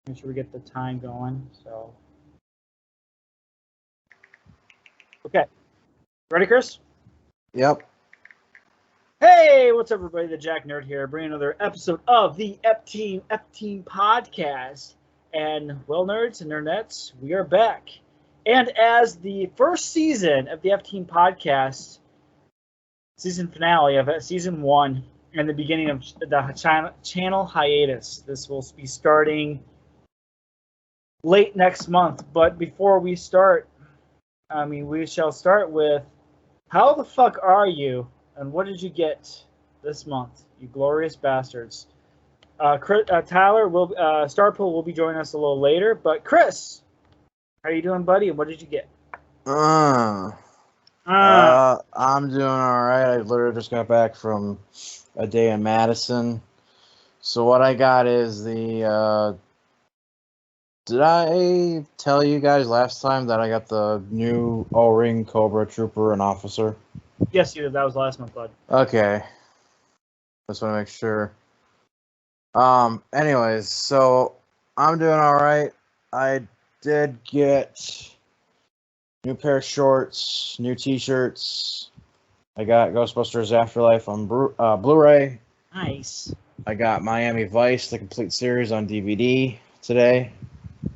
Make sure we get the time going. So, okay, ready, Chris? Yep. Hey, what's up, everybody? The Jack Nerd here, bringing another episode of the F Team podcast. And well, nerds and nerdettes, we are back. And as the first season of the F Team podcast, season finale of season one, and the beginning of the channel hiatus, this will be starting late next month. But before we start, we shall start with how the fuck are you, and what did you get this month, you glorious bastards? Tyler will Starpool will be joining us a little later, but Chris, how are you doing, buddy? And what did you get? I'm doing all right. I literally just got back from a day in Madison. So what I got is the. Did I tell you guys last time that I got the new O-ring Cobra Trooper and Officer? Yes, you did. That was last month, bud. Okay. Just want to make sure. Anyways, so I'm doing all right. I did get new pair of shorts, new T-shirts. I got Ghostbusters Afterlife on Blu-ray. Nice. I got Miami Vice, the complete series, on DVD today.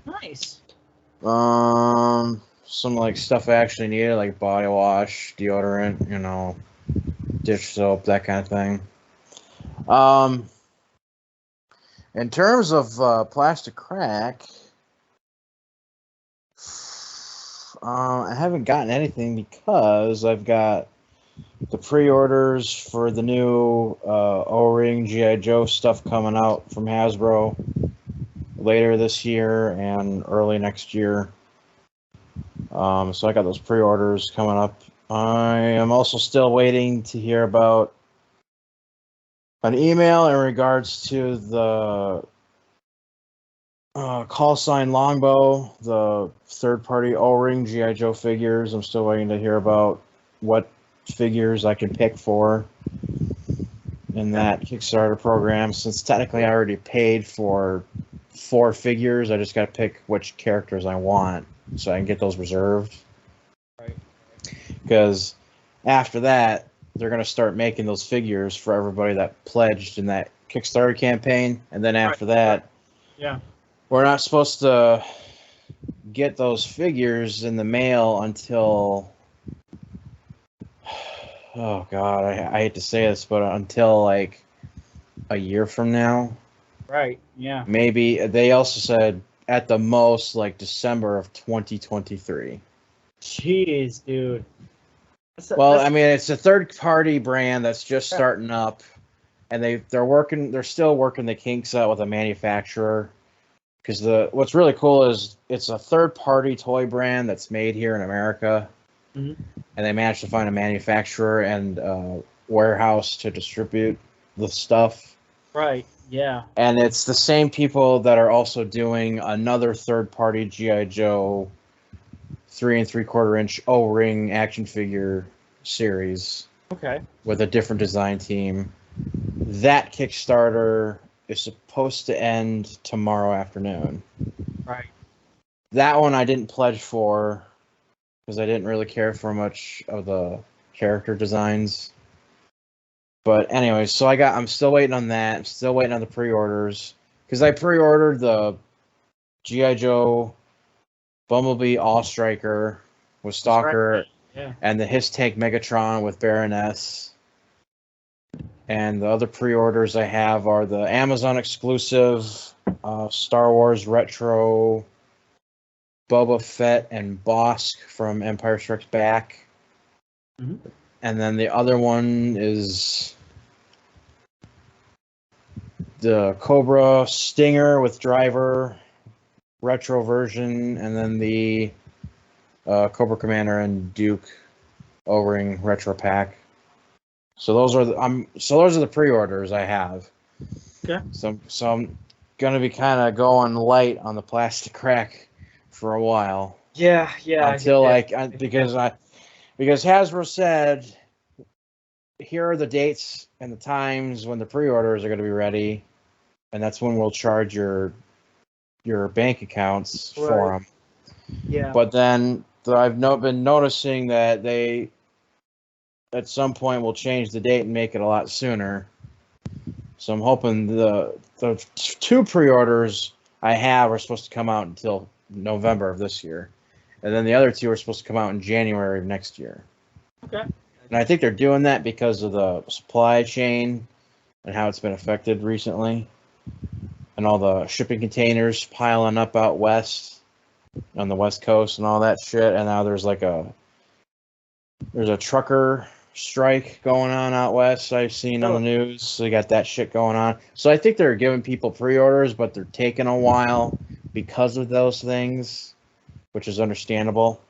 Nice. Some like stuff I actually needed, like body wash, deodorant, dish soap, that kind of thing. In terms of Plastic Crack, I haven't gotten anything because I've got the pre-orders for the new O-ring G.I. Joe stuff coming out from Hasbro later this year and early next year. So I got those pre-orders coming up. I am also still waiting to hear about an email in regards to the call sign Longbow, the third-party O-ring G.I. Joe figures. I'm still waiting to hear about what figures I can pick for in that Kickstarter program. Since technically I already paid for 4 figures, I just got to pick which characters I want so I can get those reserved. Right. Because after that, they're going to start making those figures for everybody that pledged in that Kickstarter campaign. And then after that, yeah, we're not supposed to get those figures in the mail until, oh God, I hate to say this, but until like a year from now. Right. Yeah. Maybe they also said at the most like December of 2023. Jeez, dude. I mean, it's a third-party brand that's just starting up, and they're still working the kinks out with a manufacturer. Because what's really cool is it's a third-party toy brand that's made here in America, and they managed to find a manufacturer and warehouse to distribute the stuff. Right. Yeah. And it's the same people that are also doing another third-party G.I. Joe 3 3/4-inch O-ring action figure series. Okay. With a different design team. That Kickstarter is supposed to end tomorrow afternoon. Right. That one I didn't pledge for because I didn't really care for much of the character designs. But anyway, so I'm still waiting on that. I'm still waiting on the pre-orders because I pre-ordered the G.I. Joe Bumblebee All Striker with Stalker, and the His Tank Megatron with Baroness. And the other pre-orders I have are the Amazon exclusive Star Wars Retro Boba Fett and Bossk from Empire Strikes Back. Mm-hmm. And then the other one is the Cobra Stinger with Driver retro version, and then the Cobra Commander and Duke O-ring retro pack. So those are the pre-orders I have. Okay. So I'm gonna be kind of going light on the Plastic Crack for a while. Yeah. Until because Hasbro said, here are the dates and the times when the pre-orders are going to be ready, and that's when we'll charge your your bank accounts Right. for them. Yeah. But then I've been noticing that they at some point will change the date and make it a lot sooner. So I'm hoping the 2 pre-orders I have are supposed to come out until November of this year, and then the other 2 are supposed to come out in January of next year. Okay. And I think they're doing that because of the supply chain and how it's been affected recently, and all the shipping containers piling up out west on the West Coast and all that shit. And now there's a trucker strike going on out west. I've seen on the news. So they got that shit going on. So I think they're giving people pre-orders, but they're taking a while because of those things, which is understandable.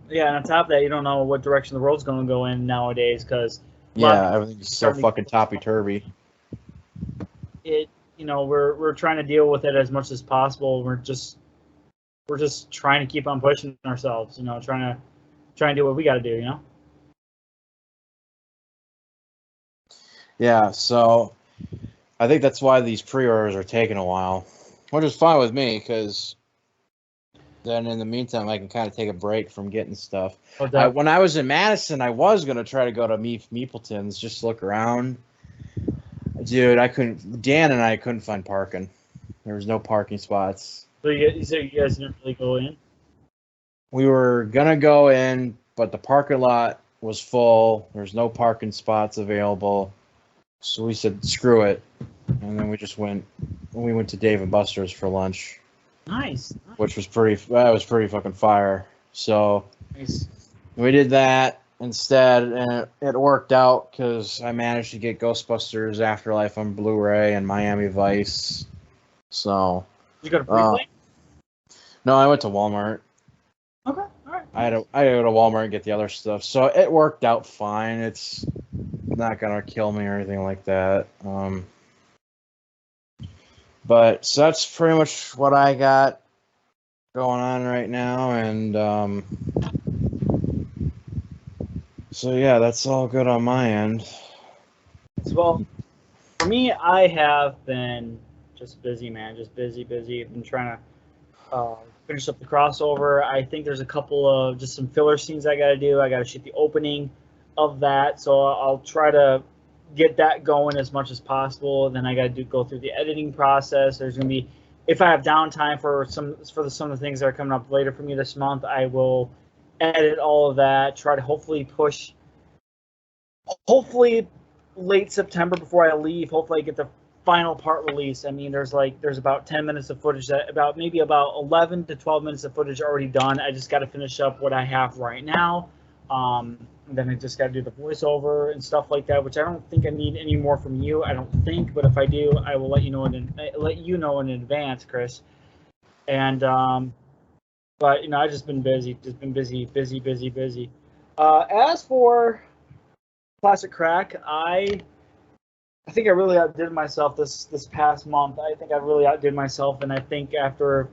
Yeah, and on top of that, you don't know what direction the world's going to go in nowadays because Everything's so fucking topsy-turvy. We're trying to deal with it as much as possible. We're just trying to keep on pushing ourselves. Trying to do what we got to do. Yeah, so I think that's why these pre-orders are taking a while, which is fine with me because then in the meantime I can kind of take a break from getting stuff. When I was in Madison, I was going to try to go to Meepleton's just to look around. Dude, Dan and I couldn't find parking. There was no parking spots. So you guys didn't really go in? We were going to go in, but the parking lot was full. There's no parking spots available. So we said, screw it. And then we went to Dave & Buster's for lunch. Nice. Which was pretty fucking fire. So nice. We did that instead, and it worked out because I managed to get Ghostbusters Afterlife on Blu-ray and Miami Vice. So. Did you go to Freeplay? No, I went to Walmart. Okay, all right. I had to go to Walmart and get the other stuff. So it worked out fine. It's not gonna kill me or anything like that. But so that's pretty much what I got going on right now, and so yeah, that's all good on my end. Well, for me, I have been just busy, man. Just busy. I've been trying to finish up the crossover. I think there's a couple of just some filler scenes I got to do. I got to shoot the opening of that, so I'll try to get that going as much as possible. Then I got to go through the editing process. There's going to be, if I have downtime for some of the things that are coming up later for me this month, I will edit all of that. Try to hopefully late September before I leave. Hopefully I get the final part released. I mean, there's about 10 minutes of footage about 11 to 12 minutes of footage already done. I just got to finish up what I have right now. And then I just got to do the voiceover and stuff like that, which I don't think I need any more from you. I don't think, but if I do, I will let you know in advance, Chris. And but I've just been busy, As for Classic Crack, I think I really outdid myself this past month. I think I really outdid myself, and I think after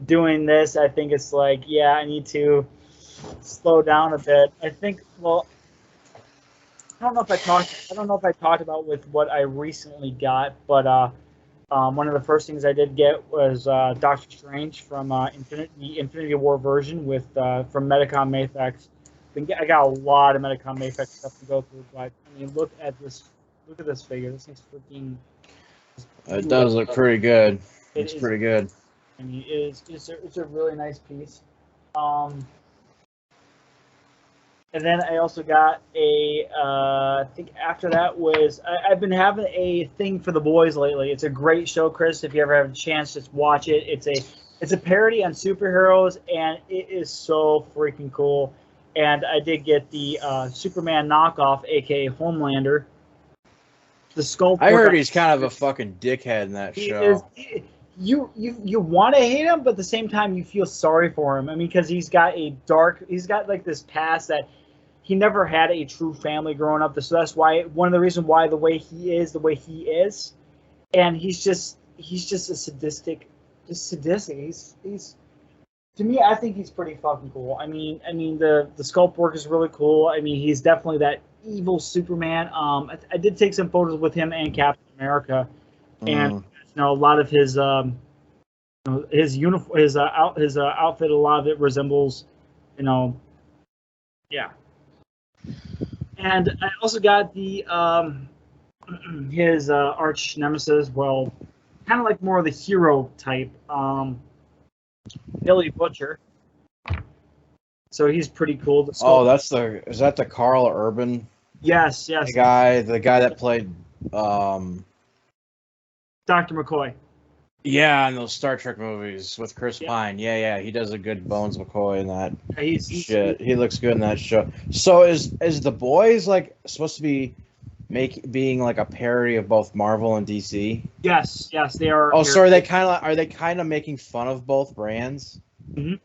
doing this, I think it's like, yeah, I need to slow down a bit. I think, well, I don't know if I talked about with what I recently got, but one of the first things I did get was Doctor Strange from the Infinity War version from Medicom Mafex. I got a lot of Medicom Mafex stuff to go through, but I mean, look at this figure. This thing's freaking. It does look pretty good. It's pretty good. I mean, it's a really nice piece. And then I also got I think after that was, I've been having a thing for The Boys lately. It's a great show, Chris. If you ever have a chance, just watch it. It's a parody on superheroes, and it is so freaking cool. And I did get the Superman knockoff, aka Homelander. The sculpt. I heard he's kind of a fucking dickhead in that show. You want to hate him, but at the same time you feel sorry for him. I mean, because he's got like this past that he never had a true family growing up. So that's why one of the reasons why the way he is, and he's just a sadistic. He's to me, I think he's pretty fucking cool. I mean the sculpt work is really cool. I mean, he's definitely that evil Superman. I did take some photos with him and Captain America, and a lot of his his uniform, his outfit, a lot of it resembles, yeah. And I also got the his arch nemesis. Well, kind of like more of the hero type, Billy Butcher. So he's pretty cool. Is that the Carl Urban? Yes. The guy that played Dr. McCoy. Yeah, in those Star Trek movies with Chris Pine. Yeah, he does a good Bones McCoy in that. Shit, he looks good in that show. So is The Boys like supposed to be being like a parody of both Marvel and DC? Yes, they are. Oh, so are they kind of making fun of both brands? Mm-hmm.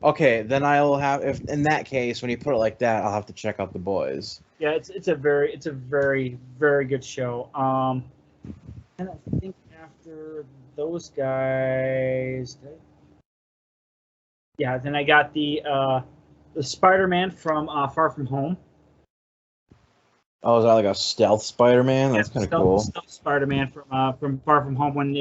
Okay, then I'll have, if in that case, when you put it like that, I'll have to check out The Boys. Yeah, it's a very very good show. And I think after those guys, then I got the Spider-Man from Far From Home. Oh, is that like a stealth Spider-Man? That's kind of cool. Stealth Spider-Man from Far From Home, when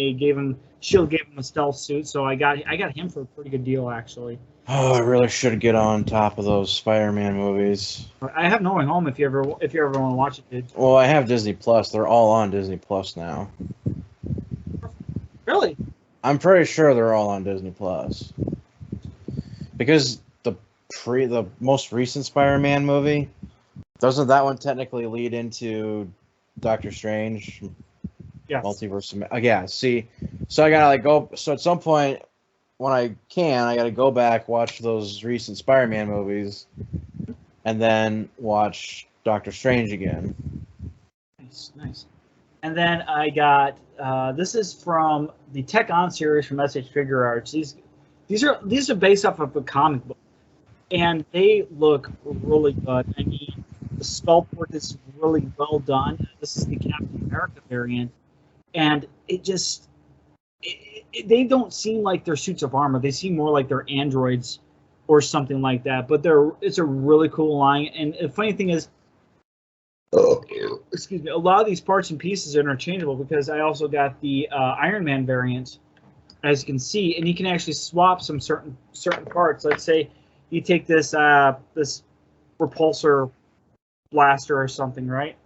Shield gave him a stealth suit, so I got him for a pretty good deal, actually. Oh, I really should get on top of those Spider-Man movies. I have No Way Home if you ever want to watch it, dude. Well, I have Disney Plus. They're all on Disney Plus now. Really? I'm pretty sure they're all on Disney Plus. Because the most recent Spider-Man movie, doesn't that one technically lead into Doctor Strange? Yes. Multiverse. Yeah, see. So I gotta go. So at some point, when I gotta go back, watch those recent Spider-Man movies, and then watch Doctor Strange again. Nice. And then I got this is from the Tech On series from SH Figure Arts. These are based off of a comic book, and they look really good. I mean, the sculpt work is really well done. This is the Captain America variant, and they don't seem like they're suits of armor. They seem more like they're androids or something like that. But it's a really cool line. And the funny thing is, excuse me, a lot of these parts and pieces are interchangeable, because I also got the Iron Man variant, as you can see, and you can actually swap some certain parts. Let's say you take this this repulsor blaster or something, right?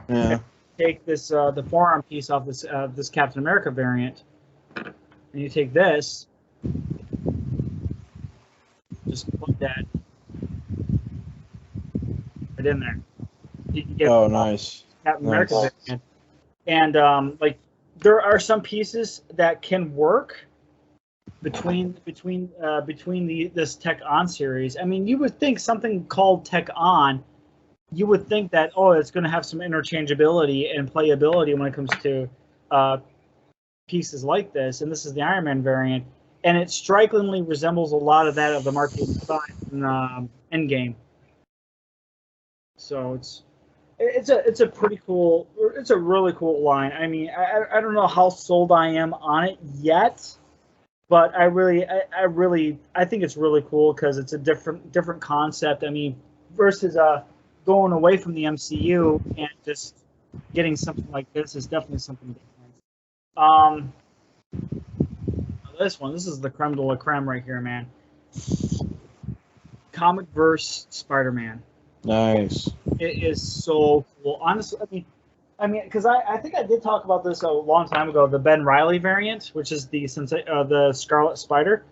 Yeah. Take this the forearm piece off this Captain America variant, and you take this, just plug that right in there. You can get nice. Captain America variant. And like, there are some pieces that can work between this Tech On series. I mean, you would think something called Tech On, you would think that, it's going to have some interchangeability and playability when it comes to pieces like this. And this is the Iron Man variant, and it strikingly resembles a lot of that of the Mark 8 in Endgame. So it's a pretty cool. It's a really cool line. I mean, I don't know how sold I am on it yet, but I think it's really cool, because it's a different concept. I mean, versus going away from the MCU and just getting something like this is definitely something different. This is the creme de la creme right here, man. Comic verse Spider-Man. Nice. It is so cool. Honestly, I mean, because I think I did talk about this a long time ago, the Ben Reilly variant, which is the Scarlet Spider.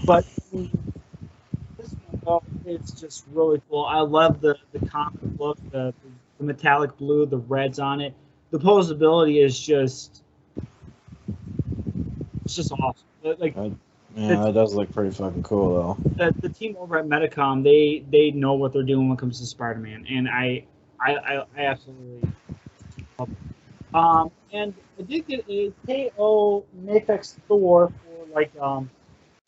But this one, it's just really cool. I love the comic look, the metallic blue, the reds on it. The posability is just awesome. Like, it does look pretty fucking cool, though. The team over at Medicom, they know what they're doing when it comes to Spider-Man, and I absolutely love it. And I did get a KO Mafex Thor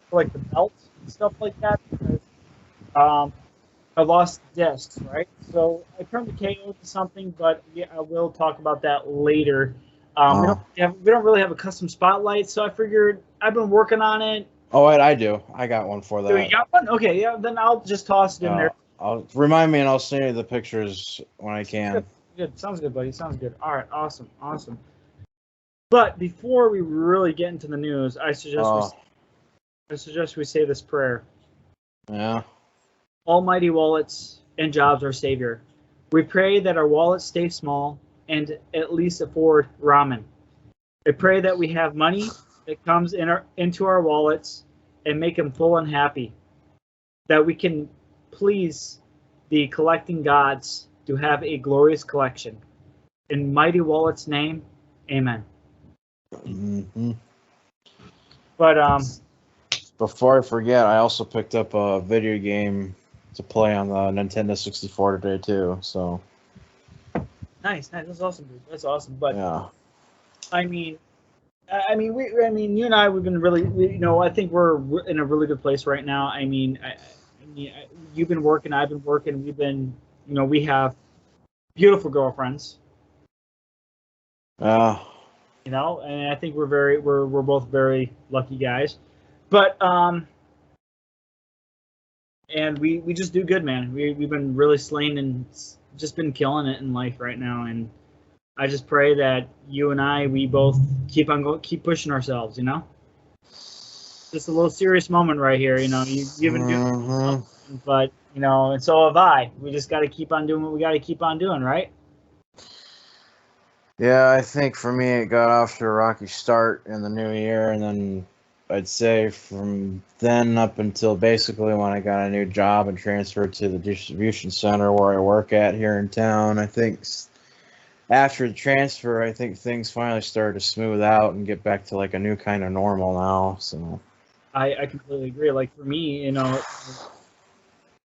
for the belts and stuff like that, because I lost discs, right? So I turned the KO to something, but I will talk about that later. We don't really have a custom spotlight, so I figured I've been working on it. Oh, wait, I do. I got one for that. Do you got one? Okay, yeah. Then I'll just toss it in there. I'll remind me, and I'll send you the pictures when I can. Good. Sounds good, buddy. Sounds good. All right. Awesome. But before we really get into the news, I suggest I suggest we say this prayer. Yeah. Almighty wallets and jobs, our savior. We pray that our wallets stay small and at least afford ramen. I pray that we have money that comes into our wallets and make them full and happy. That we can please the collecting gods to have a glorious collection. In Mighty Wallet's name, amen. Mm-hmm. But Before I forget, I also picked up a video game to play on the Nintendo 64 today too. So nice. That's awesome, dude. That's awesome. But yeah, I mean, you and I, we've been really, I think we're in a really good place right now. You've been working, I've been working. We've been, we have beautiful girlfriends. yeah. And I think we're both very lucky guys. But and we just do good, man. We've been really slaying and just been killing it in life right now, and I just pray that you and we both keep pushing ourselves. Just a little serious moment right here. You've been doing, but and so have I. We just got to keep on doing what we got to keep on doing, right? Yeah, I think for me it got off to a rocky start in the new year, and then I'd say from then up until basically when I got a new job and transferred to the distribution center where I work at here in town, I think after the transfer, I think things finally started to smooth out and get back to like a new kind of normal now. So I completely agree. Like for me, it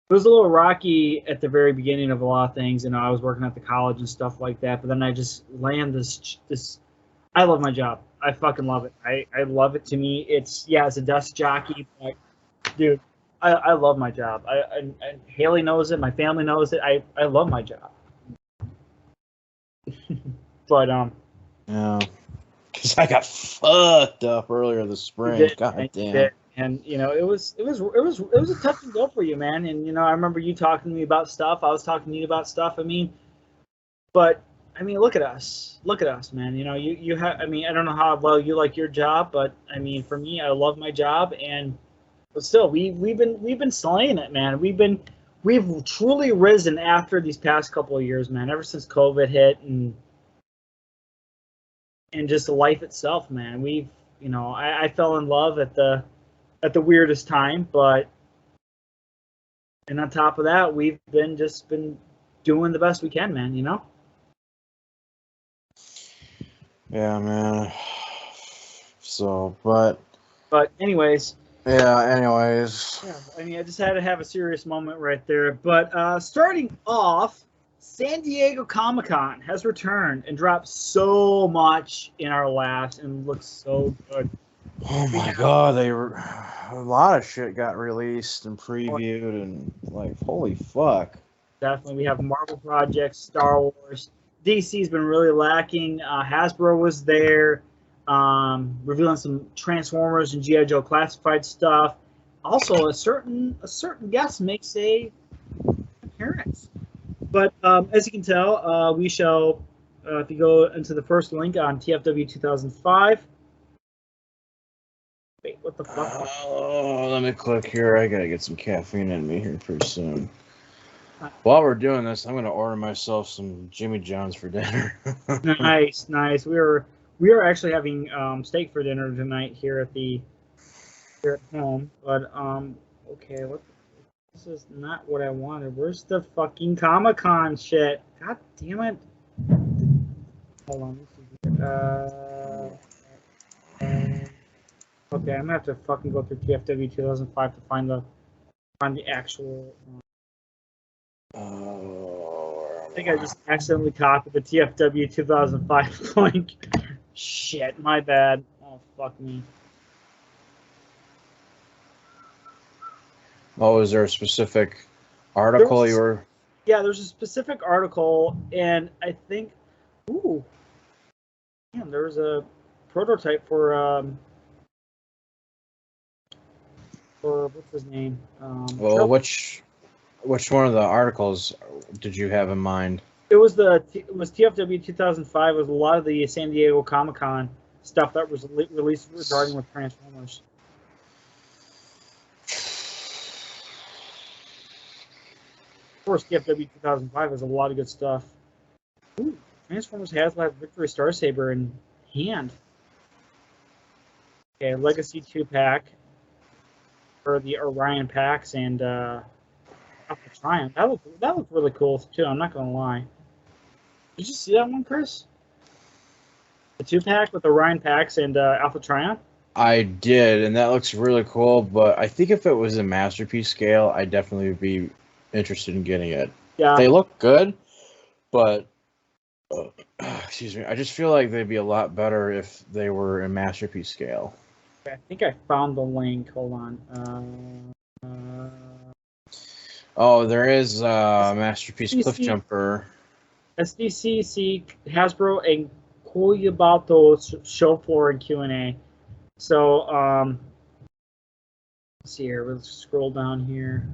was a little rocky at the very beginning of a lot of things. I was working at the college and stuff like that, but then I just landed this. I love my job. I fucking love it. I love it. To me, it's a desk jockey, but dude, I love my job. I Haley knows it. My family knows it. I love my job. But yeah, because I got fucked up earlier this spring. God damn. And it was a touch and go for you, man. And I remember you talking to me about stuff. I was talking to you about stuff. But look at us, man. You have. I don't know how well you like your job, but for me, I love my job, but still, we've been slaying it, man. We've truly risen after these past couple of years, man. Ever since COVID hit and just life itself, man. I fell in love at the weirdest time, and on top of that, we've been doing the best we can, man. Yeah, man. So, but anyways. Yeah, anyways. Yeah, I just had to have a serious moment right there. But starting off, San Diego Comic-Con has returned and dropped so much in our laps and looks so good. Oh my god, a lot of shit got released and previewed and like, holy fuck. Definitely, we have Marvel projects, Star Wars. DC's been really lacking. Hasbro was there, revealing some Transformers and G.I. Joe classified stuff. Also, a certain guest makes a appearance. But as you can tell, we shall, if you go into the first link on TFW 2005. Wait, what the fuck? Oh, let me click here. I gotta get some caffeine in me here pretty soon. While we're doing this, I'm gonna order myself some Jimmy John's for dinner. Nice. We are actually having steak for dinner tonight here at home. But okay, this is not what I wanted. Where's the fucking Comic-Con shit? God damn it! Hold on. Okay, I'm gonna have to fucking go through TFW 2005 to find the actual. I think I just accidentally copied the TFW 2005 link. Shit, my bad. Oh, fuck me. Oh, is there a specific article you were? Yeah, there's a specific article, and I think, there was a prototype for what's his name? Well, which one of the articles did you have in mind? It was TFW 2005. It was a lot of the San Diego Comic-Con stuff that was released regarding with Transformers. course, TFW 2005 has a lot of good stuff. Ooh, Transformers HasLab Victory Star Saber in hand. Okay, Legacy 2-pack for the Orion packs and Alpha Triumph. That looked really cool too. I'm not gonna lie. Did you see that one, Chris? The 2-pack with Orion packs and Alpha Triumph. I did, and that looks really cool. But I think if it was a masterpiece scale, I definitely would be interested in getting it. Yeah, They look good, but excuse me, I just feel like they'd be a lot better if they were in masterpiece scale. I think I found the link. Hold on. Oh, there is masterpiece cliff jumper. SDCC, Hasbro, and Koyabato show floor and Q&A. So, let's see here. Let's scroll down here.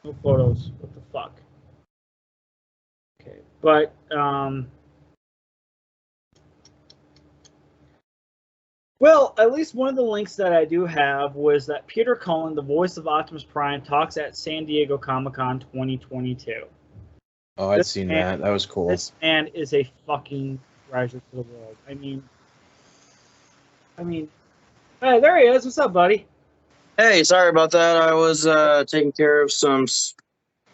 No photos. What the fuck? Okay, but well, at least one of the links that I do have was that Peter Cullen, the voice of Optimus Prime, talks at San Diego Comic-Con 2022. Oh, I'd seen that. That was cool. This man is a fucking treasure to the world. I mean, hey, there he is. What's up, buddy? Hey, sorry about that. I was taking care of some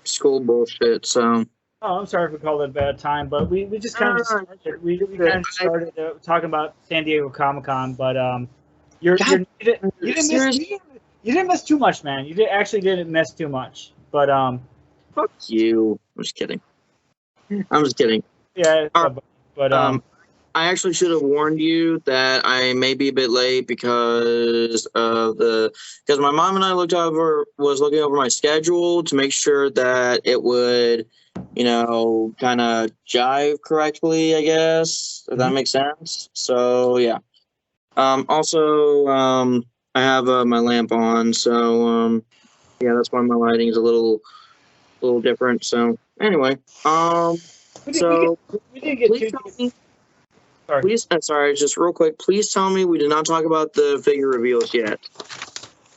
school bullshit, so. Oh, I'm sorry if we called it a bad time, but we just kind of started. We kind of started talking about San Diego Comic-Con, but you didn't miss too much, man. You didn't miss too much, but Fuck you. I'm just kidding. Yeah, but I actually should have warned you that I may be a bit late because my mom and I was looking over my schedule to make sure that it would, kind of jive correctly, I guess, if that makes sense. So yeah. Also, I have my lamp on, so yeah, that's why my lighting is a little different. So anyway, we didn't get please too. tell me. Sorry. Please, sorry, just real quick. Please tell me we did not talk about the figure reveals yet.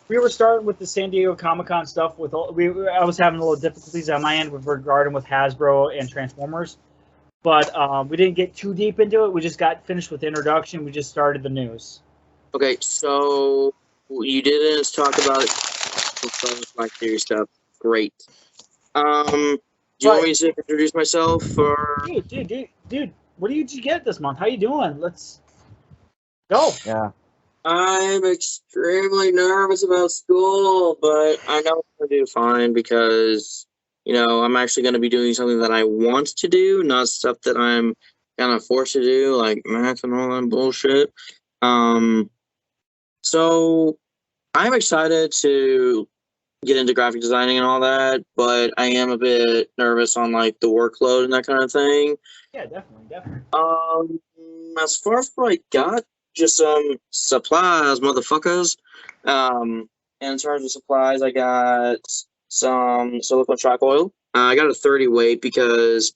We were starting with the San Diego Comic-Con stuff. I was having a little difficulties on my end with regarding with Hasbro and Transformers, but we didn't get too deep into it. We just got finished with the introduction. We just started the news. Okay, so you didn't talk about my theory stuff. Great. Do you want me to introduce myself or? Dude, what did you get this month? How you doing? Let's go. Yeah. I'm extremely nervous about school, but I know I'm going to do fine because, I'm actually going to be doing something that I want to do, not stuff that I'm kind of forced to do, like math and all that bullshit. So I'm excited to get into graphic designing and all that, but I am a bit nervous on like the workload and that kind of thing. Yeah, definitely. As far as what I got, just some supplies, motherfuckers. In terms of supplies, I got some silicone shock oil. I got a 30 weight because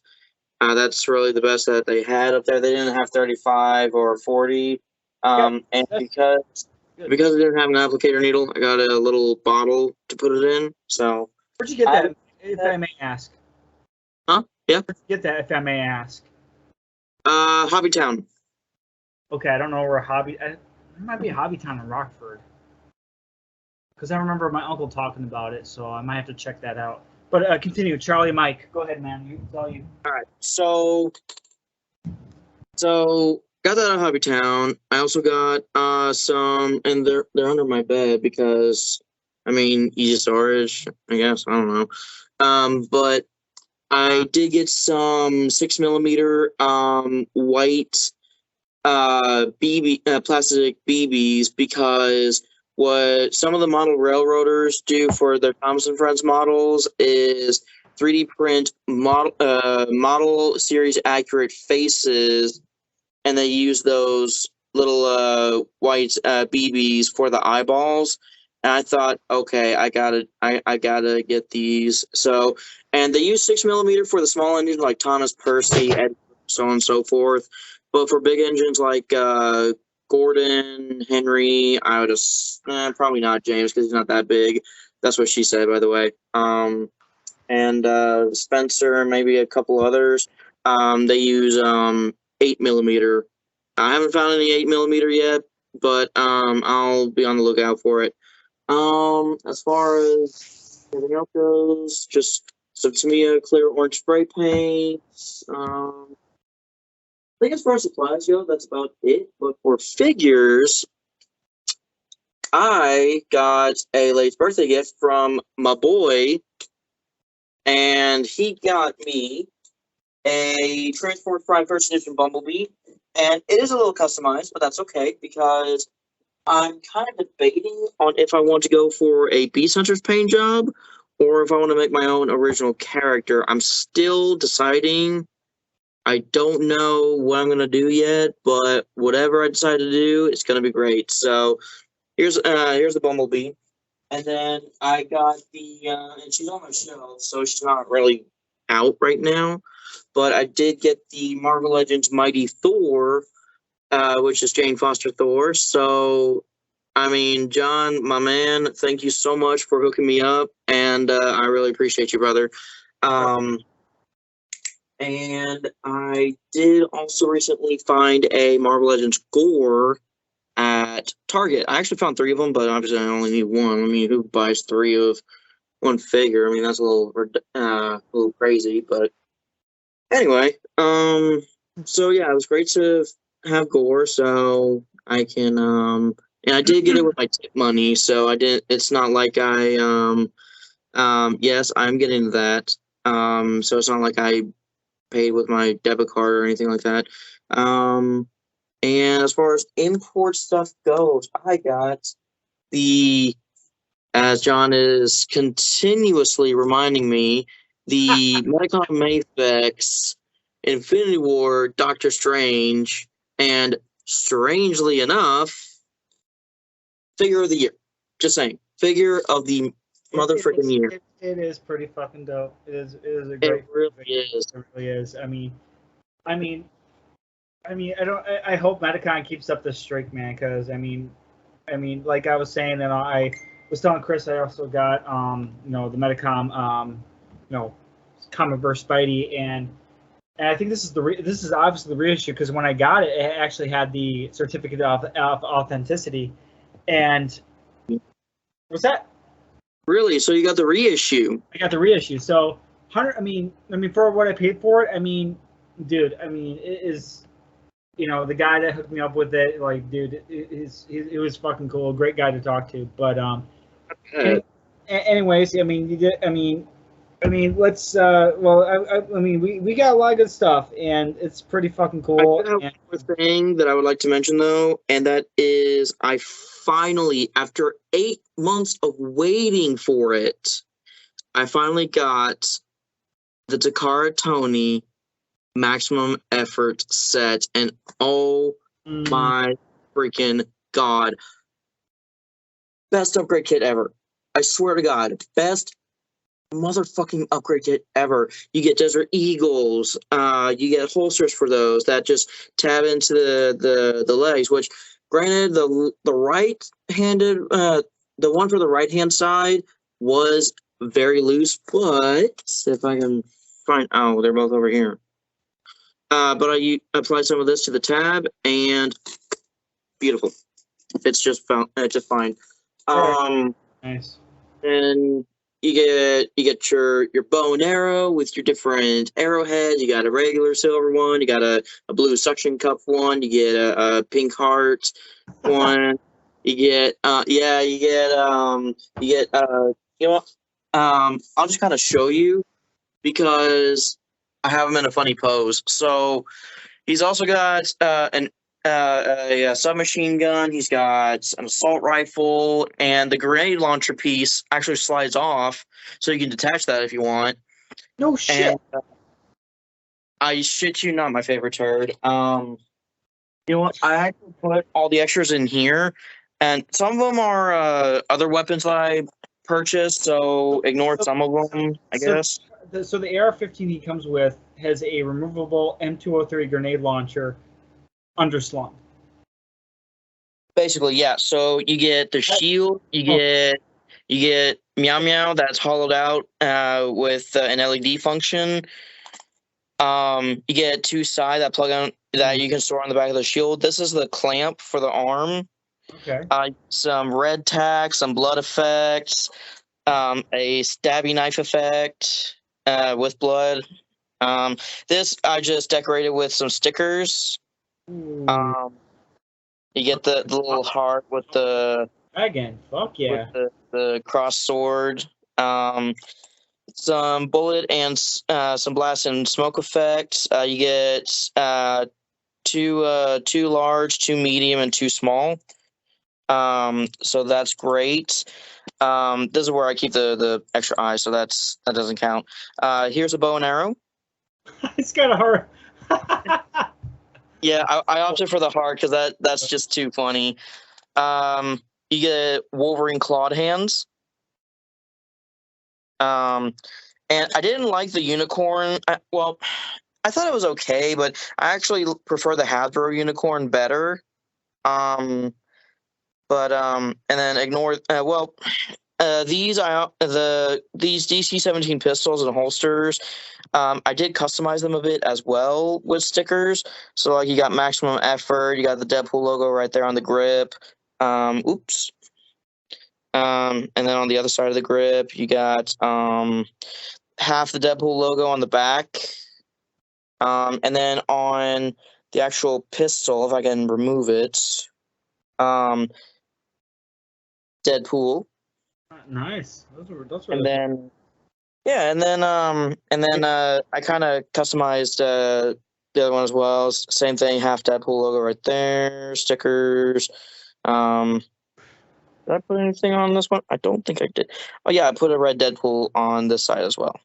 that's really the best that they had up there. They didn't have 35 or 40. And because I didn't have an applicator needle, I got a little bottle to put it in. So where'd you get that, if I may ask? Huh? Yeah. Where'd you get that, if I may ask? Hobbytown. Okay, I don't know where it might be Hobbytown in Rockford. Because I remember my uncle talking about it, so I might have to check that out. But continue, Charlie, Mike. Go ahead, man. All right. So got that at Hobbytown. I also got some, and they're under my bed because, easy storage. I guess I don't know. But I did get some 6mm white plastic BBs because what some of the model railroaders do for their Thomas & Friends models is 3D print model series accurate faces, and they use those little white BBs for the eyeballs. And I thought, okay, I gotta get these. So, and they use 6mm for the small engines like Thomas Percy, Ed, so on and so forth. But for big engines like Gordon, Henry, I would just probably not James because he's not that big. That's what she said, by the way. and Spencer, and maybe a couple others. They use 8mm. I haven't found any 8mm yet, but I'll be on the lookout for it. As far as everything else goes, just some Tamiya clear orange spray paint. I think as far as supplies go, that's about it. But for figures, I got a late birthday gift from my boy, and he got me a Transport Prime First Edition Bumblebee, and it is a little customized, but that's okay because I'm kind of debating on if I want to go for a Beast Hunter's paint job or if I want to make my own original character. I'm still deciding. I don't know what I'm gonna do yet, but whatever I decide to do, it's gonna be great. So here's the Bumblebee, and then I got the and she's on my shelf, so she's not really out right now. But I did get the Marvel Legends Mighty Thor, which is Jane Foster Thor. So, I mean, John, my man, thank you so much for hooking me up, and I really appreciate you, brother. And I did also recently find a Marvel Legends Gore at Target. I actually found 3 of them, but obviously I only need 1. I mean, who buys 3 of one figure? I mean, that's a little crazy, but anyway, so yeah, it was great to have Gore, so I can, and I did get it with my tip money, so I didn't, it's not like yes, I'm getting that, so it's not like I paid with my debit card or anything like that, and as far as import stuff goes, I got as John is continuously reminding me, the Medicom Mafex, Infinity War, Doctor Strange, and strangely enough, Figure of the Year. Just saying, Figure of the motherfucking year. It is pretty fucking dope. It is a great. It really is. It really is. I mean, I hope Medicon keeps up this streak, man. Because I mean, like I was saying, and I was telling Chris, I also got the Medicom Comic-Verse Spidey, and I think this is obviously the reissue because when I got it, it actually had the certificate of authenticity, and what's that? Really? So you got the reissue? I got the reissue. So 100. I mean, for what I paid for it, I mean, dude, it is. The guy that hooked me up with it, like, dude, it was fucking cool. Great guy to talk to. But anyways, let's. We got a lot of good stuff, and it's pretty fucking cool. I have one thing that I would like to mention though, and that is, I finally, after 8 months of waiting for it, I finally got the Takara Tony Maximum Effort set, and oh my freaking god, best upgrade kit ever. I swear to God, best motherfucking upgrade kit ever. You get Desert Eagles, you get holsters for those that just tab into the legs, which granted the right-handed the one for the right hand side was very loose, but if I can find, oh, they're both over here. But I applied some of this to the tab, and beautiful. It's just fine. Nice. And you get your bow and arrow with your different arrowheads. You got a regular silver one. You got a blue suction cup one. You get a pink heart one. You get I'll just kind of show you because I have him in a funny pose. So he's also got a submachine gun. He's got an assault rifle, and the grenade launcher piece actually slides off, so you can detach that if you want. No shit. And, I shit you not, my favorite turd. You know what? I actually put all the extras in here, and some of them are other weapons that I purchased, so ignore some of them, I guess. So the AR-15 he comes with has a removable M203 grenade launcher underslung. Basically, yeah. So you get the shield, you get You get Meow Meow that's hollowed out with an LED function. You get 2 side that plug on that you can store on the back of the shield. This is the clamp for the arm. Okay. Some red tack, some blood effects, a stabby knife effect with blood. This I just decorated with some stickers. Ooh, You get the little heart with the dragon. Fuck yeah. with the cross sword. Some bullet and some blast and smoke effects. You get 2 large, 2 medium, and 2 small. So that's great. This is where I keep the extra eye, so that doesn't count. Here's a bow and arrow. It's kind of hard. Yeah, I opted for the heart because that's just too funny. You get Wolverine clawed hands. And I didn't like the unicorn. I thought it was okay, but I actually prefer the Hasbro unicorn better. And then ignore. These DC-17 pistols and holsters. I did customize them a bit as well with stickers. So like you got maximum effort. You got the Deadpool logo right there on the grip. Oops. And then on the other side of the grip, you got half the Deadpool logo on the back. And then on the actual pistol, if I can remove it, Deadpool. Nice. Those are And then I kind of customized the other one as well. Same thing, half Deadpool logo right there, stickers. Did I put anything on this one? I don't think I did. Oh yeah, I put a red Deadpool on this side as well.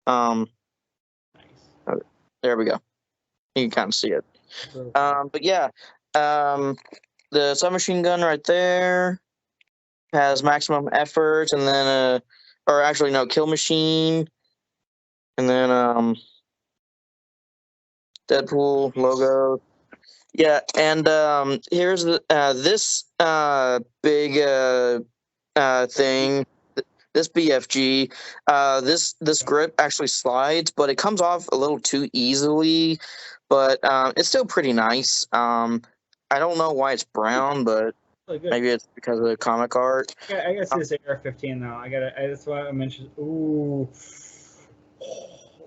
nice. There we go. You can kind of see it. But yeah, the submachine gun right there has maximum effort, and then or actually no, kill machine, and then Deadpool logo. Yeah, and here's the this big thing. This BFG, this grip actually slides, but it comes off a little too easily. But it's still pretty nice. I don't know why it's brown, but Really good. maybe it's because of the comic art. I gotta see this AR-15 though. That's why I mentioned. Ooh,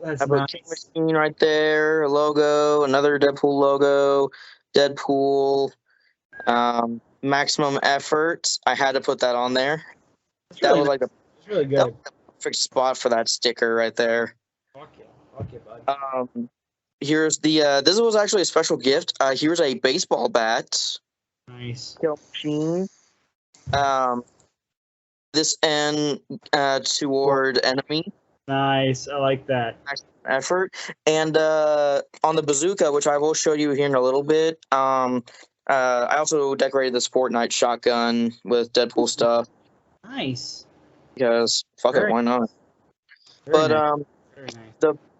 that's I put nice. King Machine right there, a logo, another Deadpool logo, Deadpool, maximum effort. I had to put that on there. That's That really was like nice. It's really that good. was the perfect spot for that sticker right there. Fuck yeah, bud. Here's the this was actually a special gift. Here's a baseball bat. Nice. Kill machine. This end toward enemy. Nice. I like that. Effort. And on the bazooka, which I will show you here in a little bit, I also decorated the Fortnite shotgun with Deadpool stuff Nice. because fuck it, Very why not? Very But nice. Very nice.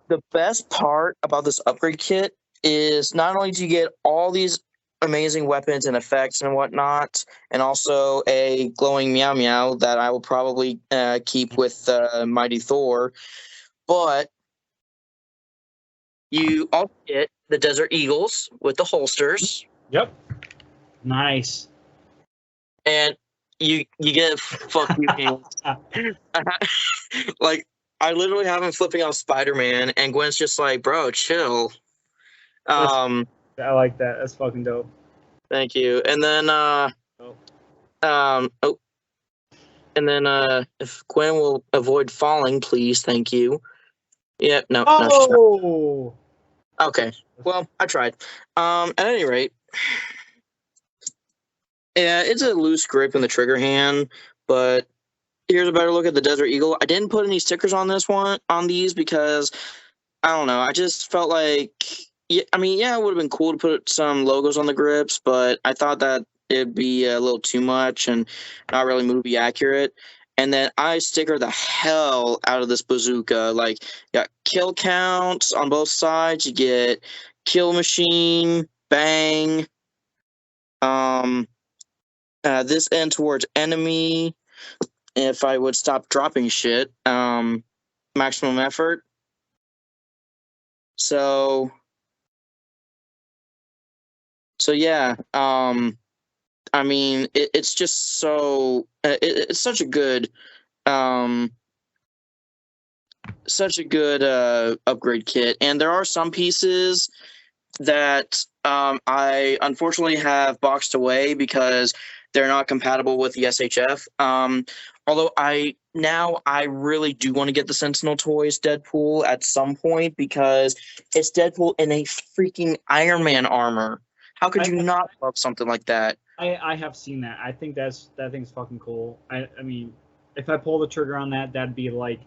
the best part about this upgrade kit is not only do you get all these amazing weapons and effects and whatnot, and also a glowing Meow Meow that I will probably keep with Mighty Thor, but you also get the Desert Eagles with the holsters, Yep. Nice. and you get fuck you hands. Like I literally have him flipping off Spider-Man, and Gwen's just like, "Bro, chill." I like that. That's fucking dope. Thank you. And then if Gwen will avoid falling, please, thank you. Yeah, no, no, she's not. Oh. Okay. Well, I tried. At any rate, yeah, it's a loose grip in the trigger hand, but here's a better look at the Desert Eagle. I didn't put any stickers on these because I don't know. I just felt like, yeah, I mean, yeah, it would have been cool to put some logos on the grips, but I thought that it'd be a little too much and not really movie accurate. And then I sticker the hell out of this bazooka. Like, you got kill counts on both sides. You get kill machine, bang. This end towards enemy. if I would stop dropping shit. Maximum Effort. So yeah. I mean, it's just so it's such a good upgrade kit, and there are some pieces that I unfortunately have boxed away because they're not compatible with the SHF. Although I really do want to get the Sentinel Toys Deadpool at some point because it's Deadpool in a freaking Iron Man armor. How could you not love something like that? I have seen that. I think that thing's fucking cool. I mean, if I pull the trigger on that, that would be like,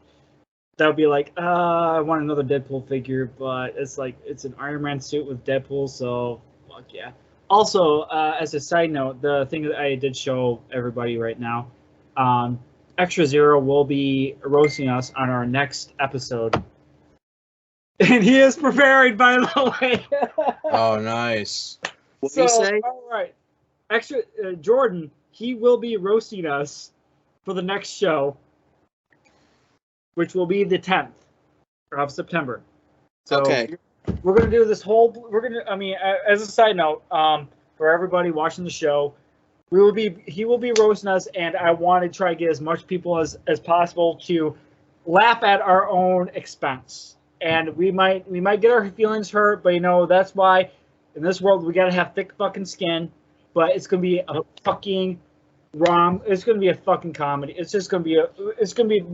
I want another Deadpool figure, but it's like it's an Iron Man suit with Deadpool, so fuck yeah. Also, as a side note, the thing that I did show everybody right now, Extra Zero will be roasting us on our next episode, and he is preparing, by the way. Oh, nice. What do you say? All right. Jordan, he will be roasting us for the next show, which will be the 10th of September. So okay. We're going to do this whole, as a side note, for everybody watching the show, he will be roasting us, and I want to try to get as much people as possible to laugh at our own expense. And we might get our feelings hurt, but that's why in this world we got to have thick fucking skin. But it's gonna be a fucking it's gonna be a fucking comedy. It's going to be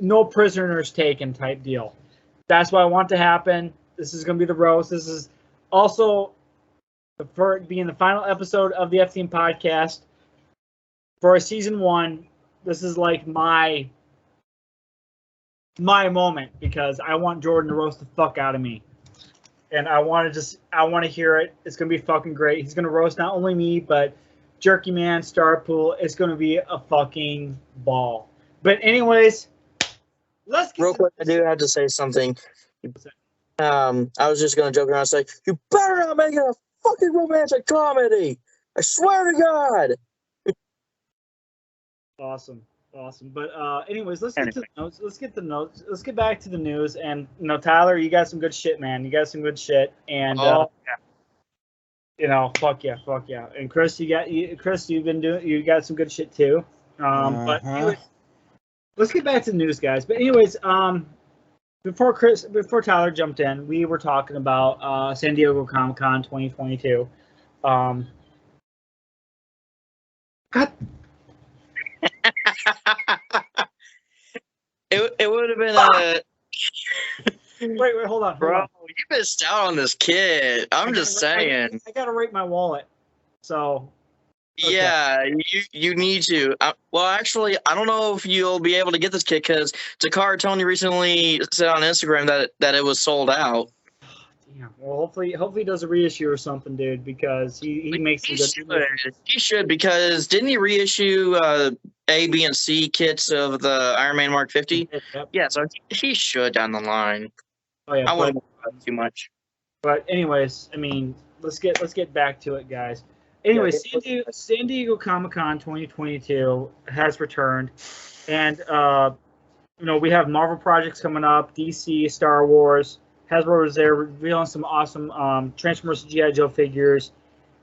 no prisoners taken type deal. That's what I want to happen. This is gonna be the roast. This is also for being the final episode of the F Team podcast for season 1. This is like my moment because I want Jordan to roast the fuck out of me. And I want to hear it. It's going to be fucking great. He's going to roast not only me, but Jerky Man, Starpool. It's going to be a fucking ball. But anyways, let's get real quick. I do have to say something. I was just going to joke around and say, you better not make it a fucking romantic comedy. I swear to God. Awesome. But anyways, let's get to the notes. Let's get back to the news. And Tyler, you got some good shit, man. You got some good shit. And fuck yeah. And Chris, you got some good shit too. But anyways, let's get back to the news, guys. But anyways, before Tyler jumped in, we were talking about San Diego Comic-Con 2022. God. It would have been a. Wait, hold on. Bro, you missed out on this kid. I'm just saying. I gotta rate my wallet. So. Okay. Yeah, you need to. Well, actually, I don't know if you'll be able to get this kit because Takara Tony recently said on Instagram that it was sold out. Yeah. Well, hopefully he does a reissue or something, dude, because he makes some good. He should, because didn't he reissue A, B, and C kits of the Iron Man Mark 50? Yep. Yeah, so he should down the line. Oh yeah. I wouldn't worry about it too much. But anyways, let's get back to it, guys. Anyways, San Diego Comic-Con 2022 has returned, and we have Marvel projects coming up, DC, Star Wars. Hasbro was there revealing some awesome Transformers G.I. Joe figures,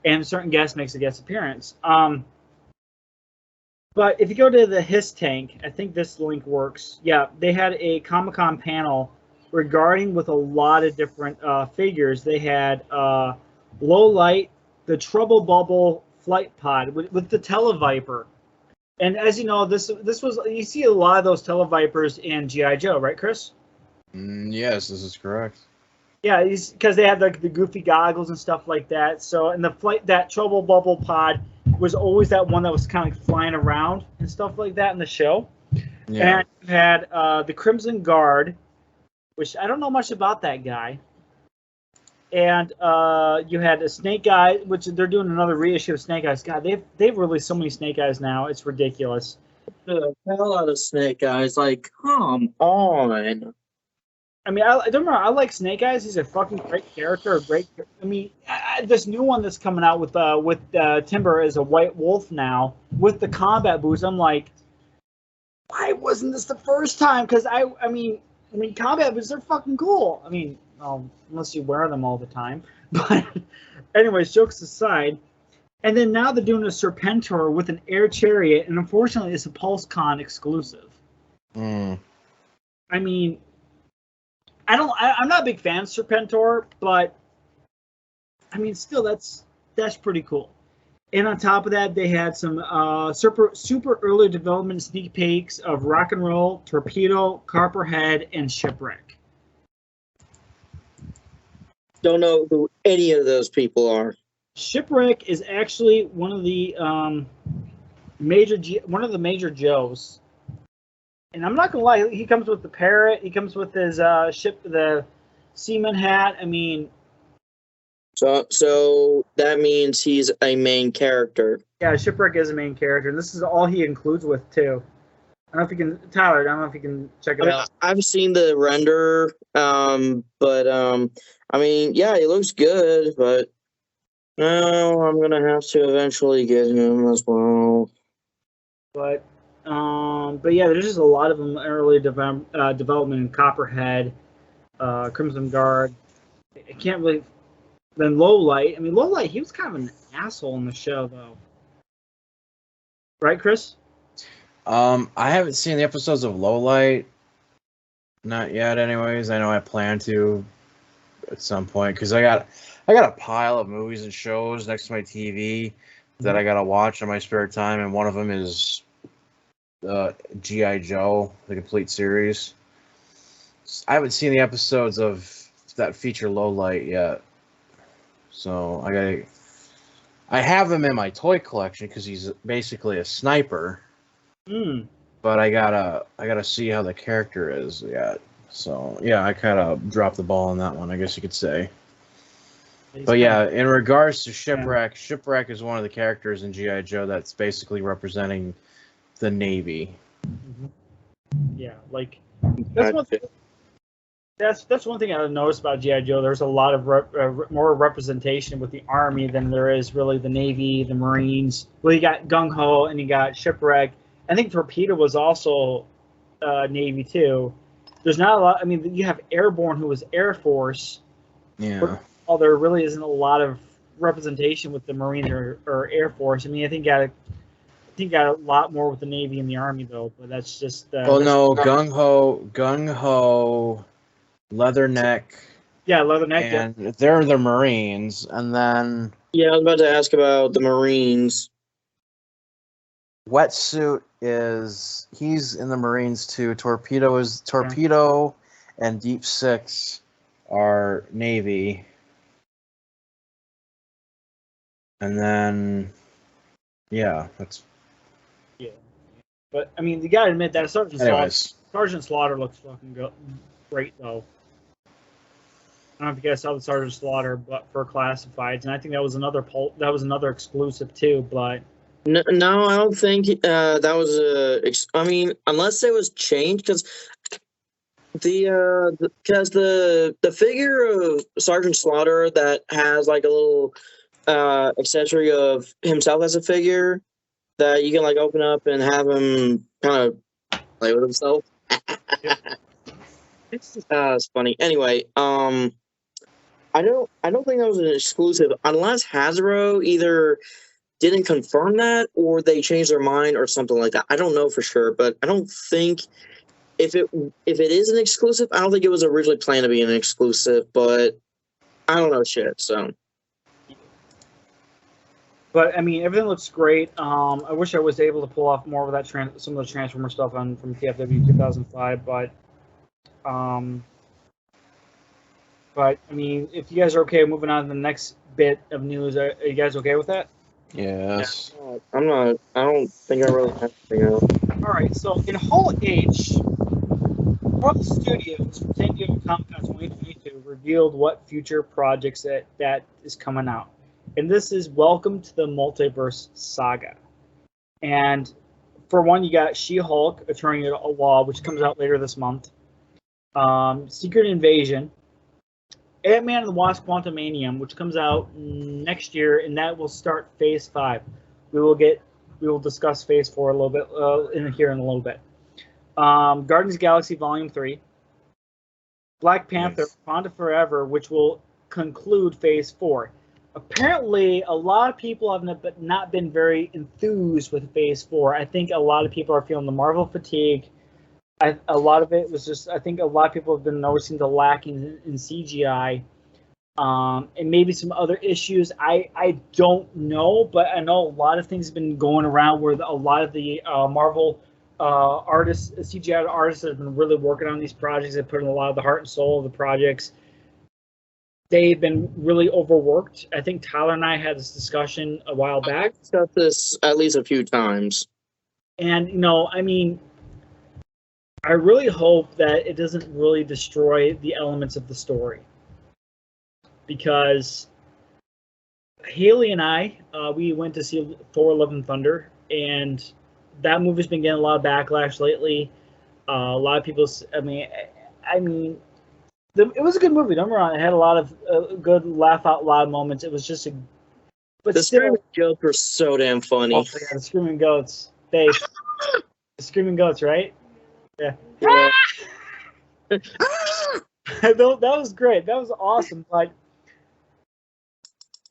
and certain guest makes a guest appearance. But if you go to the Hiss Tank, I think this link works. Yeah, they had a Comic-Con panel regarding with a lot of different figures. They had Low Light, the Trouble Bubble Flight Pod with the Televiper. And as you know, this was, you see a lot of those Televipers in G.I. Joe, right, Chris? Yes, this is correct. Yeah, because they had like the goofy goggles and stuff like that. So, and that Trouble Bubble Pod was always that one that was kind of like flying around and stuff like that in the show. Yeah. And you had the Crimson Guard, which I don't know much about that guy. And you had a Snake Eye, which they're doing another reissue of Snake Eyes. God, they've released so many Snake Eyes now. It's ridiculous. The hell out of Snake Eyes, like, come on. I mean, I don't know. I like Snake Eyes. He's a fucking great character. This new one that's coming out with Timber is a White Wolf now with the combat boots. I'm like, why wasn't this the first time? Because I mean, combat boots, they're fucking cool. I mean, unless you wear them all the time. But anyways, jokes aside. And then now they're doing a Serpentor with an air chariot, and unfortunately, it's a PulseCon exclusive. Mm. I mean, I'm not a big fan of Serpentor, but I mean, still, that's pretty cool. And on top of that, they had some super early development sneak peeks of Rock and Roll, Torpedo, Copperhead, and Shipwreck. Don't know who any of those people are. Shipwreck is actually one of the major Joes. And I'm not gonna lie, he comes with the parrot. He comes with his the seaman hat. I mean, so that means he's a main character. yeah, Shipwreck is a main character, and this is all he includes with too. I don't know if you can, Tyler. I don't know if you can check it out. I've seen the render, but I mean, yeah, he looks good, but no, I'm gonna have to eventually get him as well. But yeah, there's just a lot of them early development in Copperhead, Crimson Guard. I can't really. Then Lowlight. I mean, Lowlight, he was kind of an asshole in the show, though. Right, Chris? I haven't seen the episodes of Lowlight. Not yet, anyways. I know I plan to at some point because I got a pile of movies and shows next to my TV that I gotta watch in my spare time, and one of them is G.I. Joe, the complete series. I haven't seen the episodes of that feature Lowlight yet, so I have him in my toy collection because he's basically a sniper. But I gotta see how the character is yet. So yeah, I kind of dropped the ball on that one, I guess you could say. But yeah, in regards to Shipwreck, Shipwreck is one of the characters in G.I. Joe that's basically representing the Navy. Yeah, like that's one thing. That's one thing I've noticed about G.I. Joe. There's a lot of more representation with the Army than there is really the Navy, the Marines. Well, you got Gung Ho and you got Shipwreck. I think Torpedo was also Navy too. There's not a lot. I mean, you have Airborne, who was Air Force. Yeah. Well, there really isn't a lot of representation with the Marines or Air Force. I mean, I think got a lot more with the Navy and the Army though. But that's just. Well, no, Gung Ho, Leatherneck. Yeah, Leatherneck. And they're the Marines, and then. Yeah, I was about to ask about the Marines. Wetsuit he's in the Marines too. Torpedo and Deep Six are Navy. And then that's But I mean, you gotta admit that Sergeant Slaughter looks fucking great though. I don't know if you guys saw the Sergeant Slaughter, but for classifieds, and I think that was another exclusive too, but. No, I don't think that was I mean, unless it was changed, because the figure of Sergeant Slaughter that has like a little accessory of himself as a figure that you can like open up and have him kind of play with himself. It's funny. Anyway, I don't think that was an exclusive unless Hasbro either didn't confirm that or they changed their mind or something like that. I don't know for sure, but I don't think if it is an exclusive, I don't think it was originally planned to be an exclusive, but I don't know shit, so. But I mean, everything looks great. I wish I was able to pull off more of that some of the Transformer stuff from TFW 2005, but I mean, if you guys are okay moving on to the next bit of news, are you guys okay with that? Yes. I don't think I really have to go. All right, so in Hall H, Marvel Studios from San Diego Comic-Con 2022 revealed what future projects that is coming out. And this is Welcome to the Multiverse Saga. And for one, you got She-Hulk, Attorney at Law, which comes out later this month. Secret Invasion. Ant-Man and the Wasp: Quantumanium, which comes out next year, and that will start Phase 5. We will discuss Phase 4 a little bit in a little bit. Guardians of the Galaxy Volume 3, Black Panther, Nice. Wakanda Forever, which will conclude Phase 4. Apparently, a lot of people have not been very enthused with Phase 4. I think a lot of people are feeling the Marvel fatigue. A lot of it was just, I think a lot of people have been noticing the lacking in CGI. And maybe some other issues. I don't know, but I know a lot of things have been going around where a lot of the Marvel artists, CGI artists that have been really working on these projects and putting a lot of the heart and soul of the projects, they've been really overworked. I think Tyler and I had this discussion a while back. I've discussed this at least a few times. And, I mean, I really hope that it doesn't really destroy the elements of the story. Because Haley and I, we went to see Thor: Love and Thunder, and that movie's been getting a lot of backlash lately. A lot of people, I mean, it was a good movie. Don't get me wrong; it had a lot of good laugh out loud moments. It was just but The still, screaming jokes were so damn funny. oh, yeah, the screaming goats, the screaming goats, right? Yeah. Yeah. that was great. That was awesome. But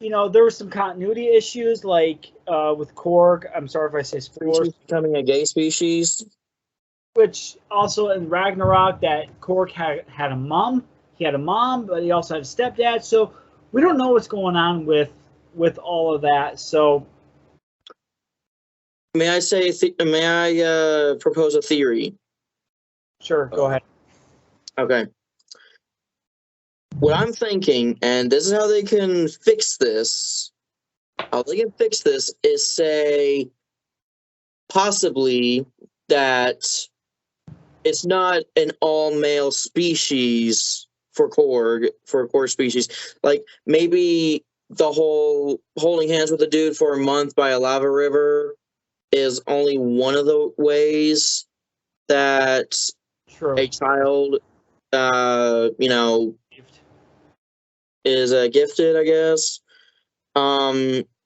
there were some continuity issues, like with Korg. I'm sorry if I say spoilers. Becoming a gay species. Which also in Ragnarok, that Korg had a mom. He had a mom, but he also had a stepdad. So we don't know what's going on with all of that. So may I propose a theory? Sure, go ahead. Okay. What I'm thinking, and this is how they can fix this, is say possibly that it's not an all-male species for Korg species. Like maybe the whole holding hands with a dude for a month by a lava river is only one of the ways that a child, is gifted, I guess.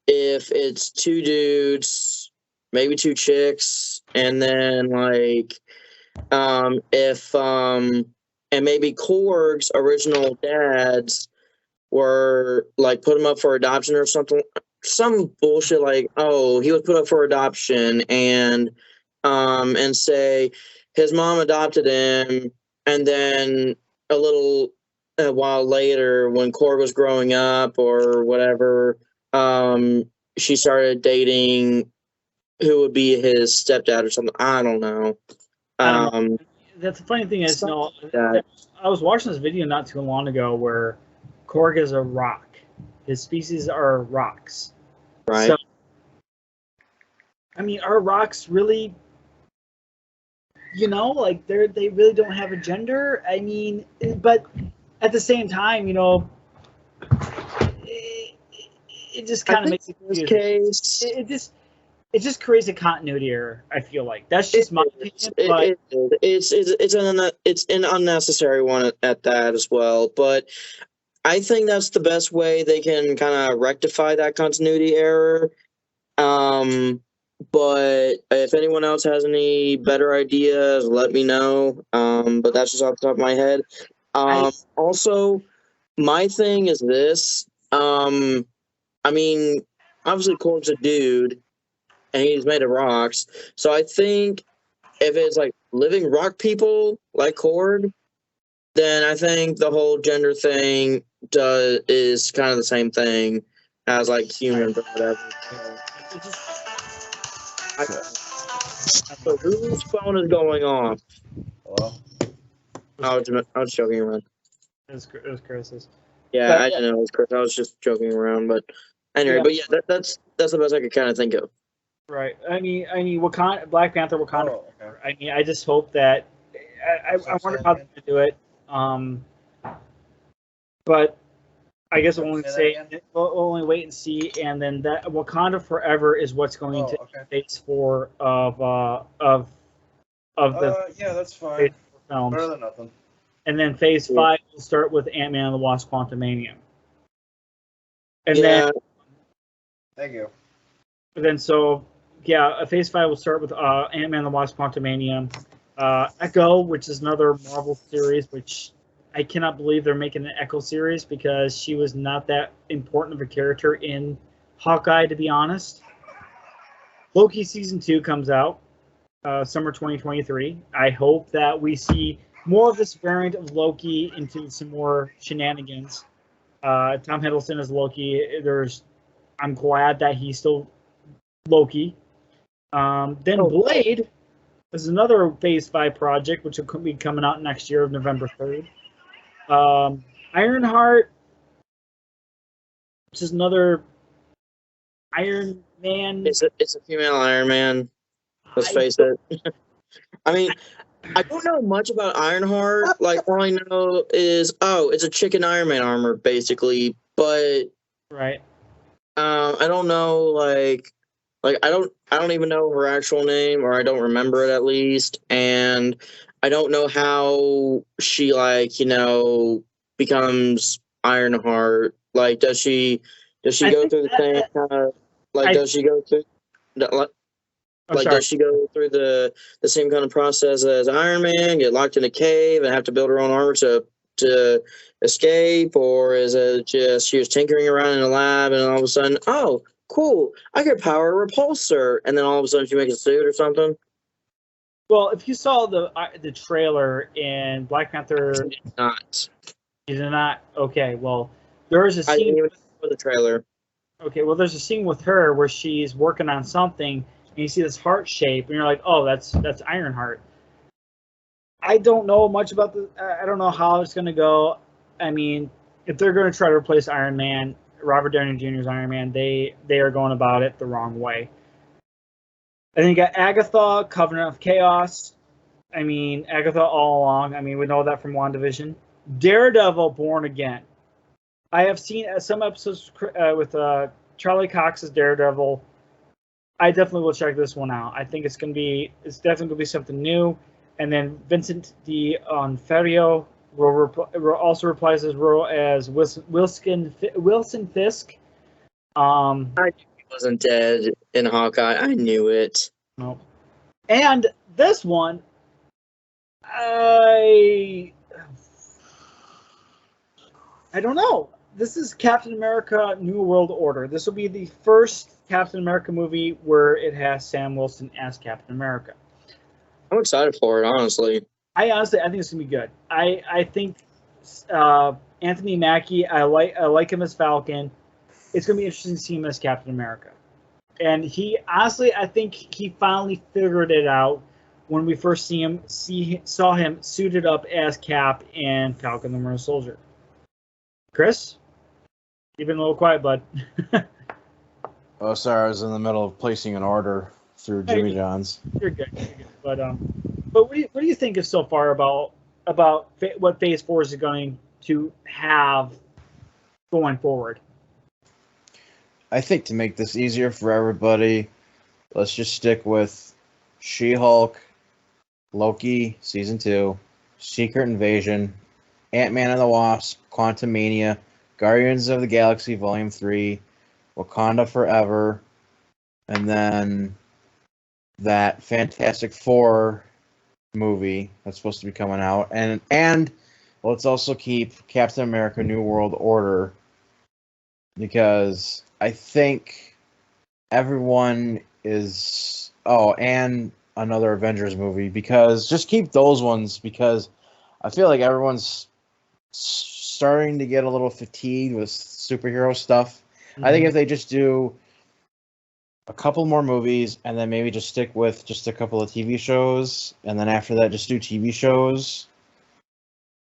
If it's two dudes, maybe two chicks, and then and maybe Korg's original dads were put him up for adoption or something, some bullshit he was put up for adoption and say his mom adopted him, and then a while later when Korg was growing up or whatever, she started dating who would be his stepdad or something. I don't know. That's the funny thing is, I was watching this video not too long ago where Korg is a rock. His species are rocks. Right. So, I mean, are rocks really, they really don't have a gender? I mean, but at the same time, it just kind of makes it confusing. Case, it just creates a continuity error. I feel like that's just my opinion. But it's an unnecessary one at that as well. But I think that's the best way they can kind of rectify that continuity error. But if anyone else has any better ideas, let me know. But that's just off the top of my head. Also, my thing is this. I mean, obviously, Korg's a dude, and he's made of rocks. So I think if it's living rock people like Korg, then I think the whole gender thing is kind of the same thing as humans or whatever. So whose phone is going off? Hello? I was joking around. It was Chris's. Yeah, I didn't know it was Chris. I was just joking around, but anyway. Yeah. But yeah, that's the best I could kind of think of. Right. I mean, Wakanda, Black Panther, Wakanda. Oh, okay. I mean, I just hope that I wonder how they're gonna do it. But I guess we'll only wait and see. And then that Wakanda Forever is what's going to Phase 4 of the yeah, that's fine. films. Better than nothing. And then Phase 5 will start with Ant-Man and the Wasp: Quantumania. And then Thank you. Then Phase 5 will start with Ant-Man and the Wasp: Quantumania. Echo, which is another Marvel series, which I cannot believe they're making an Echo series because she was not that important of a character in Hawkeye, to be honest. Loki season 2 comes out summer 2023. I hope that we see more of this variant of Loki into some more shenanigans. Tom Hiddleston is Loki. I'm glad that he's still Loki. Then Blade is another Phase 5 project, which will be coming out next year of November 3rd. Ironheart, which is another Iron Man. It's a female Iron Man. Let's face it. I mean, I don't know much about Ironheart. Like, all I know is, it's a chicken Iron Man armor, basically. But right. I don't know, like I don't even know her actual name, or I don't remember it at least, and I don't know how she becomes Ironheart. Like, does she go through the same kind of does she go through does she go through the same kind of process as Iron Man, get locked in a cave and have to build her own armor to escape, or is it just she was tinkering around in a lab and all of a sudden, oh, cool, I could power a repulsor, and then all of a sudden she makes a suit or something? Well, if you saw the trailer in Black Panther, you did not. Okay, well, there's a scene. I didn't even know the trailer. Okay, well, there's a scene with her where she's working on something, and you see this heart shape, and you're like, oh, that's Ironheart. I don't know much about I don't know how it's going to go. I mean, if they're going to try to replace Iron Man, Robert Downey Jr.'s Iron Man, they are going about it the wrong way. And then you got Agatha, Covenant of Chaos. I mean, Agatha all along. I mean, we know that from WandaVision. Daredevil, Born Again. I have seen some episodes with Charlie Cox's Daredevil. I definitely will check this one out. I think it's definitely going to be something new. And then Vincent D'Onofrio will also reprise his role as Wilson Fisk. I knew he wasn't dead in Hawkeye. I knew it. No. And this one, I don't know. This is Captain America: New World Order. This will be the first Captain America movie where it has Sam Wilson as Captain America. I'm excited for it, honestly. I think it's gonna be good. I think Anthony Mackie. I like him as Falcon. It's gonna be interesting to see him as Captain America. And he honestly, I think he finally figured it out when we first saw him suited up as Cap and Falcon the Winter Soldier. Chris, you've been a little quiet, bud. Oh, sorry, I was in the middle of placing an order through Jimmy John's. You're good. But what do you think of so far about what Phase 4 is going to have going forward? I think to make this easier for everybody, let's just stick with She-Hulk, Loki Season 2, Secret Invasion, Ant-Man and the Wasp, Quantumania, Guardians of the Galaxy Volume 3, Wakanda Forever, and then that Fantastic Four movie that's supposed to be coming out. And let's also keep Captain America New World Order, because I think everyone is... Oh, and another Avengers movie, because just keep those ones, because I feel like everyone's starting to get a little fatigued with superhero stuff. Mm-hmm. I think if they just do a couple more movies and then maybe just stick with just a couple of TV shows, and then after that just do TV shows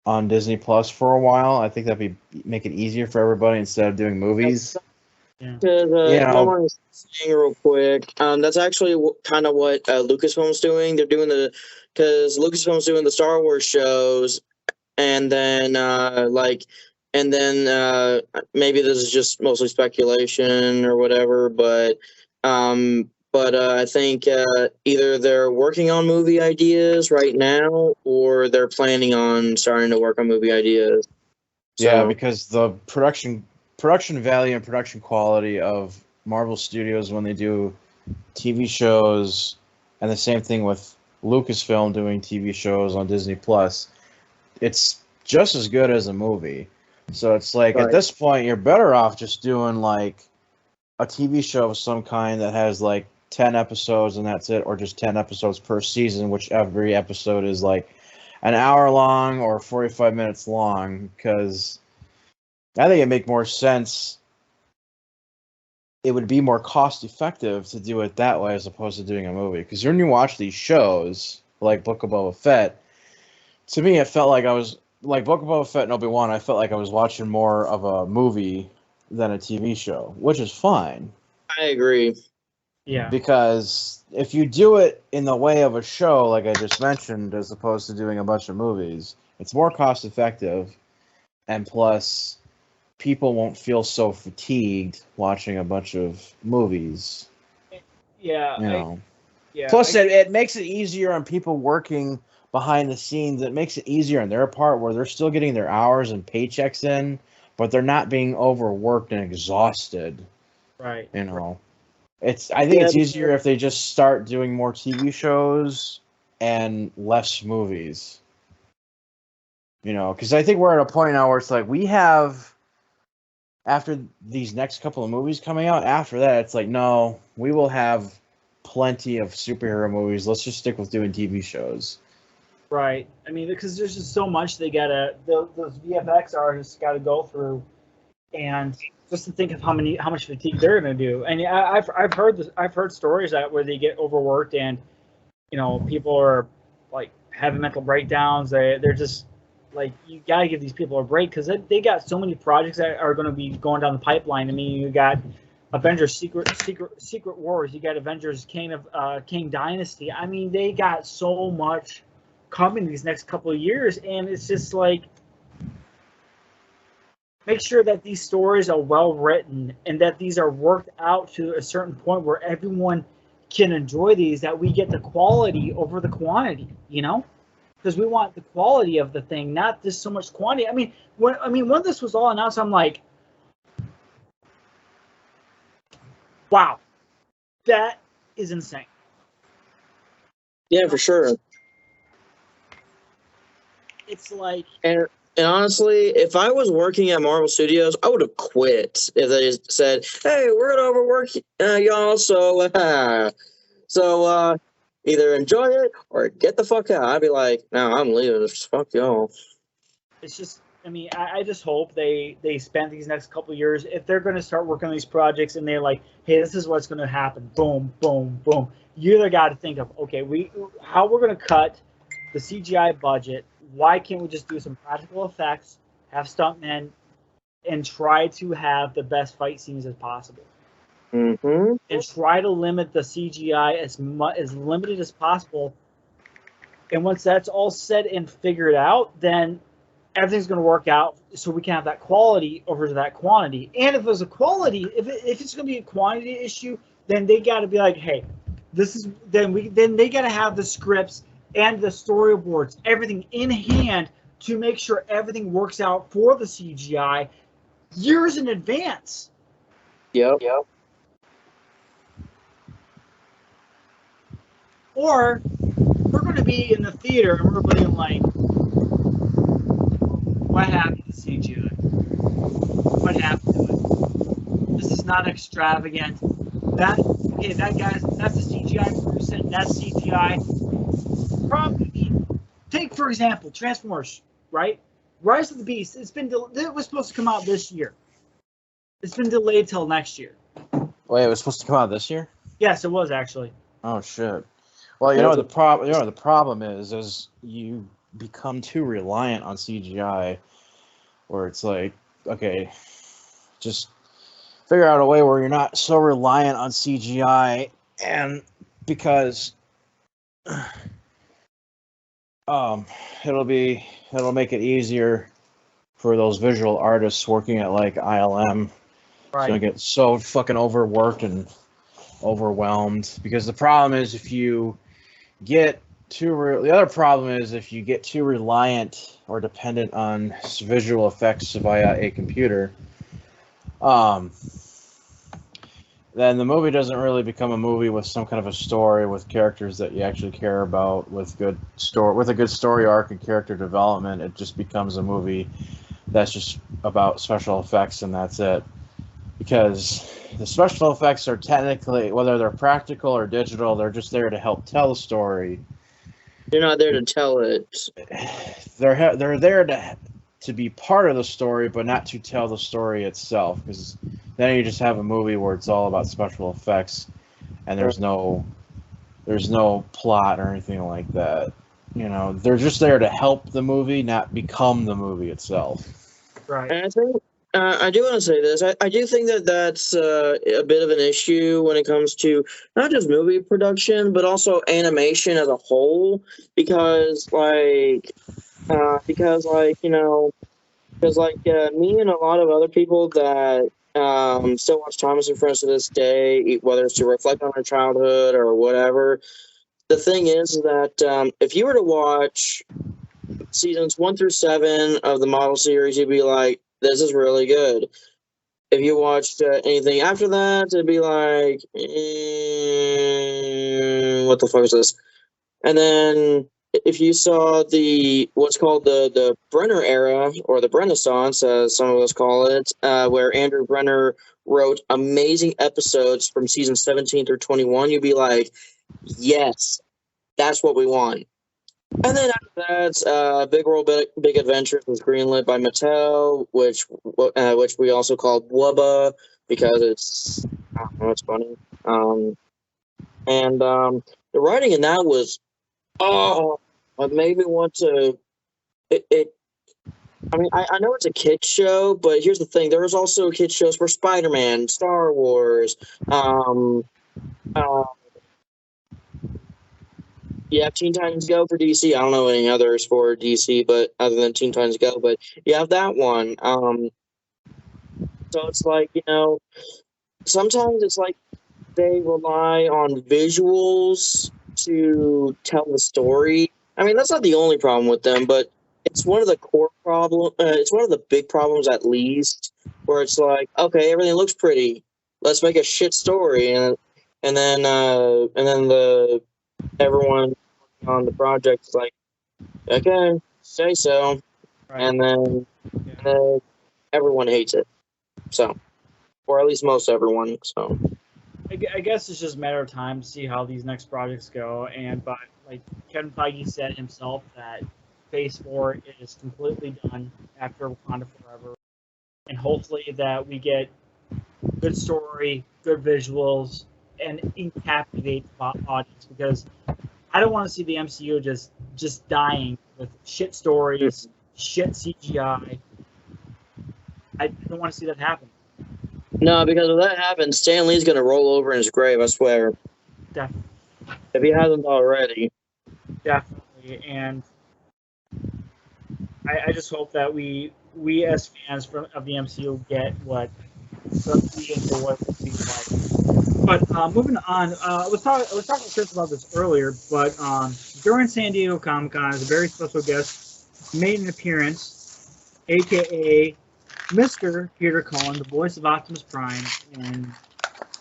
on Disney Plus for a while, I think that'd make it easier for everybody instead of doing movies. Because saying real quick, that's actually kind of what Lucasfilm's doing. They're doing because Lucasfilm's doing the Star Wars shows, and then maybe this is just mostly speculation or whatever, but I think either they're working on movie ideas right now, or they're planning on starting to work on movie ideas. So, yeah, because the production value and production quality of Marvel Studios when they do TV shows, and the same thing with Lucasfilm doing TV shows on Disney Plus, it's just as good as a movie. So it's like at Right. this point, you're better off just doing like a TV show of some kind that has like 10 episodes and that's it, or just 10 episodes per season, which every episode is like an hour long or 45 minutes long, because I think it'd make more sense. It would be more cost effective to do it that way as opposed to doing a movie. Because when you watch these shows, like Book of Boba Fett, to me it felt like I was, like Book of Boba Fett and Obi-Wan, I felt like I was watching more of a movie than a TV show, which is fine. I agree. Yeah. Because if you do it in the way of a show, like I just mentioned, as opposed to doing a bunch of movies, it's more cost effective, and plus, people won't feel so fatigued watching a bunch of movies. Yeah. You know. Plus, It makes it easier on people working behind the scenes. It makes it easier on their part, where they're still getting their hours and paychecks in, but they're not being overworked and exhausted. right. You know. I think it's easier if they just start doing more TV shows and less movies. You know, because I think we're at a point now where it's like we have, after these next couple of movies coming out, after that, it's like, no, we will have plenty of superhero movies. Let's just stick with doing TV shows. Right. I mean, because there's just so much those VFX artists got to go through, and just to think of how much fatigue they're going to do. And I've heard stories where they get overworked, and people are like having mental breakdowns. They're just like, you got to give these people a break, because they got so many projects that are going to be going down the pipeline. I mean, you got Avengers Secret Wars, you got Avengers Kang Dynasty. I mean, they got so much coming these next couple of years, and it's just like, make sure that these stories are well written and that these are worked out to a certain point where everyone can enjoy these, that we get the quality over the quantity, because we want the quality of the thing, not just so much quantity. I mean, when this was all announced, I'm like, wow, that is insane. Yeah, for sure. It's like, And honestly, if I was working at Marvel Studios, I would have quit if they just said, "Hey, we're gonna overwork y'all, so either enjoy it or get the fuck out." I'd be like, "No, I'm leaving. Fuck y'all." it's just, I mean, I just hope they spend these next couple of years, if they're going to start working on these projects and they're like, hey, this is what's going to happen, boom, boom, boom. You either got to think of, okay, how we're going to cut the CGI budget. Why can't we just do some practical effects, have stuntmen, and try to have the best fight scenes as possible? Mm-hmm. And try to limit the CGI as limited as possible. And once that's all said and figured out, then everything's going to work out, so we can have that quality over to that quantity. And if there's a quality, if it's going to be a quantity issue, then they got to be like, hey, then they got to have the scripts and the storyboards, everything in hand to make sure everything works out for the CGI years in advance. Yep. Or we're going to be in the theater and we're being like, what happened to CGI? What happened to it? This is not extravagant. That's a CGI person. That's CGI. Probably, take for example, Transformers, right? Rise of the Beast. It was supposed to come out this year. It's been delayed till next year. Wait, it was supposed to come out this year? Yes, it was actually. Oh shit. Well, you know the problem is you become too reliant on CGI, where it's like, okay, just figure out a way where you're not so reliant on CGI, and because it'll make it easier for those visual artists working at like ILM. Right. It's gonna get so fucking overworked and overwhelmed, because the problem is if you get too reliant or dependent on visual effects via a computer, then the movie doesn't really become a movie with some kind of a story with characters that you actually care about with a good story arc and character development. It just becomes a movie that's just about special effects and that's it. Because the special effects are technically, whether they're practical or digital, they're just there to help tell the story. You're not there to tell it. They're there to be part of the story, but not to tell the story itself. Because then you just have a movie where it's all about special effects, and there's no plot or anything like that. You know, they're just there to help the movie, not become the movie itself. Right. And I think I do want to say this. I do think that that's a bit of an issue when it comes to not just movie production, but also animation as a whole. Because me and a lot of other people that still watch Thomas and Friends to this day, whether it's to reflect on their childhood or whatever. The thing is that if you were to watch seasons 1 through 7 of the model series, you'd be like, this is really good. If you watched anything after that, it'd be like, what the fuck is this? And then if you saw what's called the Brenner era, or the Renaissance, as some of us call it, where Andrew Brenner wrote amazing episodes from season 17 through 21, you'd be like, yes, that's what we want. And then after that, Big World Big Adventures was greenlit by Mattel, which we also called Wubba because it's funny. The writing in that was it made me want to. I know it's a kids show, but here's the thing: there was also kids shows for Spider-Man, Star Wars. Yeah, Teen Titans Go for DC. I don't know any others for DC, but other than Teen Titans Go, but you have that one. So it's like, sometimes it's like they rely on visuals to tell the story. I mean, that's not the only problem with them, but it's one of the core problem. It's one of the big problems, at least, where it's like, okay, everything looks pretty. Let's make a shit story, and then everyone on the project is like, okay, say so. Right. And then everyone hates it. So, or at least most everyone. So, I guess it's just a matter of time to see how these next projects go. And but like Kevin Feige said himself, that Phase 4 is completely done after Wakanda Forever, and hopefully that we get good story, good visuals, and captivate the audience, because I don't want to see the MCU just dying with shit stories, shit CGI. I don't want to see that happen. No, because if that happens, Stan Lee's going to roll over in his grave, I swear. Definitely. If he hasn't already. Definitely. And I just hope that we as fans of the MCU get what we enjoy it to be like. But moving on, I was talking to Chris about this earlier, but during San Diego Comic-Con, as a very special guest, made an appearance, a.k.a. Mr. Peter Cullen, the voice of Optimus Prime, and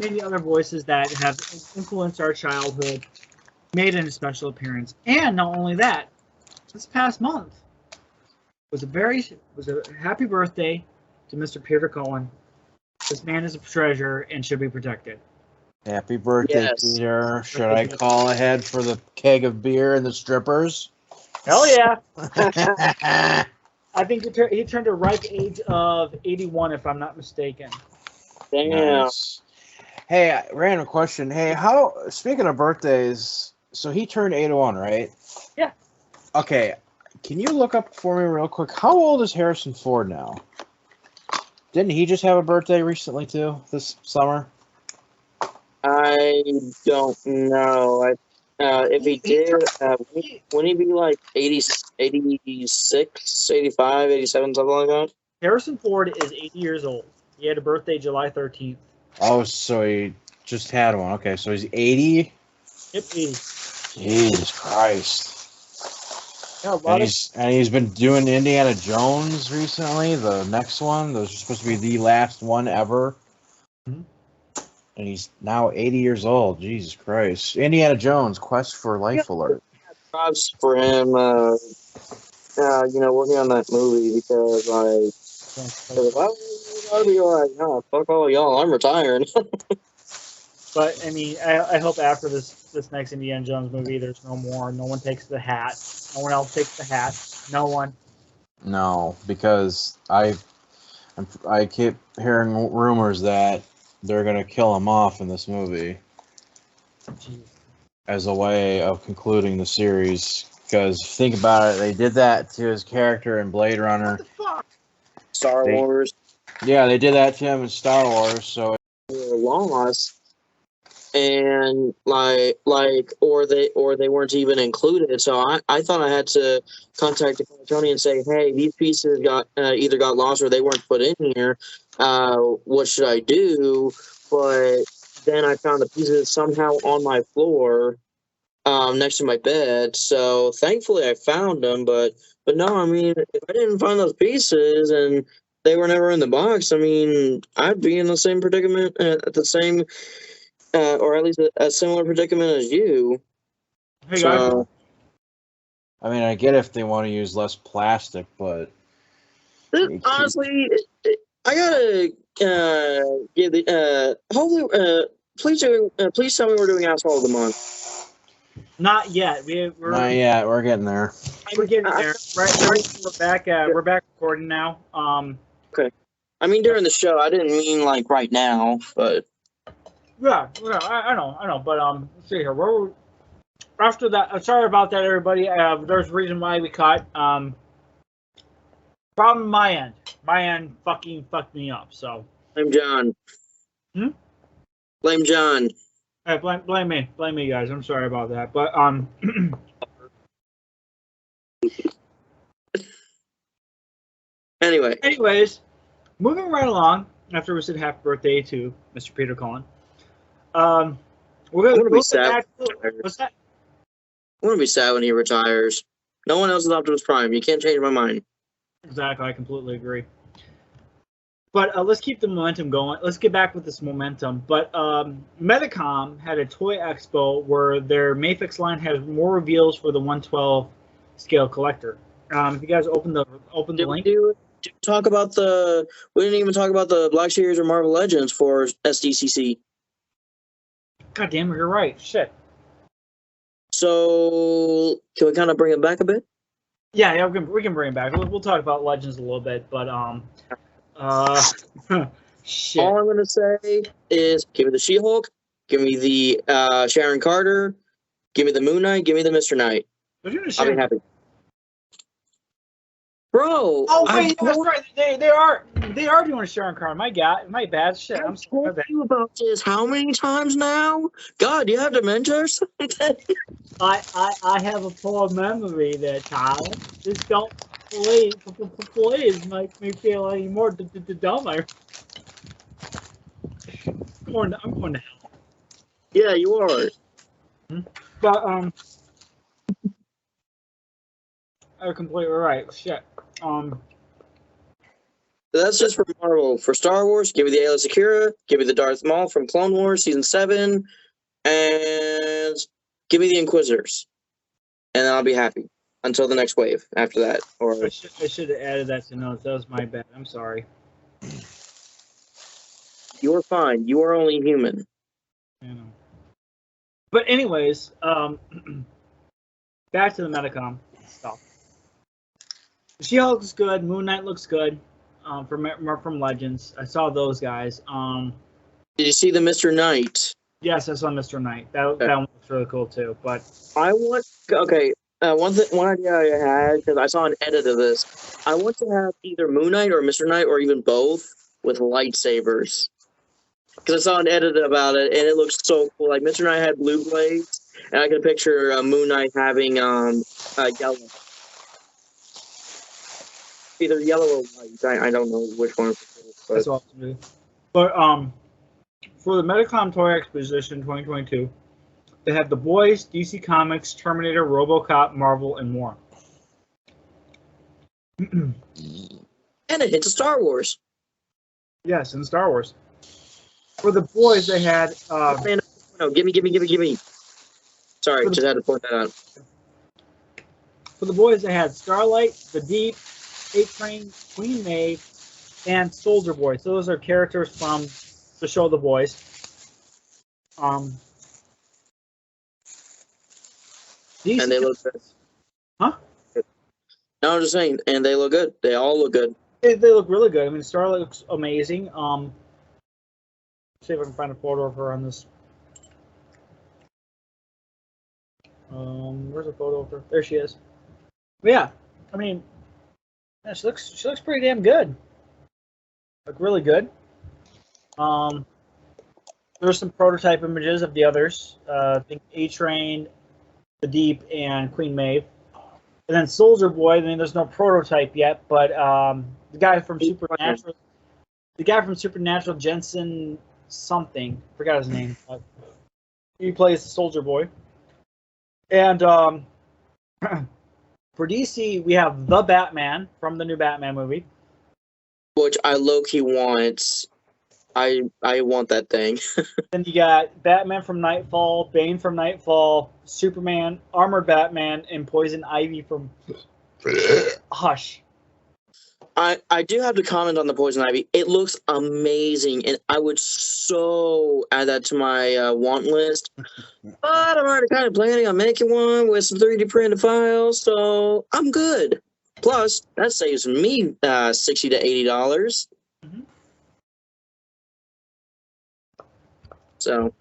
many other voices that have influenced our childhood, made a special appearance. And not only that, this past month was a happy birthday to Mr. Peter Cullen. This man is a treasure and should be protected. Happy birthday, yes. Peter. Should I call ahead for the keg of beer and the strippers? Hell yeah. I think he turned a ripe age of 81, if I'm not mistaken. Damn. Nice. Hey, random question. Hey, speaking of birthdays, so he turned 81, right? Yeah. Okay. Can you look up for me real quick? How old is Harrison Ford now? Didn't he just have a birthday recently, too, this summer? I don't know. If he did, wouldn't he be like 86, 85, 87, something like that? Harrison Ford is 80 years old. He had a birthday July 13th. Oh, so he just had one. Okay, so he's 80? Yep, 80. Jesus Christ. Yeah, and he's been doing Indiana Jones recently, the next one. Those are supposed to be the last one ever. Mm-hmm. And he's now 80 years old. Jesus Christ. Indiana Jones, Quest for Life alert. Props for him, working on that movie because, like, I'd be like, no, fuck all y'all, I'm retiring. But I mean, I hope after this next Indiana Jones movie, there's no more. No one takes the hat. No one else takes the hat. No one. No, because I keep hearing rumors that they're gonna kill him off in this movie Jeez. as a way of concluding the series. Because think about it, they did that to his character in Blade Runner. What the fuck? Star Wars. Yeah, they did that to him in Star Wars. So Lost, and or they weren't even included. So I thought I had to contact Tony and say, hey, these pieces either got lost or they weren't put in here. What should I do? But then I found the pieces somehow on my floor, next to my bed. So thankfully I found them. But no, I mean, if I didn't find those pieces and they were never in the box, I mean, I'd be in the same predicament, or at least a similar predicament as you. Hey guys. So, I mean, I get if they want to use less plastic, but honestly, I gotta give the hopefully. Please tell me we're doing asshole of the month. Not yet. We're not yet. We're getting there. We're getting there. Right. We're back. We're back recording now. Okay. I mean, during the show, I didn't mean like right now, but yeah, I know. But let's see here. After that, sorry about that, everybody. There's a reason why we cut. Problem my end. My end fucking fucked me up. So blame John. Blame John. Hey, blame me, guys. I'm sorry about that. But Anyways, moving right along. After we said happy birthday to Mr. Peter Cullen, we're gonna be sad. What's that? I'm gonna be sad when he retires. No one else is Optimus Prime. You can't change my mind. Exactly, I completely agree. But let's keep the momentum going. Let's get back with this momentum. But Medicom had a toy expo where their Mafex line has more reveals for the 112 scale collector. If you guys open the link. We didn't even talk about the Black Series or Marvel Legends for SDCC. God damn it, you're right. Shit. So can we kind of bring it back a bit? Yeah, we can bring it back. We'll talk about Legends a little bit, but shit. All I'm gonna say is give me the She-Hulk, give me the Sharon Carter, give me the Moon Knight, give me the Mr. Knight. I'll be happy. Bro! Oh wait, that's right. They are doing Sharon Carter. My bad. Shit. I'm sorry. I've told you about this how many times now? God, do you have dementia or something? I have a poor memory there, child. Just don't please make me feel any more dumber. I'm going to hell. Yeah, you are. But you're completely right. Shit. That's just for Marvel. For Star Wars, give me the Aayla Secura, give me the Darth Maul from Clone Wars Season 7, and give me the Inquisitors. And then I'll be happy until the next wave after that. Or I should have added that to notes. That was my bad. I'm sorry. You're fine. You are only human. I know. But anyways, back to the Medicom stuff. She-Hulk looks good. Moon Knight looks good. From Legends, I saw those guys. Did you see the Mr. Knight? Yes, I saw Mr. Knight. That one looks really cool too. But one idea I had, because I saw an edit of this, I want to have either Moon Knight or Mr. Knight or even both with lightsabers. Because I saw an edit about it and it looks so cool. Like Mr. Knight had blue blades, and I can picture Moon Knight having yellow. Either yellow or white. I don't know which one. That's awesome. But for the Medicom Toy Exposition 2022, they have The Boys, DC Comics, Terminator, RoboCop, Marvel, and more. And a hint of Star Wars. Yes, and Star Wars. For the boys, they had Man, no, give me. Sorry, For the- just had to point that out. Starlight, the Deep, A-Train, Queen Maeve, and Soldier Boy. So those are characters from the show The Boys. DC, And they look good. Huh? No, I'm just saying, and they look good. They all look good. They look really good. I mean, Starlight looks amazing. See if I can find a photo of her on this. Where's the photo of her? There she is. But yeah, I mean, yeah, she looks pretty damn good. Look really good. There's some prototype images of the others. I think A-Train, the Deep, and Queen Maeve. And then Soldier Boy. I mean, there's no prototype yet, but the guy from Supernatural, Jensen something, forgot his name. He plays the Soldier Boy. And for DC, we have the Batman from the new Batman movie, which I low-key want. I want that thing. Then you got Batman from Nightfall, Bane from Nightfall, Superman, Armored Batman, and Poison Ivy from Hush. I do have to comment on the Poison Ivy. It looks amazing, and I would so add that to my want list. But I'm already kind of planning on making one with some 3D printed files, so I'm good. Plus, that saves me $60 to $80. Mm-hmm. So,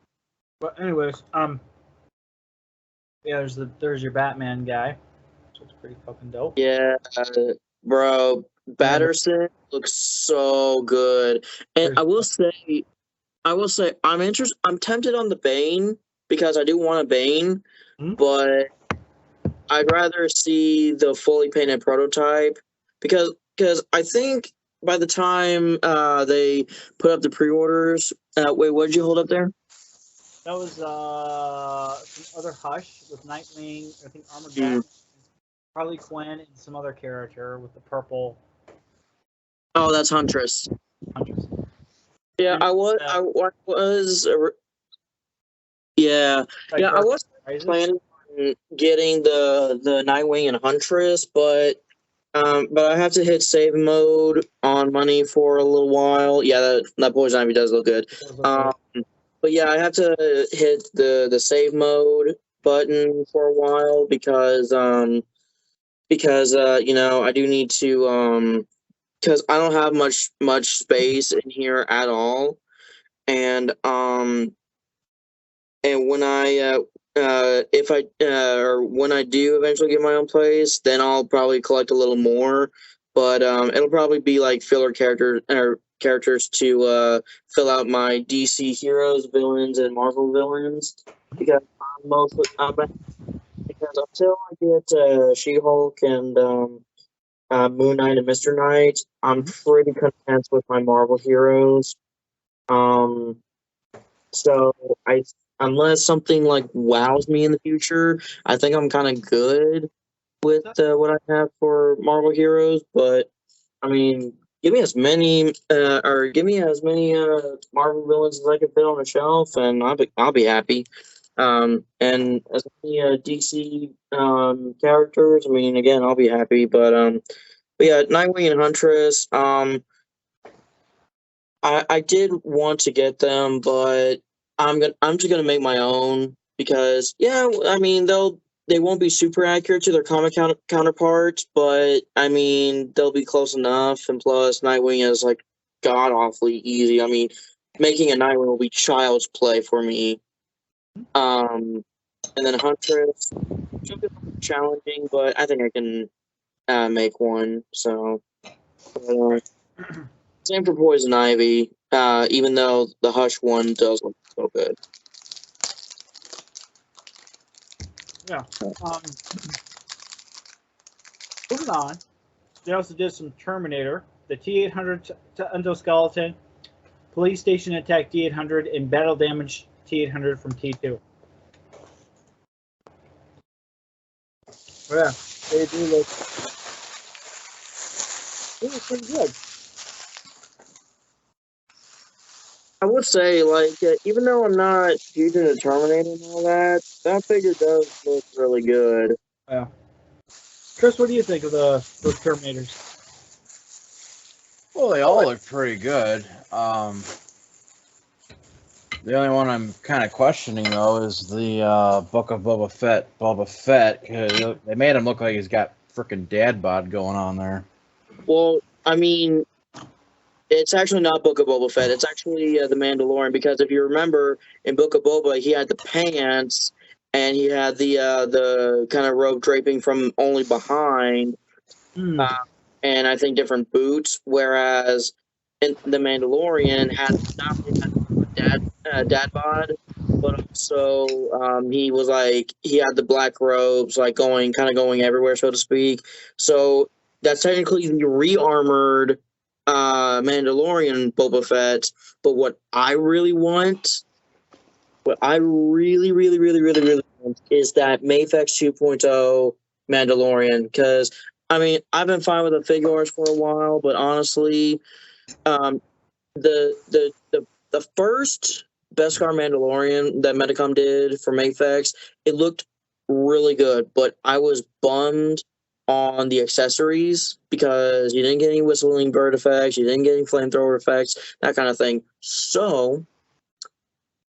But anyways, yeah, there's your Batman guy. So it's pretty fucking dope. yeah, bro, Batterson looks so good, and I will say, I'm tempted on the Bane because I do want a Bane, but I'd rather see the fully painted prototype because I think by the time they put up the pre-orders, wait, what did you hold up there? That was some other Hush with Nightwing, I think Armored Batman, Harley Quinn, and some other character with the purple. Oh, that's Huntress. Yeah, I was planning on getting the Nightwing and Huntress, but I have to hit save mode on money for a little while. Yeah, that Poison Ivy does look good. But yeah, I have to hit the save mode button for a while because you know, I do need to because I don't have much space in here at all, and when I when I do eventually get my own place, then I'll probably collect a little more, but it'll probably be like filler characters to fill out my DC heroes, villains, and Marvel villains, because because until I get She-Hulk and Moon Knight and Mr. Knight, I'm pretty content with my Marvel heroes. So unless something like wows me in the future, I think I'm kind of good with what I have for Marvel heroes. But I mean, give me as many Marvel villains as I can fit on a shelf, and I'll be happy. And as many DC characters, I mean, again, I'll be happy. But yeah, Nightwing and Huntress. I did want to get them, but I'm just gonna make my own because yeah, I mean they won't be super accurate to their comic counterparts, but I mean they'll be close enough. And plus, Nightwing is like god awfully easy. I mean, making a Nightwing will be child's play for me. And then Huntress should be challenging, but I think I can make one. So. Same for Poison Ivy, even though the Hush one does look so good. Yeah. Moving on, they also did some Terminator, the T-800 endoskeleton, Police Station Attack T-800, and Battle Damage T-800 from T2. Yeah, they do look pretty good. I would say, like, even though I'm not huge into Terminator and all that, that figure does look really good. Yeah. Chris, what do you think of those Terminators? Well, they all look pretty good. The only one I'm kind of questioning though is the Book of Boba Fett. Boba Fett, 'cause they made him look like he's got freaking dad bod going on there. Well, I mean, it's actually not Book of Boba Fett. It's actually the Mandalorian, because if you remember in Book of Boba, he had the pants and he had the kind of robe draping from only behind, Hmm. and I think different boots. Whereas in the Mandalorian had not only had dad bod, but also he was like he had the black robes, like going everywhere, so to speak. So that's technically the re-armored Mandalorian Boba Fett. But what I really want, what I really, really, really, really, really want is that Mafex 2.0 Mandalorian. Because, I mean, I've been fine with the figures for a while, but honestly, um, the first Beskar Mandalorian that Medicom did for Mafex, it looked really good, but I was bummed on the accessories because you didn't get any whistling bird effects, you didn't get any flamethrower effects, that kind of thing. So,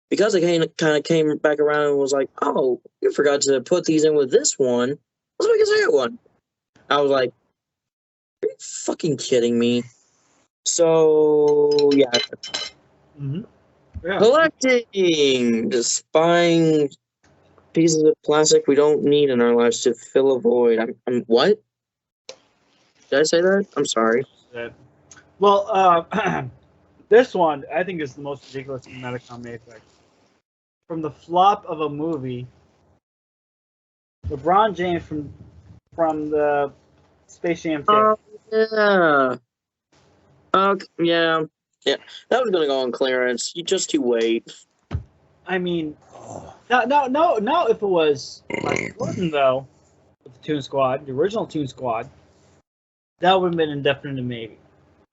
because it kind of came back around and was like, oh, you forgot to put these in with this one, let's make a second one. I was like, are you fucking kidding me? So, yeah. Mm-hmm. Yeah. Collecting! Just buying pieces of plastic we don't need in our lives to fill a void. I'm what? Did I say that? I'm sorry. Well, this one I think is the most ridiculous Medicom Mafex. From the flop of a movie, LeBron James from the Space Jam 2. Yeah. Okay, yeah. Yeah. That was gonna go on clearance. You just wait. I mean, no. If it was Michael Jordan though, with the Toon Squad, the original Toon Squad, that would have been indefinite maybe.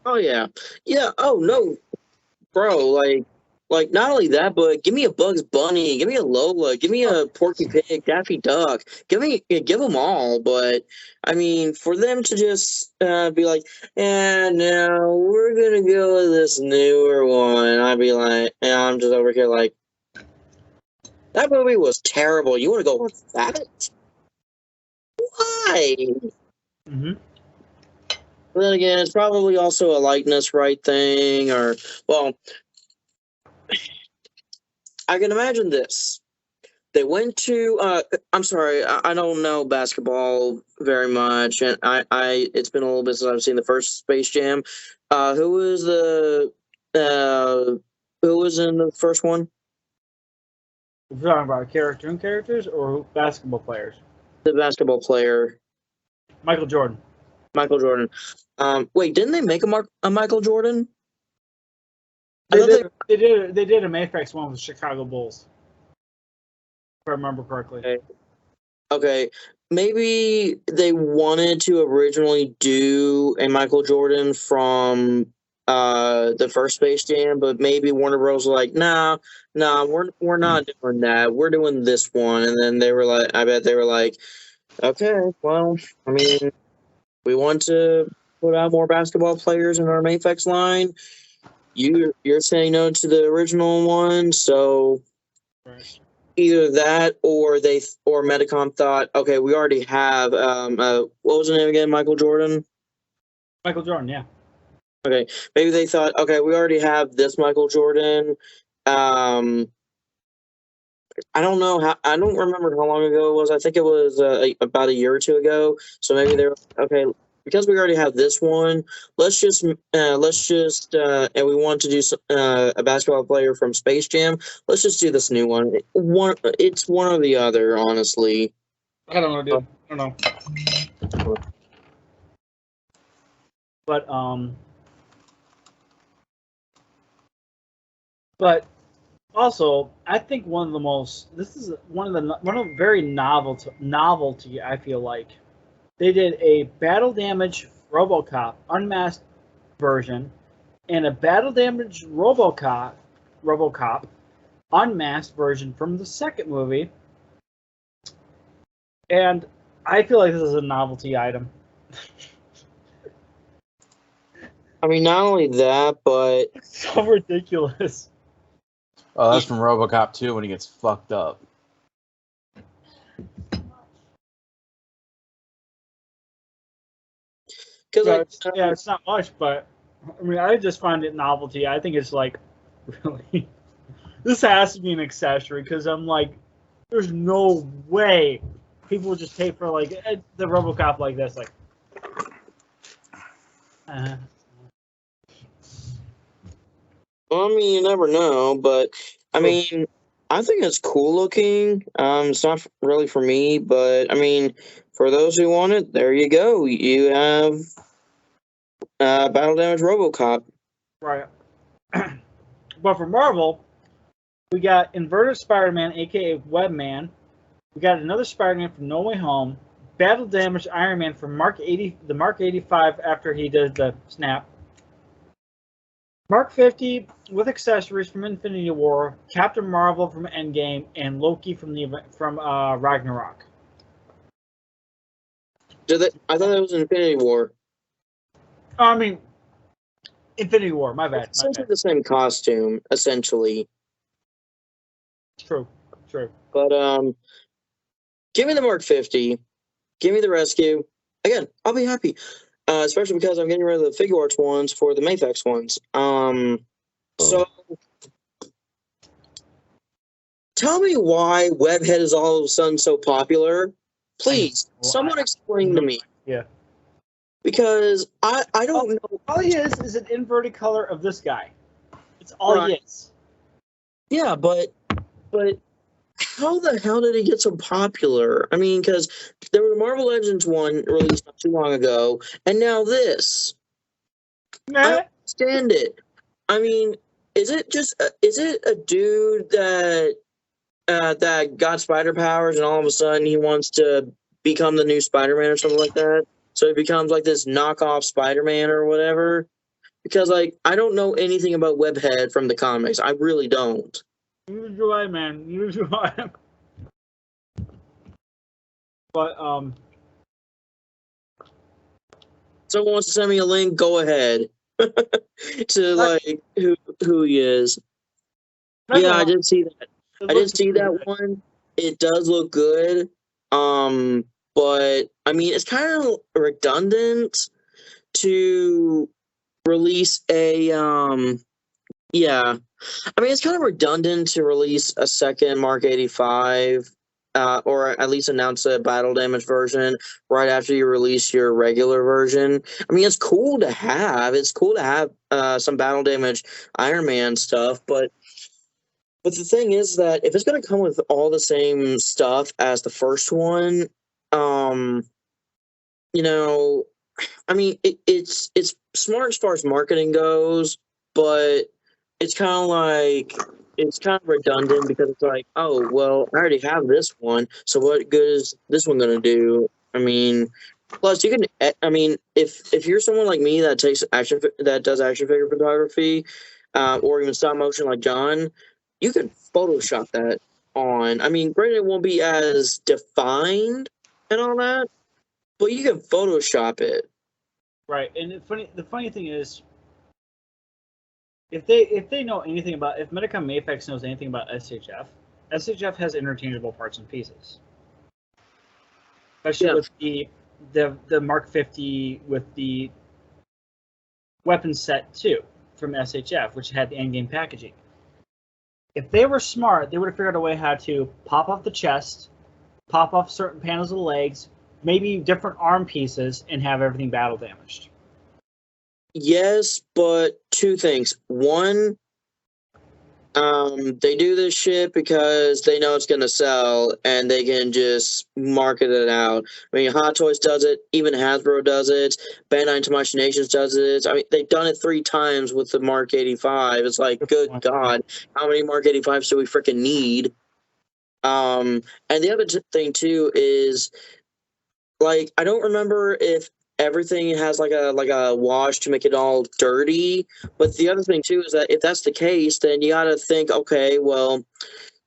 Oh yeah. Yeah, oh no. Bro, like not only that, but give me a Bugs Bunny, give me a Lola, give me a Porky Pig, Daffy Duck, give them all. But I mean, for them to just be like, and no, we're gonna go with this newer one, I'd be like, and I'm just over here like, that movie was terrible. You want to go with that? Why? Mm-hmm. But then again, it's probably also a likeness right thing, or well. I can imagine this. They went to. I'm sorry, I don't know basketball very much, and it's been a little bit since I've seen the first Space Jam. Who was the? Who was in the first one? We're talking about cartoon characters or basketball players. The basketball player, Michael Jordan. Michael Jordan. Wait, didn't they make a Michael Jordan? They did a Mafex one with the Chicago Bulls, if I remember correctly. Okay. Maybe they wanted to originally do a Michael Jordan from the first Space Jam, but maybe Warner Bros. Was like, nah, we're not doing that. We're doing this one. And then they were like, I bet they were like, okay, well, I mean, we want to put out more basketball players in our Mafex line. You're saying no to the original one, so Right. either that or Medicom thought, okay, we already have what was the name again? Michael Jordan. Michael Jordan, yeah. Okay, maybe they thought, okay, we already have this Michael Jordan. I don't know how. I don't remember how long ago it was. I think it was about a year or two ago. So maybe they're okay. Because we already have this one, let's just and we want to do a basketball player from Space Jam. Let's just do this new one. It's one or the other, honestly. I don't know, dude. I don't know. But also, I think this is one of very novelty. I feel like they did a Battle Damage RoboCop unmasked version and a Battle Damage RoboCop RoboCop unmasked version from the second movie, and I feel like this is a novelty item. I mean, not only that, but It's so ridiculous. Oh, that's from RoboCop 2 when he gets fucked up. because Yeah, it's not much, but I mean, I just find it novelty. I think it's like, really, this has to be an accessory because I'm like, there's no way people would just pay for like the RoboCop like this, like. Well, I mean, you never know, but I mean, I think it's cool looking. It's not really for me, but I mean, for those who want it, there you go. You have Battle Damage RoboCop. Right. But for Marvel, we got Inverted Spider-Man, aka Webman. We got another Spider-Man from No Way Home. Battle Damage Iron Man from Mark 80, the Mark 85 after he did the snap. Mark 50 with accessories from Infinity War, Captain Marvel from Endgame, and Loki from Ragnarok. I thought that was Infinity War. I mean, Infinity War. My bad. It's essentially the same costume, essentially. True. But give me the Mark 50. Give me the Rescue. Again, I'll be happy. Especially because I'm getting rid of the Figure Arts ones for the Mafex ones. So tell me why Webhead is all of a sudden so popular. Please, someone explain to me. Yeah. Because I don't know. All he is an inverted color of this guy. It's all he is. Yeah, but how the hell did he get so popular? I mean, because there was a Marvel Legends one released not too long ago, and now this. I don't understand it. I mean, is it a dude that got spider powers and all of a sudden he wants to become the new Spider-Man or something like that? So he becomes like this knockoff Spider-Man or whatever? Because like I don't know anything about Webhead from the comics. I really don't. Neither do I, man. Neither do I. But someone wants to send me a link, go ahead. To like who he is. Yeah, I did see that. I did see that one. It does look good. But I mean it's kind of redundant to release a yeah. I mean, it's kind of redundant to release a second Mark 85, or at least announce a Battle Damage version right after you release your regular version. I mean, it's cool to have. It's cool to have some Battle Damage Iron Man stuff, but the thing is that if it's going to come with all the same stuff as the first one, you know, I mean, it's smart as far as marketing goes, but it's kind of redundant because it's like, oh, well, I already have this one, so what good is this one going to do? I mean, plus you can, I mean, if you're someone like me that does action figure photography, or even stop motion like John, you can Photoshop that on. I mean, granted, it won't be as defined and all that, but you can Photoshop it. Right, and the funny thing is, if they know anything about, if Medicom Mafex knows anything about SHF has interchangeable parts and pieces, especially with the Mark 50 with the weapon set 2 from SHF, which had the endgame packaging. If they were smart, they would have figured out a way how to pop off the chest, pop off certain panels of the legs, maybe different arm pieces, and have everything battle damaged. Yes, but two things. One, they do this shit because they know it's gonna sell and they can just market it out. I mean, Hot Toys does it, even Hasbro does it, Bandai Tamashii Nations does it. I mean, they've done it 3 times with the Mark 85. It's like, good God, how many Mark 85s do we freaking need? And the other thing too is, like, I don't remember if everything has like a wash to make it all dirty. But the other thing too is that if that's the case, then you got to think, okay, well,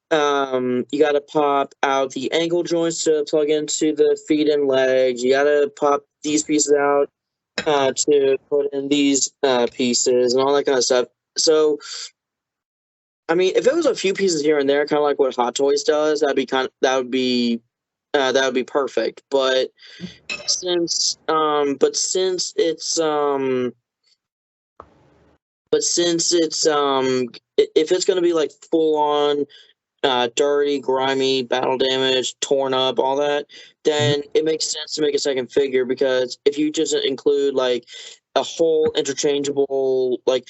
you got to pop out the ankle joints to plug into the feet and legs. You got to pop these pieces out to put in these pieces and all that kind of stuff. So, I mean, if it was a few pieces here and there, kind of like what Hot Toys does, that would be perfect. But since it's if it's going to be like full on dirty, grimy, battle damage, torn up, all that, then it makes sense to make a second figure, because if you just include like a whole interchangeable, like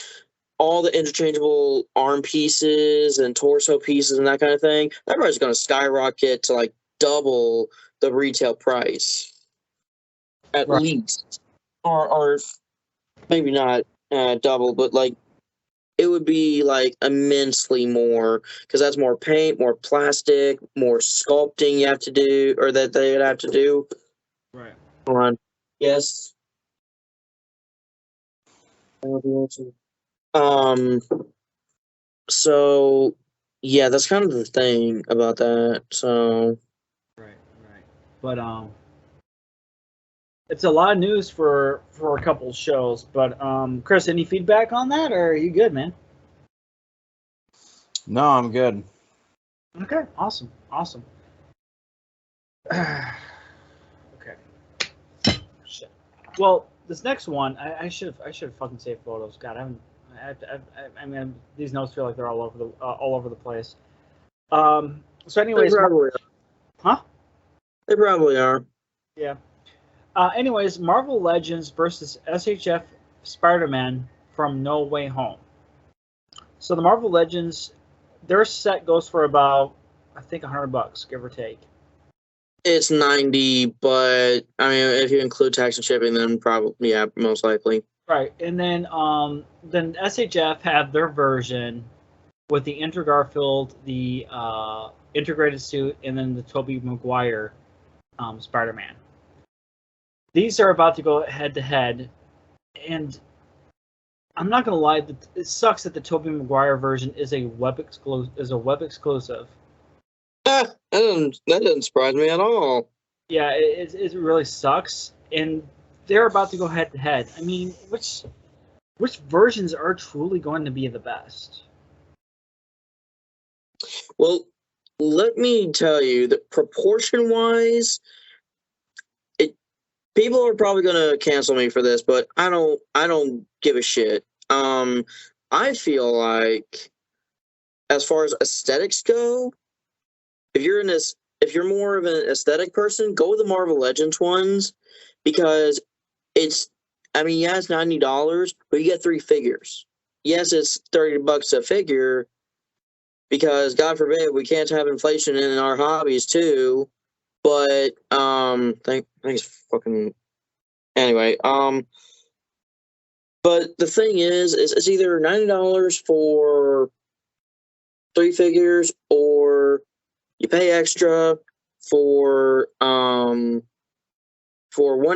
all the interchangeable arm pieces and torso pieces and that kind of thing, that price going to skyrocket to like double the retail price at least, or maybe not double, but like it would be like immensely more, because that's more paint, more plastic, more sculpting you have to do, or that they would have to do. Right. Hold on. Yes. So yeah, that's kind of the thing about that. So Right. But it's a lot of news for a couple shows. But Chris, any feedback on that, or are you good, man? No, I'm good. Okay, awesome. Okay. Shit. Well, this next one, I should have fucking saved photos. God, I mean, these notes feel like they're all over the place. So, anyways, they probably are. Huh? They probably are. Yeah. Anyways, Marvel Legends versus SHF Spider-Man from No Way Home. So the Marvel Legends, their set goes for about, I think, $100, give or take. It's 90, but I mean, if you include tax and shipping, then probably, yeah, most likely. Right, and then SHF have their version with the Andrew Garfield, the integrated suit, and then the Tobey Maguire Spider-Man. These are about to go head to head, and I'm not gonna lie, it sucks that the Tobey Maguire version is a web exclusive. That doesn't surprise me at all. Yeah, it really sucks, and they're about to go head to head. I mean, which versions are truly going to be the best? Well, let me tell you that proportion-wise, people are probably going to cancel me for this, but I don't give a shit. I feel like, as far as aesthetics go, if you're more of an aesthetic person, go with the Marvel Legends ones, because it's $90, but you get 3 figures. Yes, it's $30 a figure, because God forbid we can't have inflation in our hobbies too. But thanks fucking anyway. But the thing is it's either $90 for 3 figures, or you pay extra for 1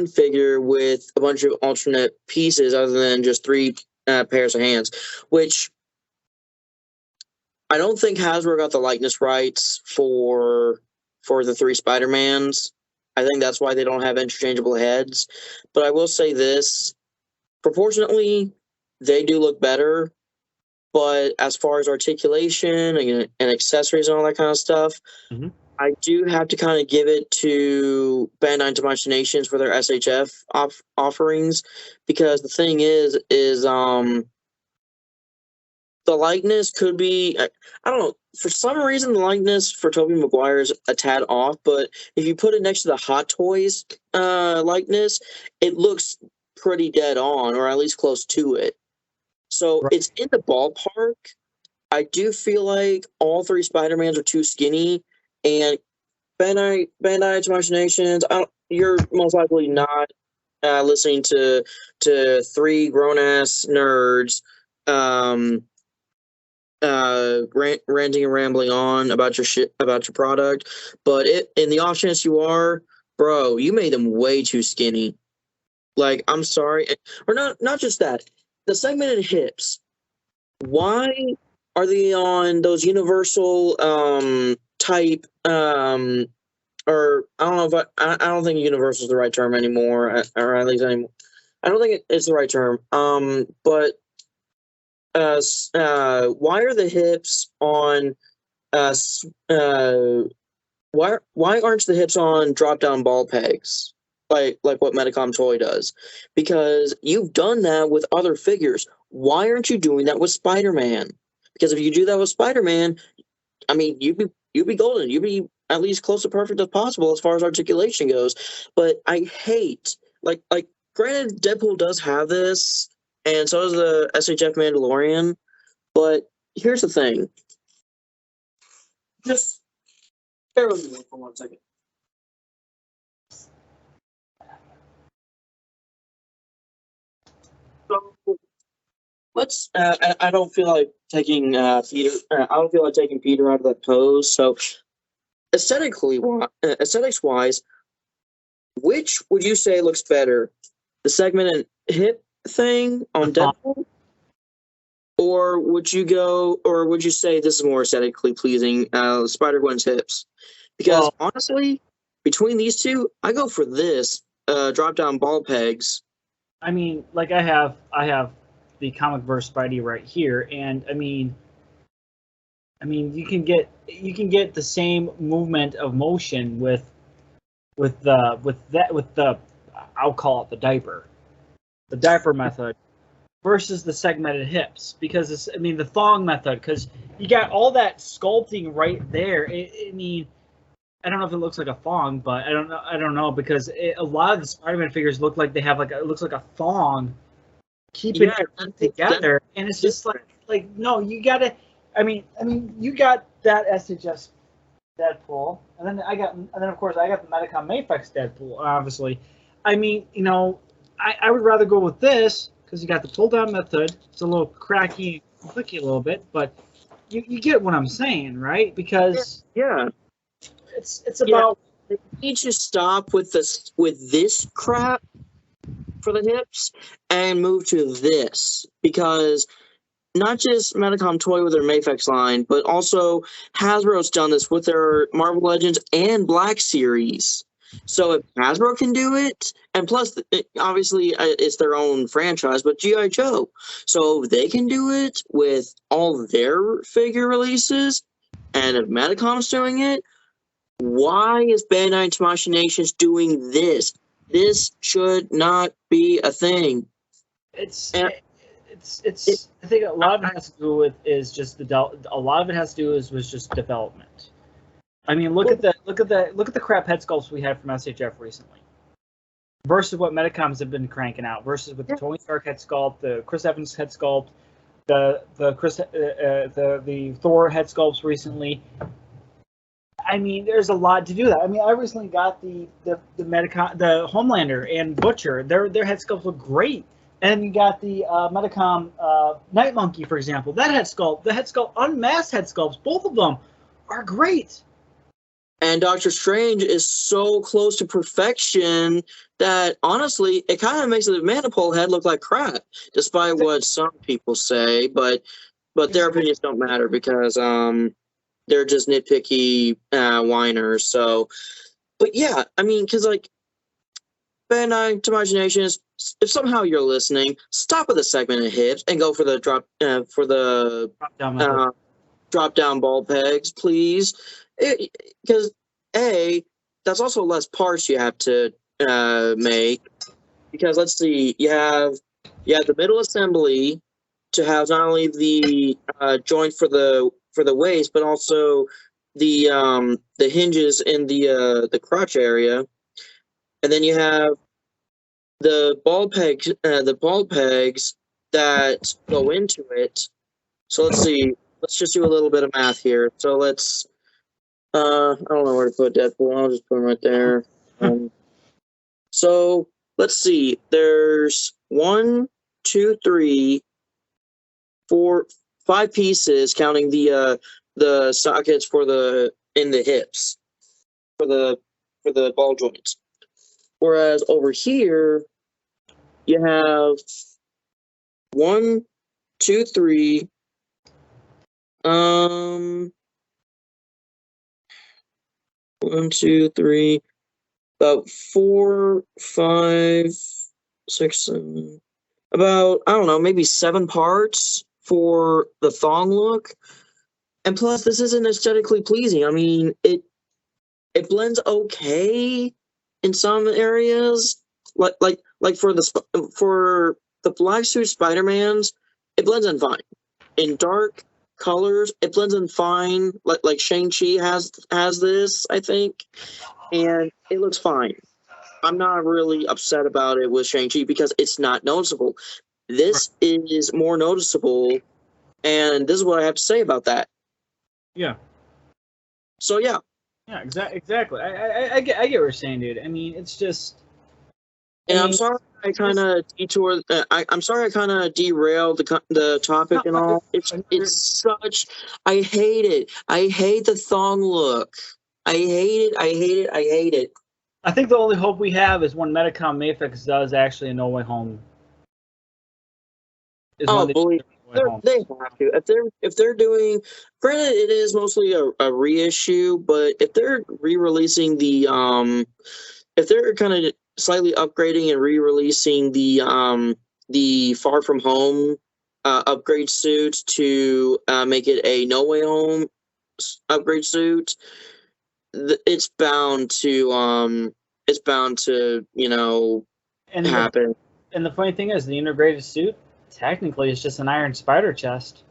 figure with a bunch of alternate pieces other than just 3 pairs of hands, which I don't think Hasbro got the likeness rights for the 3 Spider-Mans. I think that's why they don't have interchangeable heads. But I will say this, proportionately, they do look better. But as far as articulation and accessories and all that kind of stuff, I do have to kind of give it to Bandai Imaginations for their SHF offerings, because the thing is the likeness could be, I don't know, for some reason the likeness for Tobey Maguire is a tad off, but if you put it next to the Hot Toys likeness, it looks pretty dead on, or at least close to it. So It's in the ballpark. I do feel like all 3 Spider-Mans are too skinny, and Bandai Imaginations, you're most likely not listening to 3 grown-ass nerds ranting and rambling on about your shit, about your product. But in the off chance you are, bro, you made them way too skinny. Like, I'm sorry, or not just that. The segmented hips. Why are they on those universal type or I don't know if I don't think universal is the right term anymore, or at least anymore. I don't think it's the right term. But why are the hips on why aren't the hips on drop down ball pegs like what Medicom Toy does? Because you've done that with other figures. Why aren't you doing that with Spider-Man? Because if you do that with Spider-Man, I mean, you'd be golden. You'd be at least close to perfect as possible as far as articulation goes. But I hate like granted, Deadpool does have this, and so does the SHF Mandalorian. But here's the thing. Just bear with me for 1 second. So let's. I don't feel like taking Peter. I don't feel like taking Peter out of that pose. So aesthetics wise, which would you say looks better, the segmented hip thing on Deadpool, or would you say this is more aesthetically pleasing, Spider-Gwen's hips? Because honestly, between these two, I go for this drop down ball pegs. I mean, like I have the comic verse Spidey right here, and I mean you can get the same movement of motion with the I'll call it the diaper method versus the segmented hips, because it's, I mean, the thong method, because you got all that sculpting right there. I mean, I don't know if it looks like a thong, but I don't know because a lot of the Spider-Man figures look like they have it looks like a thong keeping it together, and it's just like no, you gotta. I mean, you got that SHS Deadpool, and then of course I got the Medicom Mafex Deadpool, obviously. I mean, I would rather go with this because you got the pull down method. It's a little cracky, clicky a little bit, but you get what I'm saying, right? Because it's about. They need to stop with this crap for the hips and move to this, because not just Medicom Toy with their Mafex line, but also Hasbro's done this with their Marvel Legends and Black Series. So if Hasbro can do it, and plus, obviously, it's their own franchise, but G.I. Joe. So if they can do it with all their figure releases, and if Medicom's doing it, why is Bandai Tamashii Nations doing this? This should not be a thing. It's I think a lot of it has to do with is just a lot of it has to do with just development. I mean, look at the crap head sculpts we had from SHF recently, versus what Medicoms have been cranking out, versus with the Tony Stark head sculpt, the Chris Evans head sculpt, the Thor head sculpts recently. I mean, there's a lot to do that. I mean, I recently got the Medicom, the Homelander and Butcher. Their head sculpts look great. And you got the Medicom Night Monkey, for example. That head sculpt, the head sculpt, unmasked head sculpts, both of them are great. And Doctor Strange is so close to perfection that, honestly, it kind of makes the Manipul head look like crap, despite what some people say. But their opinions don't matter because they're just nitpicky whiners. So, but yeah, I mean, because like Bandai Tamashii Nations, if somehow you're listening, stop with the segmented hips and go for the drop down ball pegs, please. Because that's also less parts you have to make. Because let's see, you have the middle assembly to have not only the joint for the waist, but also the hinges in the crotch area, and then you have the ball pegs that go into it. So let's see. Let's just do a little bit of math here. So let's. I don't know where to put Deadpool. I'll just put him right there. So let's see. There's 1, 2, 3, 4, 5 pieces, counting the sockets in the hips for the ball joints. Whereas over here, you have 1, 2, 3. 1, 2, 3. About 4, 5, 6, 7. About, I don't know, maybe 7 parts for the thong look. And plus, this isn't aesthetically pleasing. I mean, it blends okay in some areas, like for the black suit Spider-Mans, it blends in fine. In dark colors, it blends in fine. Like Shang-Chi has this, I think, and it looks fine. I'm not really upset about it with Shang-Chi because it's not noticeable. This is more noticeable, and this is what I have to say about that. Yeah. So yeah. Yeah, exactly. I get what you're saying, dude. I mean, it's just. And I'm sorry I kind of detoured. I'm sorry I kind of derailed the topic and all. It's such. I hate it. I hate the thong look. I hate it. I hate it. I hate it. I think the only hope we have is when Medicom Mafex does actually a No Way Home. Believe they have to. If they're doing, granted, it is mostly a reissue, but if they're re-releasing if they're kind of slightly upgrading and re-releasing the Far From Home upgrade suit to make it a No Way Home upgrade suit, it's bound to happen. And the funny thing is, the integrated suit technically is just an Iron Spider chest.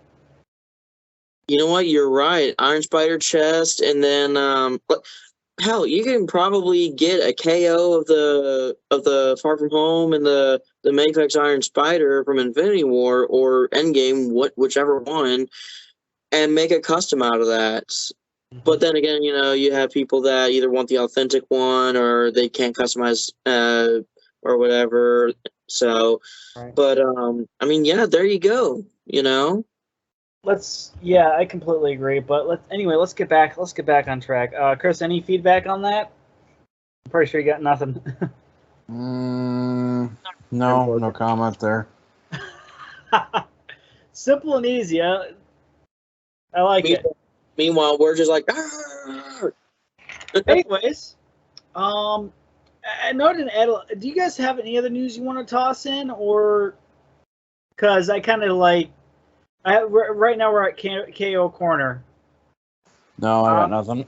You know what? You're right. Iron Spider chest, and then hell, you can probably get a KO of the Far From Home and the Mafex Iron Spider from Infinity War or Endgame, whichever one, and make a custom out of that. Mm-hmm. But then again, you have people that either want the authentic one or they can't customize or whatever. So, right. But I mean, yeah, there you go. I completely agree. But let's get back on track. Chris, any feedback on that? I'm pretty sure you got nothing. No comment there. Simple and easy. I like it. Meanwhile, we're just like. Anyways, do you guys have any other news you want to toss in, or because I kind of like. Right now we're at KO Corner. No, I got nothing.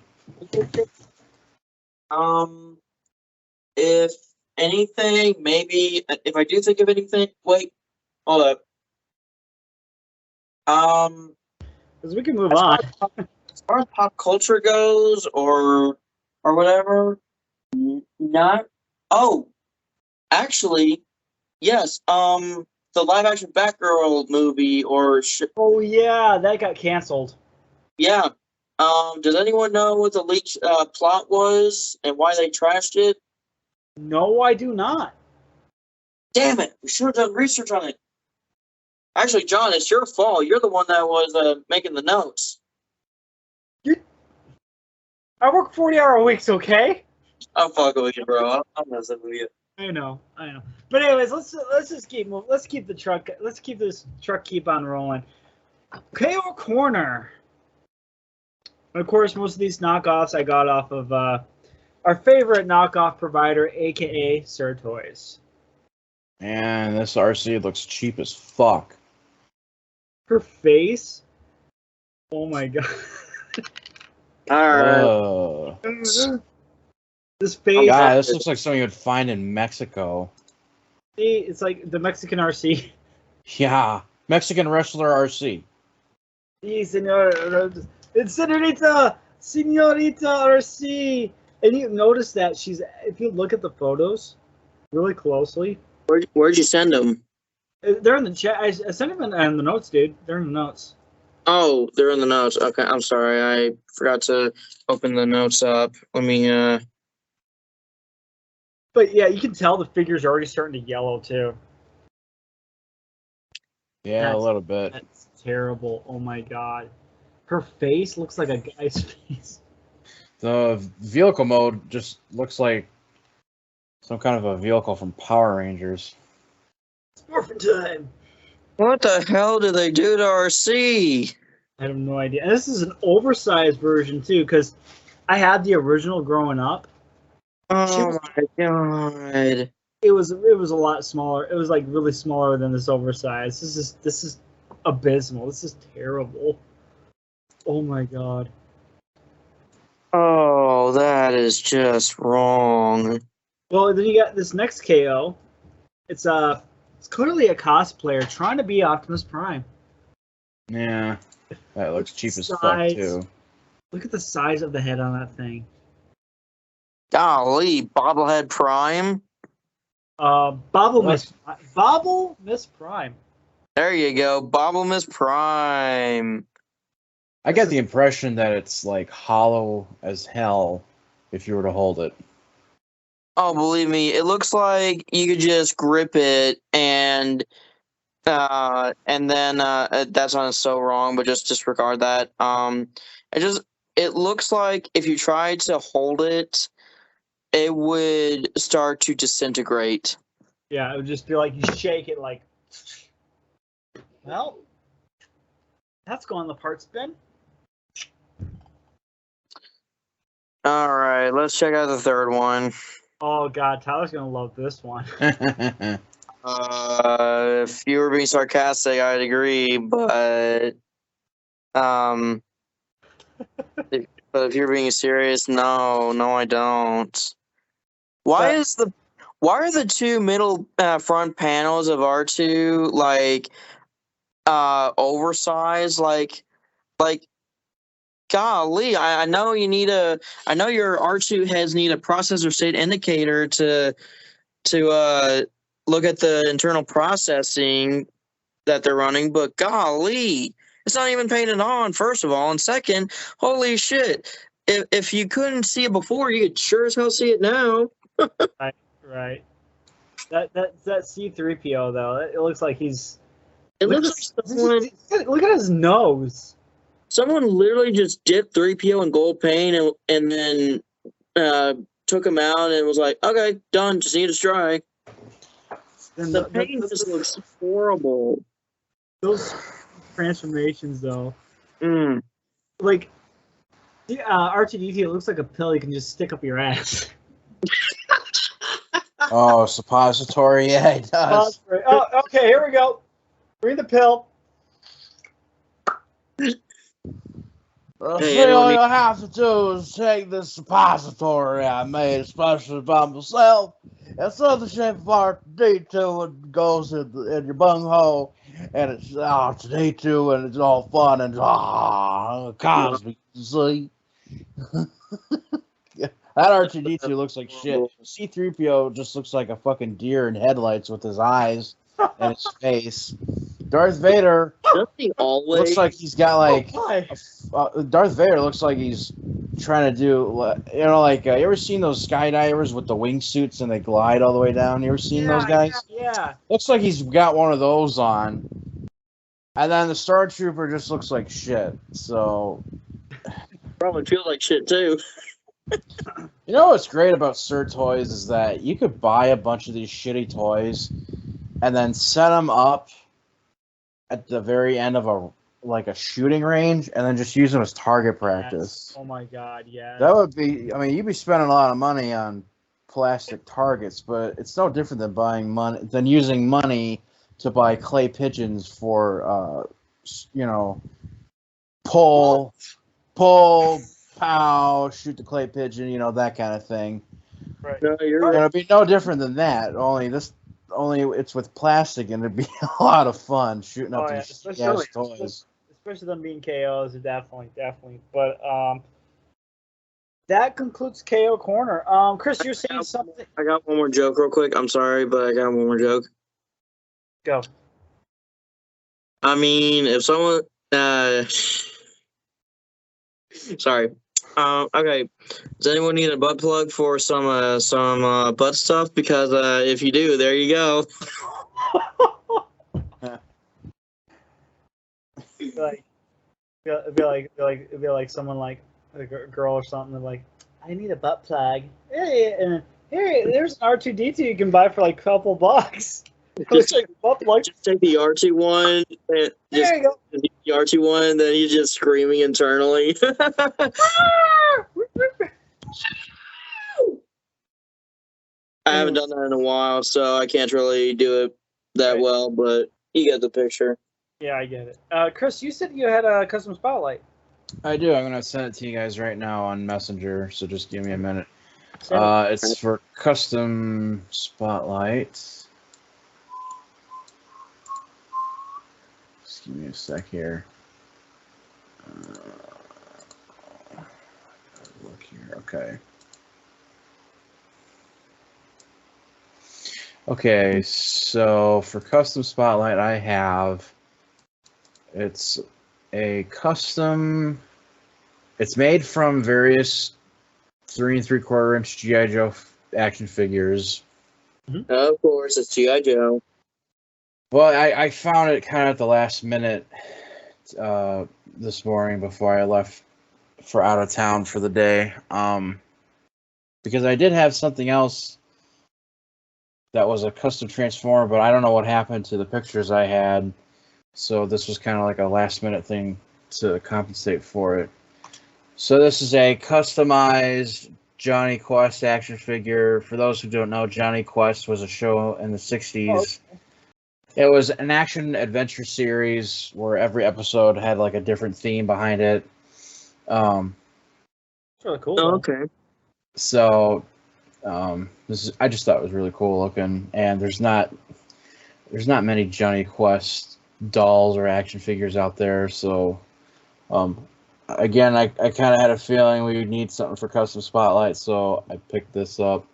If anything, maybe if I do think of anything, wait, hold up. Because we can move on. As far as pop culture goes, or whatever, not. Oh, actually, yes. The live-action Batgirl movie, oh yeah, that got canceled. Yeah. Does anyone know what the leaked plot was and why they trashed it? No, I do not. Damn it! We should have done research on it. Actually, John, it's your fault. You're the one that was making the notes. I work 40-hour weeks, okay? I'm fucking with you, bro. I'm messing with you. I know. But anyways, let's just keep moving. Let's keep this truck keep on rolling. KO Corner. Of course, most of these knockoffs I got off of our favorite knockoff provider, aka Sir Toys. And this RC looks cheap as fuck. Her face. Oh my god. All right. This face. God, this looks like something you would find in Mexico. See, it's like the Mexican RC. Yeah, Mexican wrestler RC. Sí, señor. It's Senorita RC. And you notice that if you look at the photos really closely. Where'd you send them? They're in the chat. I sent them in the notes, dude. They're in the notes. Oh, they're in the notes. Okay, I'm sorry. I forgot to open the notes up. Let me, But yeah, you can tell the figure's already starting to yellow too. Yeah, a little bit. That's terrible. Oh my god. Her face looks like a guy's face. The vehicle mode just looks like some kind of a vehicle from Power Rangers. It's morphin' time. What the hell did they do to RC? I have no idea. And this is an oversized version too, because I had the original growing up. Oh my god. It was a lot smaller. It was like really smaller than this oversized. This is abysmal. This is terrible. Oh my god. Oh, that is just wrong. Well, then you got this next KO. It's clearly a cosplayer trying to be Optimus Prime. Yeah, that looks cheap as fuck Size. too. Look at the size of the head on that thing. Golly, Bobblehead Prime. Bobble Miss Prime. There you go, Bobble Miss Prime. I get the impression that it's like hollow as hell if you were to hold it. Oh, believe me, it looks like you could just grip it and then that sounds so wrong, but just disregard that. It looks like if you tried to hold it, it would start to disintegrate. Yeah, it would just be like you shake it like. Well, that's going the parts bin. All right, let's check out the third one. Oh god, Tyler's gonna love this one. If you were being sarcastic, I'd agree, but if you're being serious, no, I don't. Why are the two middle front panels of R2 like oversized? Like golly, I know you need I know your R2 heads need a processor state indicator to look at the internal processing that they're running, but golly, it's not even painted on, first of all, and second, holy shit, if you couldn't see it before, you could sure as hell see it now. Right. That C-3PO though, it looks like he's. It looks like someone, look at his nose. someone literally just dipped 3PO in gold paint and then took him out and was like, okay, done, just need to dry. And The paint just looks horrible. Those transformations though, Mm. like R2-D2, it looks like a pill you can just stick up your ass. Oh, suppository, yeah, it does. Oh, okay, here we go. Bring the pill. Hey, All you have to do is take this suppository I made especially by myself. It's in the shape of R2-D2 and goes in your bunghole, and it's R2-D2 and it's all fun and cosmic, see? That R2-D2 looks like shit. C-3PO just looks like a fucking deer in headlights with his eyes and his face. Darth Vader looks like he's got like Darth Vader looks like he's trying to do, you know, like you ever seen those skydivers with the wingsuits and they glide all the way down? You ever seen those guys? Yeah. Looks like he's got one of those on. And then the Star Trooper just looks like shit. So Probably feels like shit too. you know what's great about Sir Toys is that you could buy a bunch of these shitty toys and then set them up at the very end of a shooting range and then just use them as target practice. Yes. Oh my god, yeah. That would be, I mean, you'd be spending a lot of money on plastic targets, but it's no different than using money to buy clay pigeons for, pull, pow, shoot the clay pigeon, you know, that kind of thing. Right. No, you're And it'd be no different than that. Only it's with plastic, and it'd be a lot of fun shooting up these especially toys. Especially them being KOs, definitely. But that concludes KO Corner. Chris, you're saying something. I got one more joke real quick. I'm sorry, but I got one more joke. Go. I mean, if someone sorry. Okay. Does anyone need a butt plug for some butt stuff? Because if you do, there you go. It'd be like someone like a girl or something. They're like, I need a butt plug. Hey, and here, there's an R2-D2 you can buy for like a couple bucks. Just, like, what, like, just take the R2 one. And just there you go. the R2 one, and then he's just screaming internally. I haven't done that in a while, so I can't really do it that well, but you get the picture. Yeah, I get it. Chris, you said you had a custom spotlight. I do. I'm gonna send it to you guys right now on Messenger. So just give me a minute. Send it. It's for custom spotlights. Just give me a sec here. Look here. Okay. Okay, so for custom spotlight, I have. It's a custom. It's made from various 3 3/4 inch GI Joe action figures. Of course, it's G.I. Joe. Well, I found it kind of at the last minute this morning before I left for out of town for the day. Because I did have something else that was a custom Transformer, but I don't know what happened to the pictures I had. So this was kind of like a last minute thing to compensate for it. So this is a customized Johnny Quest action figure. For those who don't know, Johnny Quest was a show in the 60s. Oh, okay. It was an action adventure series where every episode had like a different theme behind it. It's really cool. Oh, though. okay. So I just thought it was really cool looking, and there's not many Johnny Quest dolls or action figures out there. So again, I kind of had a feeling we would need something for custom spotlight, so I picked this up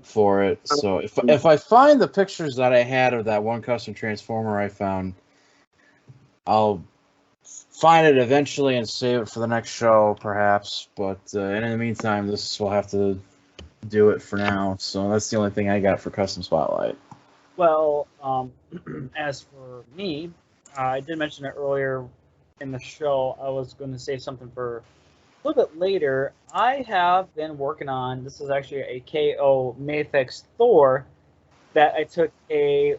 for it. So if I find the pictures that I had of that one custom Transformer I found, I'll find it eventually and save it for the next show, perhaps. But and in the meantime, this will have to do it for now. So that's the only thing I got for custom spotlight. Well, as for me, I did mention it earlier in the show. I was going to say something for a little bit later. I have been working on, this is actually a KO Mafex Thor that I took a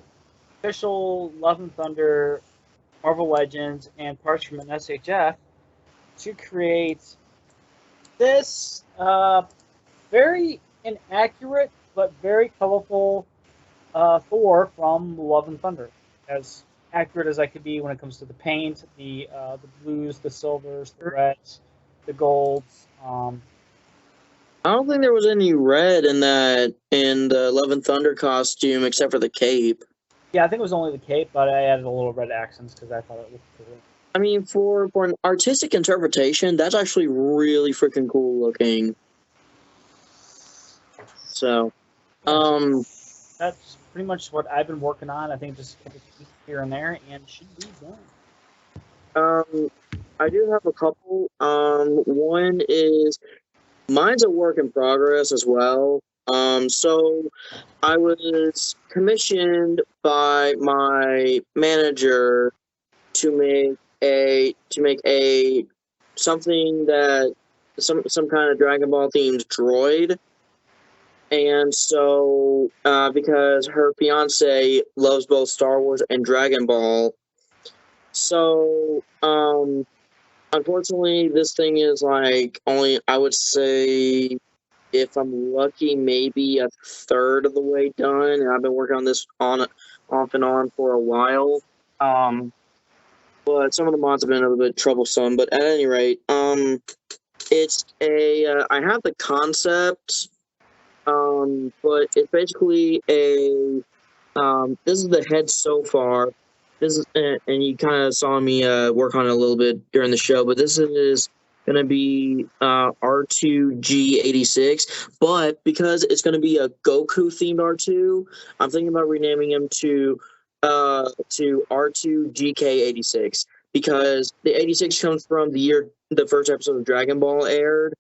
official Love and Thunder, Marvel Legends, and parts from an SHF to create this very inaccurate but very colorful Thor from Love and Thunder. As accurate as I could be when it comes to the paint, the blues, the silvers, the reds, the golds. I don't think there was any red in the Love and Thunder costume except for the cape. Yeah, I think it was only the cape, but I added a little red accents because I thought it looked cool. I mean, for an artistic interpretation, that's actually really freaking cool looking. So, that's pretty much what I've been working on. I think just here and there, and it should be done. I do have a couple. One is mine's a work in progress as well. So I was commissioned by my manager to make a something that some kind of Dragon Ball themed droid. And so, because her fiance loves both Star Wars and Dragon Ball, so unfortunately, this thing is like only, I would say, if I'm lucky, maybe a third of the way done. And I've been working on this off and on for a while. But some of the mods have been a little bit troublesome. But at any rate, it's I have the concept. But it's basically this is the head so far. This is, and you kind of saw me work on it a little bit during the show, but this is going to be R2G86. But because it's going to be a Goku themed R2, I'm thinking about renaming him to R2GK86 because the 86 comes from the year the first episode of Dragon Ball aired,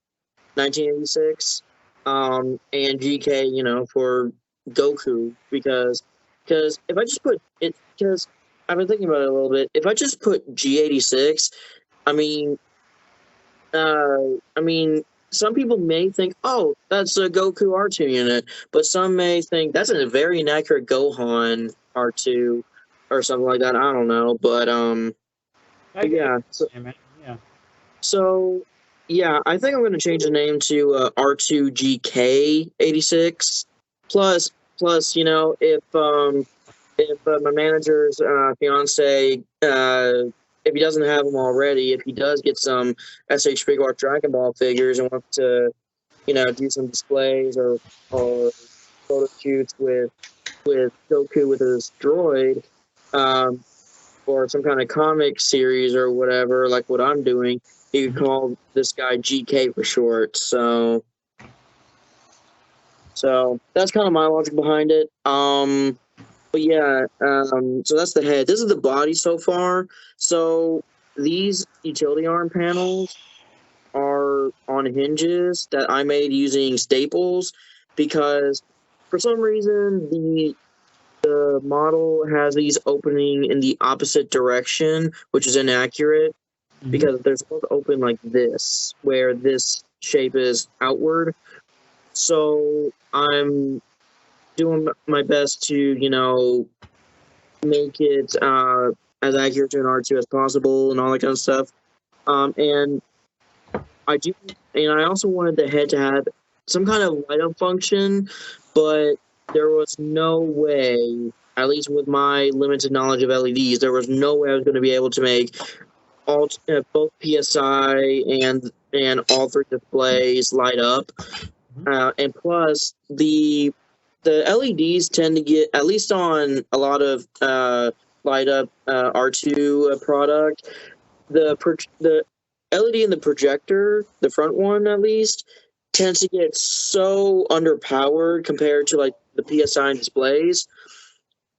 1986. And GK, for Goku, because if I just put it, because I've been thinking about it a little bit. If I just put G86, some people may think, oh, that's a Goku R2 unit, but some may think that's a very inaccurate Gohan R2 or something like that. I don't know, but yeah. So yeah, I think I'm going to change the name to R2GK86. Plus, if my manager's fiance, if he doesn't have them already, if he does get some SH Figuarts Dragon Ball figures and wants to, do some displays or photo shoots with Goku with his droid, or some kind of comic series or whatever, like what I'm doing, you could call this guy GK for short. So that's kind of my logic behind it. But yeah, so that's the head. This is the body so far. So these utility arm panels are on hinges that I made using staples because for some reason the model has these opening in the opposite direction, which is inaccurate because they're supposed to open like this, where this shape is outward. So I'm doing my best to, make it as accurate to an R2 as possible and all that kind of stuff. And I also wanted the head to have some kind of light up function, but there was no way, at least with my limited knowledge of LEDs, there was no way I was going to be able to make both PSI and all three displays light up. And plus, the LEDs tend to get, at least on a lot of light up R2 product, the LED in the projector, the front one at least, tends to get so underpowered compared to like the PSI displays.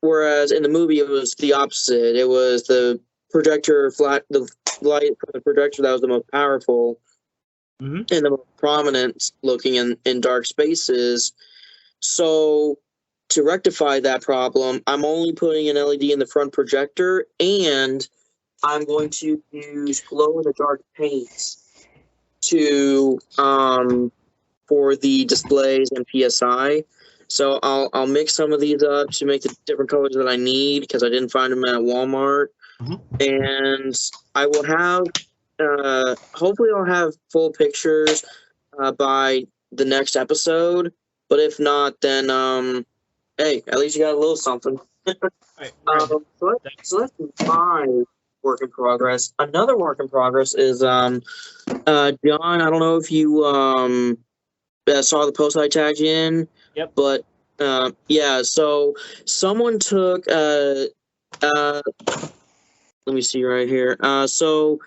Whereas in the movie, it was the opposite. It was the projector the light from the projector that was the most powerful and the most prominent looking in dark spaces. So to rectify that problem, I'm only putting an LED in the front projector, and I'm going to use glow-in-the-dark paints to for the displays and PSI. So I'll mix some of these up to make the different colors that I need because I didn't find them at Walmart. And I will have hopefully I'll have full pictures by the next episode. But if not, then hey, at least you got a little something. So that's my work in progress. Another work in progress is John. I don't know if you saw the post I tagged you in. Yep. But yeah, so someone took let me see right here. So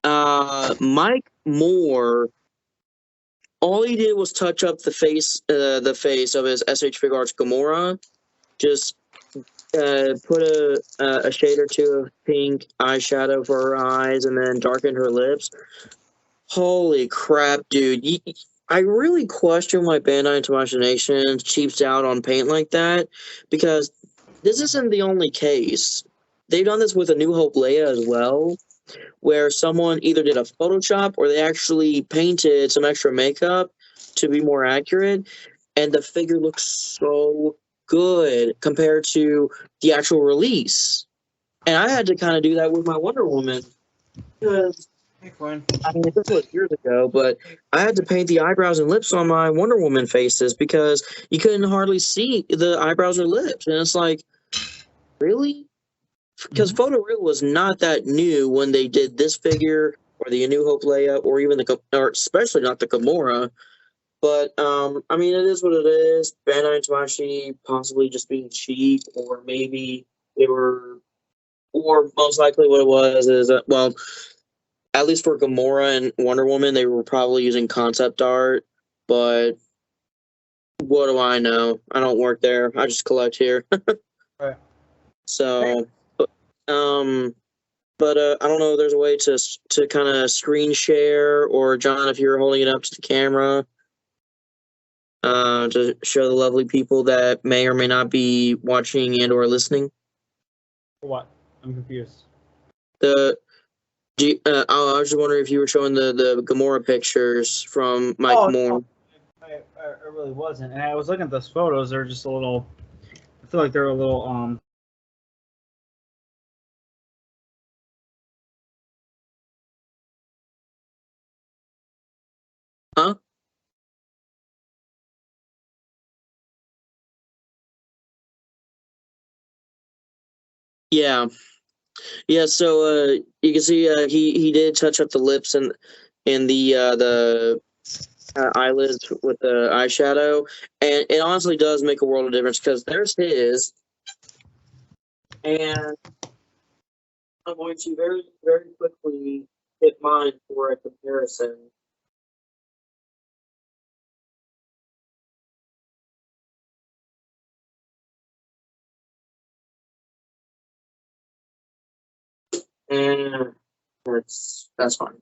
Mike Moore, all he did was touch up the face of his SH Figuarts Gamora. Just put a shade or two of pink eyeshadow for her eyes and then darken her lips. Holy crap, dude. I really question why Bandai International cheaps out on paint like that, because this isn't the only case. They've done this with A New Hope Leia as well, where someone either did a Photoshop or they actually painted some extra makeup to be more accurate, and the figure looks so good compared to the actual release. And I had to kind of do that with my Wonder Woman. Because, I mean, this was years ago, but I had to paint the eyebrows and lips on my Wonder Woman faces because you couldn't hardly see the eyebrows or lips. And it's like, really? Because photoreal was not that new when they did this figure or the A New Hope Leia or even or especially not the Gamora. But I mean, it is what it is. Bandai International possibly just being cheap, or maybe they were, or most likely what it was is that, well, at least for Gamora and Wonder Woman, they were probably using concept art. But what do I know? I don't work there. I just collect here. Right. So. But I don't know if there's a way to kind of screen share, or John, if you're holding it up to the camera, to show the lovely people that may or may not be watching and or listening. What? I'm confused. I was just wondering if you were showing the Gamora pictures from Mike Oh, Moore. no, I really wasn't. And I was looking at those photos. They're just a little. I feel like they're a little. Huh? Yeah. Yeah, so you can see he did touch up the lips and in the eyelids with the eyeshadow, and it honestly does make a world of difference because there's his, and I'm going to very quickly hit mine for a comparison. And that's fine.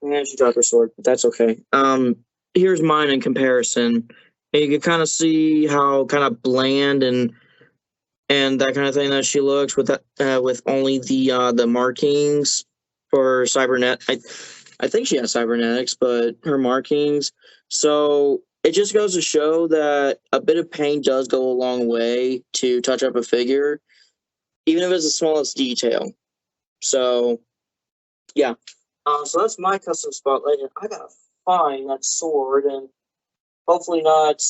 And she dropped her sword, but that's okay. Here's mine in comparison. And you can kind of see how kind of bland and that kind of thing that she looks with that with only the markings for cybernet. I think she has cybernetics, but her markings. So it just goes to show that a bit of paint does go a long way to touch up a figure, even if it's the smallest detail. So yeah. So that's my custom spotlight, and I gotta find that sword and hopefully not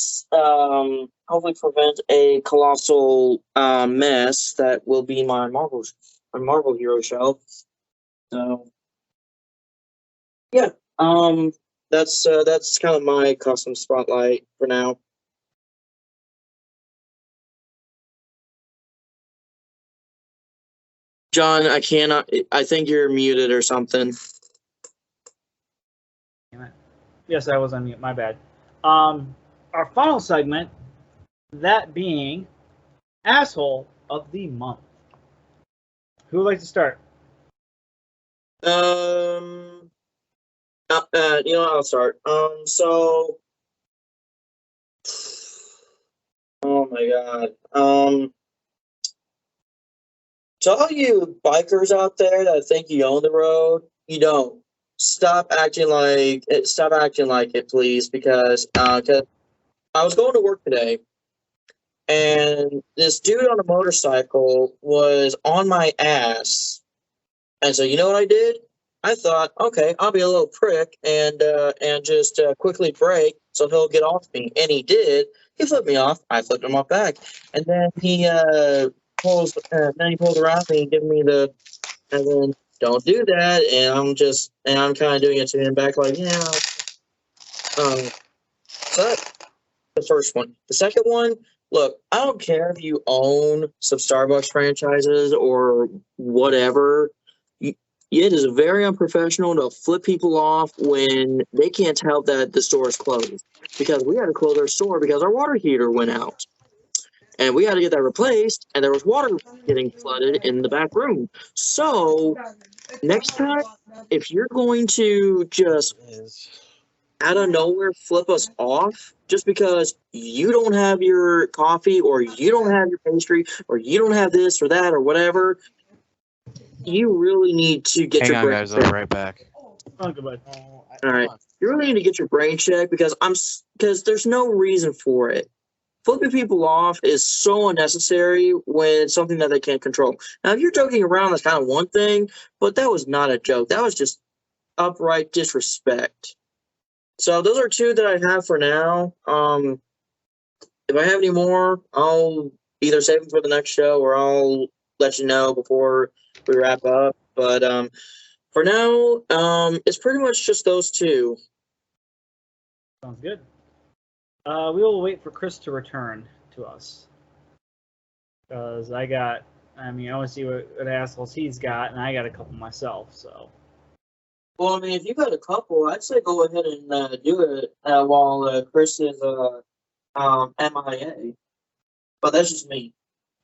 hopefully prevent a colossal mess that will be my Marvel hero shelf. So yeah, that's kind of my custom spotlight for now. John, I cannot. I think you're muted or something. Yes, I was on mute. My bad. Our final segment, that being asshole of the month. Who would like to start? I'll start. So, oh my god. To all you bikers out there that think you own the road, you don't. Stop acting like it, please, because I was going to work today, and this dude on a motorcycle was on my ass, and so you know what I did? I thought, okay, I'll be a little prick and just quickly brake so he'll get off me, and he did. He flipped me off. I flipped him off back, and then he pulls around me and giving me the, and then don't do that, and I'm kind of doing it to him back like, yeah. So that's the first one. The second one, look, I don't care if you own some Starbucks franchises or whatever. It is very unprofessional to flip people off when they can't help that the store is closed, because we had to close our store because our water heater went out. And we had to get that replaced, and there was water getting flooded in the back room. So next time, if you're going to just out of nowhere flip us off just because you don't have your coffee or you don't have your pastry or you don't have this or that or whatever, you really need to get Hang your on, brain guys. I'll be right back. Oh, goodbye. All right. You really need to get your brain checked because there's no reason for it. Flipping people off is so unnecessary when it's something that they can't control. Now, if you're joking around, that's kind of one thing, but that was not a joke. That was just upright disrespect. So those are two that I have for now. If I have any more, I'll either save them for the next show or I'll let you know before we wrap up. But for now, it's pretty much just those two. Sounds good. We will wait for Chris to return to us. Because I want to see what assholes he's got, and I got a couple myself, so. Well, I mean, if you got a couple, I'd say go ahead and do it while Chris is MIA. But that's just me.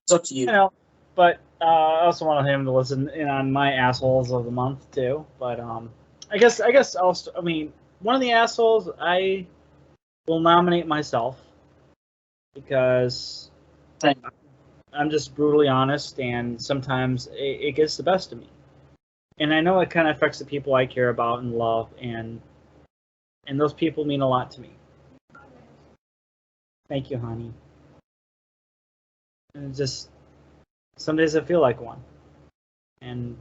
It's up to you. You know, but I also wanted him to listen in on my assholes of the month one of the assholes I will nominate myself because I'm just brutally honest, and sometimes it gets the best of me. And I know it kind of affects the people I care about and love, and those people mean a lot to me. Thank you, honey. And it's just some days I feel like one, and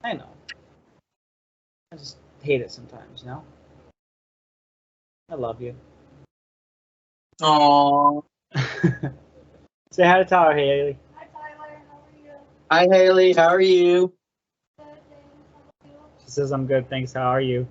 I know. I just hate it sometimes, you know? I love you. Aww. Say hi to Tyler, Haley. Hi Tyler, how are you? Hi, Haley. How are you? Good, thanks. How are you? She says I'm good, thanks. How are you?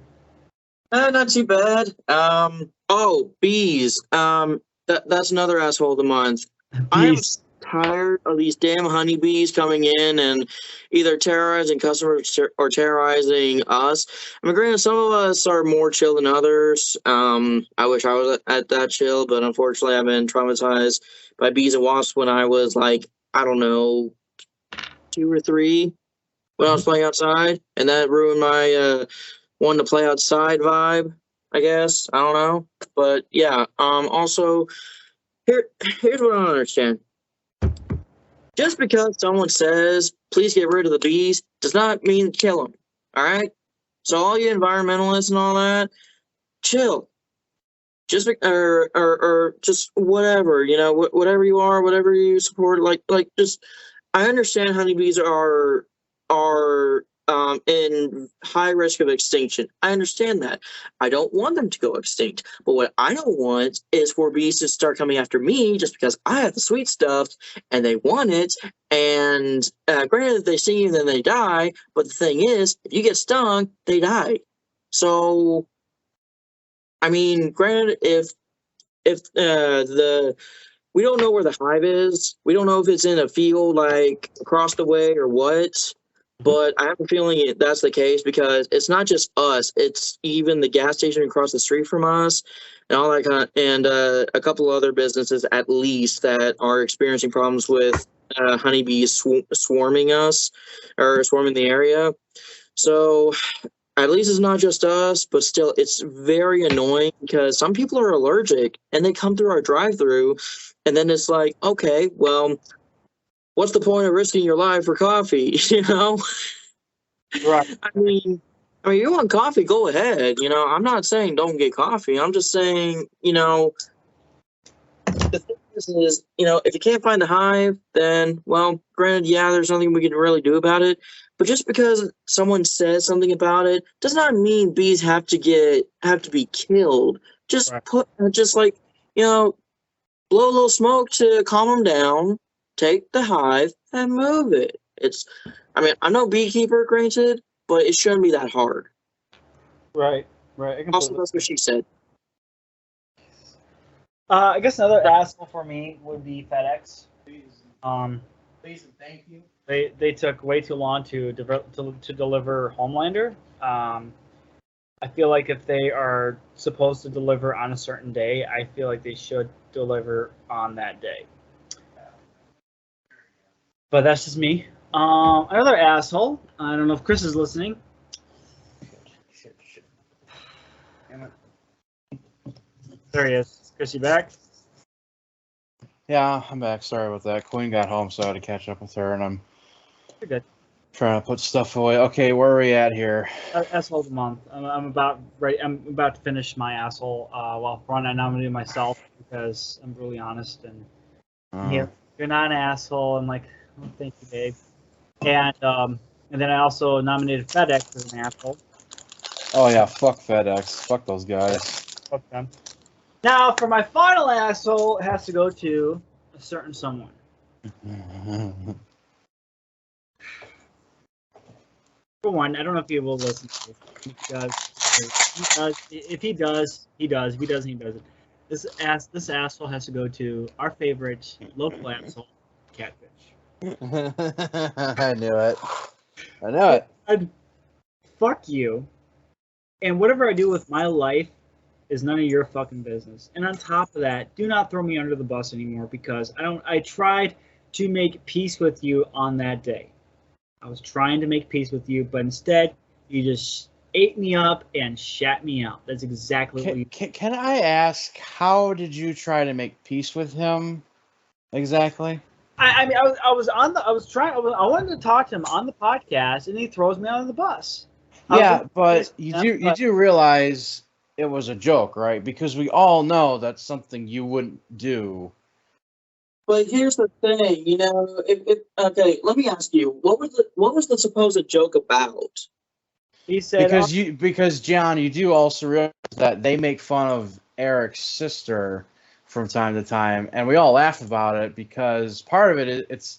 Not too bad. Oh, bees. That's another asshole of the month. I'm Peace. tired of these damn honeybees coming in and either terrorizing customers or terrorizing us. I mean, granted, some of us are more chill than others. I wish I was at that chill, but unfortunately, I've been traumatized by bees and wasps when I was like, I don't know, 2 or 3 when I was playing outside, and that ruined my wanting to play outside vibe. I guess I don't know, but yeah. Also, here's what I don't understand. Just because someone says, please get rid of the bees, does not mean kill them. All right? So, all you environmentalists and all that, chill. Just, or just whatever, you know, whatever you are, whatever you support, just, I understand honeybees are in high risk of extinction. I understand that. I don't want them to go extinct. But what I don't want is for bees to start coming after me just because I have the sweet stuff and they want it. And granted, if they sting you, then they die. But the thing is, if you get stung, they die. So, I mean, granted, if we don't know where the hive is, we don't know if it's in a field like across the way or what. But I have a feeling that's the case because it's not just us; it's even the gas station across the street from us, and all that and a couple other businesses at least that are experiencing problems with honeybees swarming us or swarming the area. So at least it's not just us, but still, it's very annoying because some people are allergic and they come through our drive-through, and then it's like, okay, well, what's the point of risking your life for coffee? You know? Right. I mean, you want coffee, go ahead. You know, I'm not saying don't get coffee. I'm just saying, you know, the thing is, you know, if you can't find the hive, then, well, granted, yeah, there's nothing we can really do about it. But just because someone says something about it does not mean bees have to be killed. Just Right. just like, you know, blow a little smoke to calm them down, take the hive and move it. I mean, I'm no beekeeper, granted, but it shouldn't be that hard. Right. Right. I Also, completely. that's what she said. I guess another asshole for me would be FedEx. Please and thank you. They took way too long to deliver Homelander. I feel like if they are supposed to deliver on a certain day, I feel like they should deliver on that day. But that's just me. Another asshole. I don't know if Chris is listening. Shit. Damn it. There he is. Chris, you back? Yeah, I'm back. Sorry about that. Queen got home, so I had to catch up with her, and I'm You're good. trying to put stuff away. Okay, where are we at here? Asshole of the month. I'm about ready. I'm about to finish my asshole. Well, I nominated myself because I'm really honest and yeah, you're not an asshole. I'm like, oh, thank you, babe. And then I also nominated FedEx as an asshole. Oh yeah, fuck FedEx. Fuck those guys. Fuck them. Now, for my final asshole, it has to go to a certain someone. For one, I don't know if he will listen to this. He does. If he does, he does. If he doesn't, he doesn't. This asshole has to go to our favorite local asshole, Catfish. I knew it. I knew it. Fuck you. And whatever I do with my life is none of your fucking business. And on top of that, do not throw me under the bus anymore because I tried to make peace with you on that day. I was trying to make peace with you, but instead you just ate me up and shat me out. That's exactly what you. Can I ask, how did you try to make peace with him exactly? I mean, I was on the, I was trying, I wanted to talk to him on the podcast, and he throws me on the bus. Yeah, but you do realize it was a joke, right? Because we all know that's something you wouldn't do. But here's the thing, if okay, let me ask you, what was the supposed joke about? He said, Because John, you do also realize that they make fun of Eric's sister from time to time, and we all laugh about it because part of it's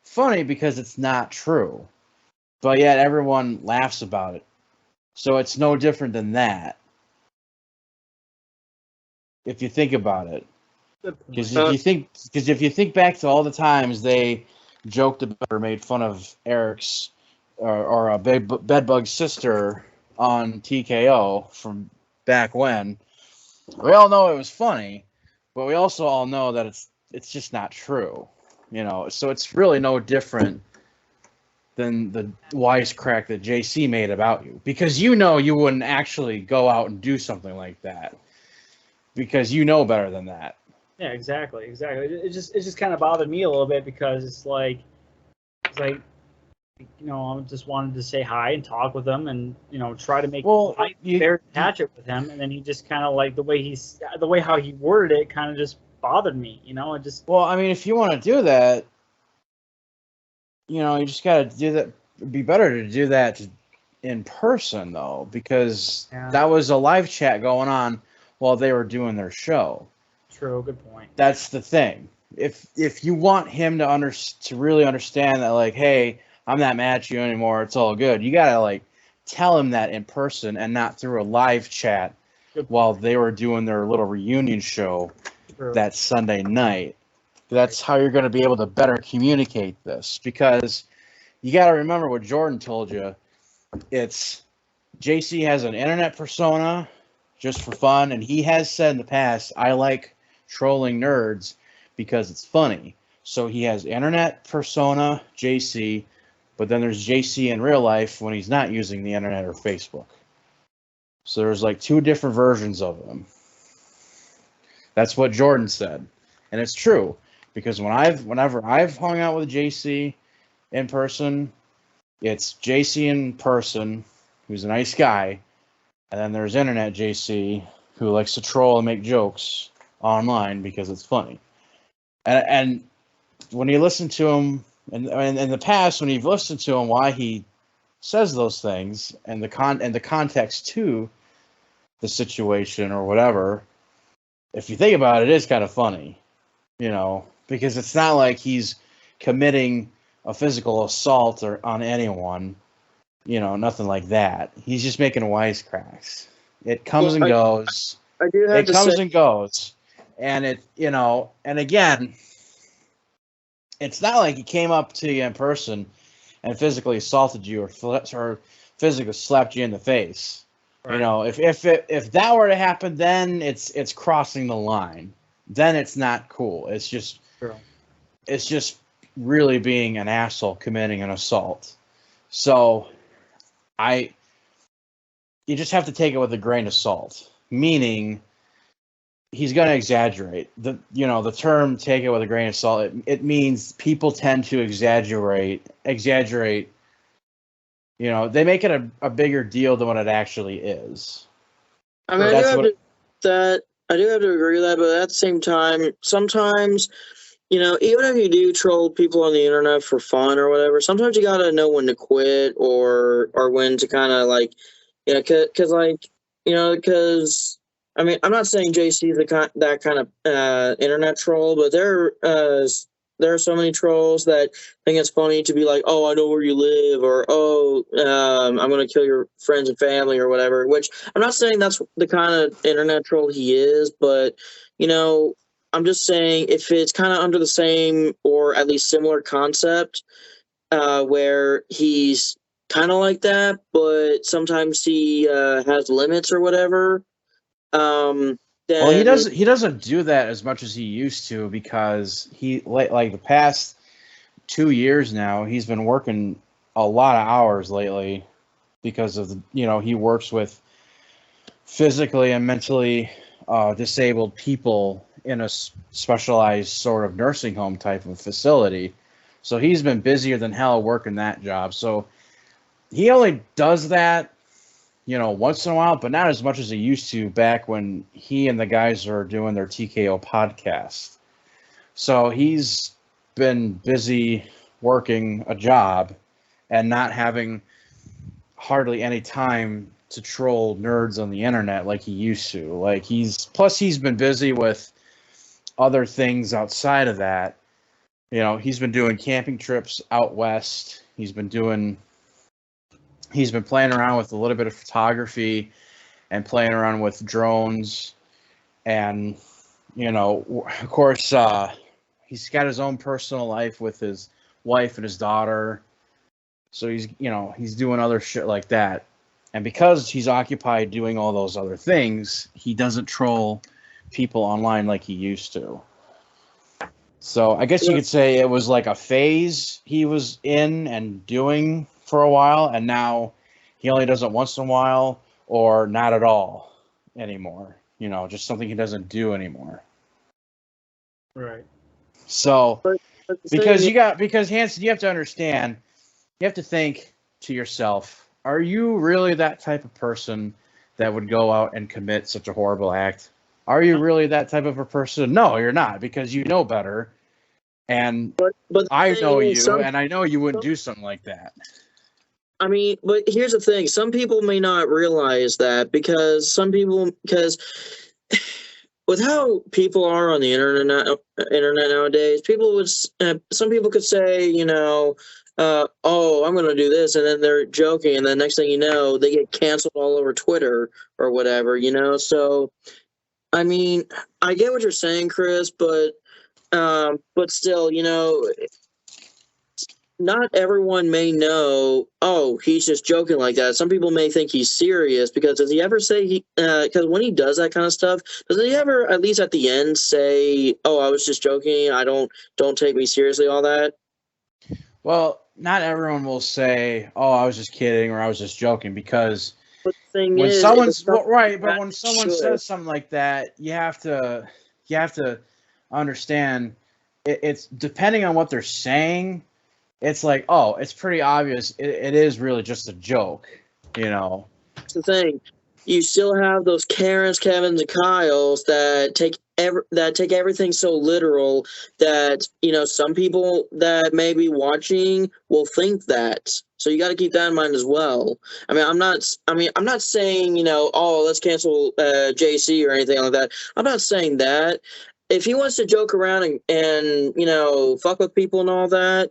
funny because it's not true, but yet everyone laughs about it. So it's no different than that. If you think about it, because if you think back to all the times they joked about or made fun of Eric's or a bedbug sister on TKO from back when, we all know it was funny, but we also all know that it's just not true, So it's really no different than the wisecrack that JC made about you, because you wouldn't actually go out and do something like that, because you know better than that. Yeah, exactly. It just kind of bothered me a little bit because it's like, I just wanted to say hi and talk with him and try to make fair patch it with him, and then he just kind of like the way how he worded it kind of just bothered me. It just. Well, I mean, if you want to do that, you just got to do that. It'd be better to do that in person though, because that was a live chat going on while they were doing their show. True, good point. That's the thing. If you want him to really understand that, like, hey, I'm not mad at you anymore, it's all good, you gotta like tell him that in person and not through a live chat while they were doing their little reunion show that Sunday night. That's how you're going to be able to better communicate this, because you got to remember what Jordan told you. It's JC has an internet persona just for fun, and he has said in the past, I like trolling nerds because it's funny. So he has internet persona, JC, but then there's JC in real life when he's not using the internet or Facebook. So there's like two different versions of him. That's what Jordan said. And it's true, because whenever I've hung out with JC in person, it's JC in person, who's a nice guy, and then there's internet JC, who likes to troll and make jokes online because it's funny. And when you listen to him, and in the past, when you've listened to him, why he says those things, and the context to the situation or whatever, if you think about it, it is kind of funny, because it's not like he's committing a physical assault on anyone, nothing like that. He's just making wisecracks. It comes and goes. I do have it comes and goes, and and again, it's not like he came up to you in person and physically assaulted you or physically slapped you in the face. Right. If that were to happen, then it's crossing the line. Then it's not cool. It's just really being an asshole committing an assault. So you just have to take it with a grain of salt. Meaning, he's going to exaggerate. The term "take it with a grain of salt." It means people tend to exaggerate. They make it a bigger deal than what it actually is. I mean, I do have to agree with that, but at the same time, sometimes, even if you do troll people on the internet for fun or whatever, sometimes you gotta know when to quit or when to kind of like, because I mean, I'm not saying JC is that kind of internet troll, but there are so many trolls that think it's funny to be like, oh, I know where you live, or oh, I'm going to kill your friends and family or whatever, which I'm not saying that's the kind of internet troll he is, but, I'm just saying if it's kind of under the same or at least similar concept where he's kind of like that, but sometimes he has limits or whatever. Well, he doesn't do that as much as he used to, because he like the past 2 years now, he's been working a lot of hours lately because of he works with physically and mentally disabled people in a specialized sort of nursing home type of facility. So he's been busier than hell working that job. So he only does that, once in a while, but not as much as he used to back when he and the guys are doing their TKO podcast. So he's been busy working a job and not having hardly any time to troll nerds on the internet like he used to. Like he's been busy with other things outside of that. He's been doing camping trips out west. He's been playing around with a little bit of photography and playing around with drones. And, of course, he's got his own personal life with his wife and his daughter. So he's doing other shit like that. And because he's occupied doing all those other things, he doesn't troll people online like he used to. So I guess you could say it was like a phase he was in and doing for a while, and now he only does it once in a while or not at all anymore. Just something he doesn't do anymore. Right. So because Hanson, you have to understand, you have to think to yourself, are you really that type of person that would go out and commit such a horrible act? Are you really that type of a person? No, you're not, because you know better. And but I know you, and I know you wouldn't do something like that. I mean, but here's the thing. Some people may not realize that because with how people are on the internet nowadays, some people could say, oh, I'm going to do this, and then they're joking, and then next thing you know, they get canceled all over Twitter or whatever, So, I mean, I get what you're saying, Chris, but still, not everyone may know, oh, he's just joking like that. Some people may think he's serious because does he ever say because when he does that kind of stuff, does he ever, at least at the end, say, oh, I was just joking, don't take me seriously, all that? Well, not everyone will say, oh, I was just kidding or I was just joking, because when someone says something like that, you have to understand it's depending on what they're saying. It's like, oh, it's pretty obvious. It is really just a joke, That's the thing. You still have those Karens, Kevins, and Kyles that take everything so literal that some people that may be watching will think that. So you got to keep that in mind as well. I'm not saying oh, let's cancel JC or anything like that. I'm not saying that. If he wants to joke around and fuck with people and all that,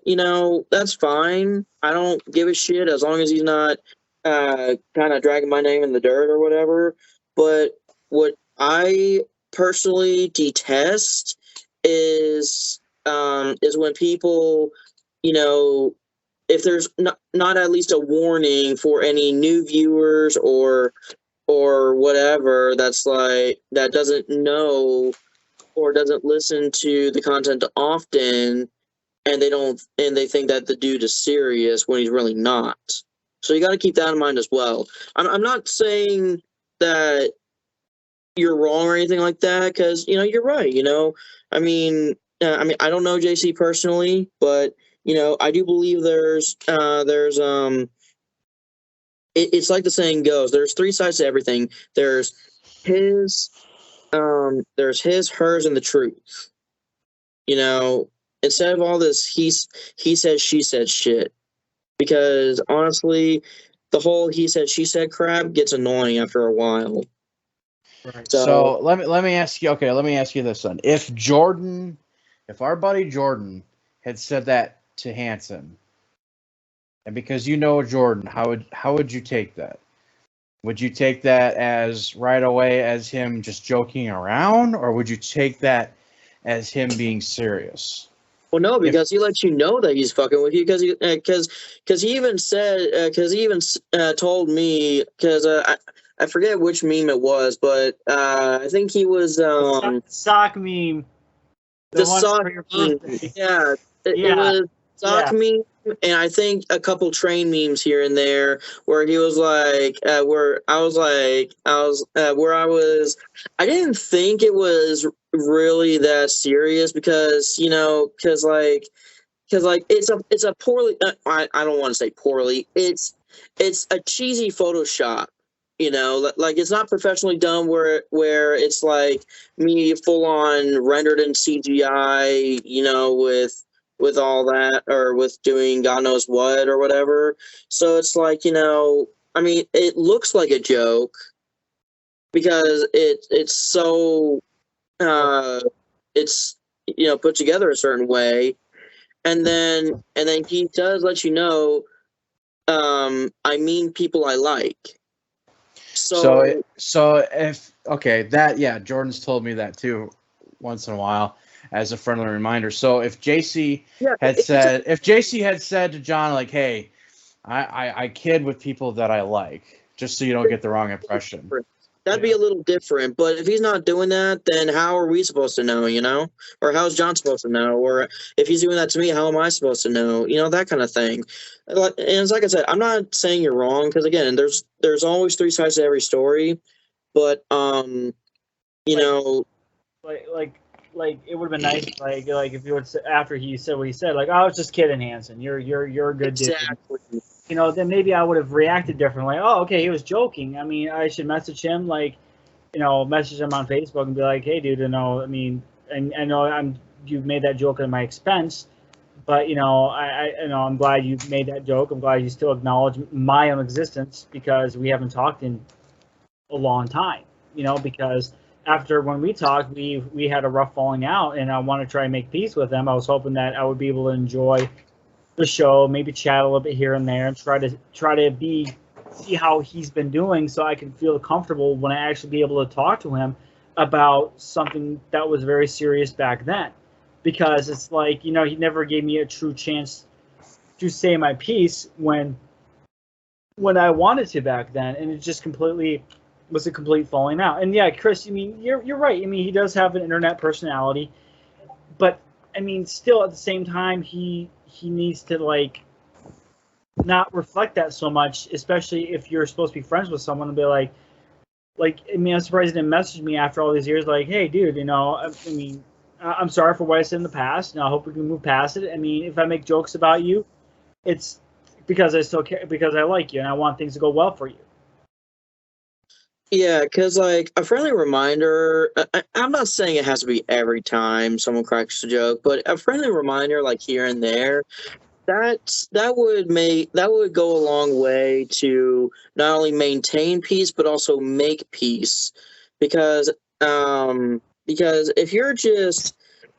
that's fine. I don't give a shit as long as he's not kind of dragging my name in the dirt or whatever. But what I personally detest is when people, if there's not at least a warning for any new viewers or whatever that doesn't know or doesn't listen to the content often, and they think that the dude is serious when he's really not. So you got to keep that in mind as well. I'm not saying that you're wrong or anything like that, because you're right. I don't know JC personally, but I do believe it's like the saying goes, there's three sides to everything. There's his, hers, and the truth. Instead of all this he said, she said shit. Because honestly, the whole he said, she said crap gets annoying after a while. Right. So let me ask you. Okay, let me ask you this then. If our buddy Jordan had said that to Hanson, and because Jordan, how would you take that? Would you take that as right away as him just joking around, or would you take that as him being serious? Well, no, because he lets you know that he's fucking with you. Because he even said told me, because I forget which meme it was, but I think he was sock meme. The sock meme. Yeah, it was sock meme. and I think a couple train memes here and there where he was like, where I was like, where I didn't think it was really that serious because it's a poorly, I don't want to say poorly, it's a cheesy Photoshop. Like it's not professionally done where it's like me full on rendered in CGI, with all that or with doing God knows what or whatever. So it's like, I mean, it looks like a joke because it's so it's put together a certain way, and then he does let you know, I mean people I like. So if okay, that yeah, Jordan's told me that too once in a while as a friendly reminder. So if JC had said to John like, hey, I kid with people that I like, just so you don't get the wrong impression. That'd be a little different, but if he's not doing that, then how are we supposed to know, Or how's John supposed to know? Or if he's doing that to me, how am I supposed to know? That kind of thing. And it's like I said, I'm not saying you're wrong, because again, there's always three sides to every story, but like it would have been nice like if you would say, after he said what he said, like, oh, it's just kidding, Hanson. You're a good dude. Exactly. Then maybe I would have reacted differently. Like, oh, okay, he was joking. I mean, I should message him, message him on Facebook and be like, hey, dude, I mean, and I know you made that joke at my expense, but I'm glad you made that joke. I'm glad you still acknowledge my own existence because we haven't talked in a long time. Because after when we talked, we had a rough falling out, and I want to try and make peace with him. I was hoping that I would be able to enjoy the show, maybe chat a little bit here and there, and try to see how he's been doing, so I can feel comfortable when I actually be able to talk to him about something that was very serious back then. Because it's like, he never gave me a true chance to say my piece when I wanted to back then, and it just completely was a complete falling out. And yeah, Chris, I mean, you're right. I mean, he does have an internet personality, but I mean, still at the same time, he needs to not reflect that so much, especially if you're supposed to be friends with someone, and be like, I mean, I'm surprised he didn't message me after all these years, like, hey, dude, I mean, I'm sorry for what I said in the past, and I hope we can move past it. I mean, if I make jokes about you, it's because I still care, because I like you, and I want things to go well for you. Yeah, because a friendly reminder, I'm not saying it has to be every time someone cracks a joke, but a friendly reminder here and there, that would go a long way to not only maintain peace but also make peace, because if you're just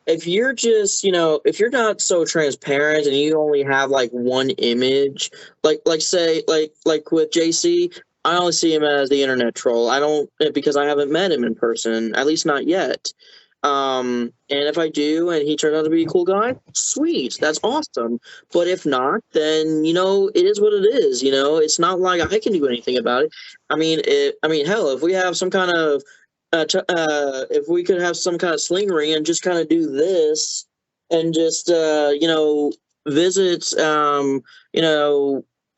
if you're not so transparent and you only have one image, say with JC, I only see him as the internet troll. I don't, because I haven't met him in person, at least not yet. And if I do, and he turns out to be a cool guy, sweet, that's awesome. But if not, then it is what it is. It's not like I can do anything about it. I mean, hell, if we have some kind of, if we could have some kind of sling ring and just kind of do this, and just visit,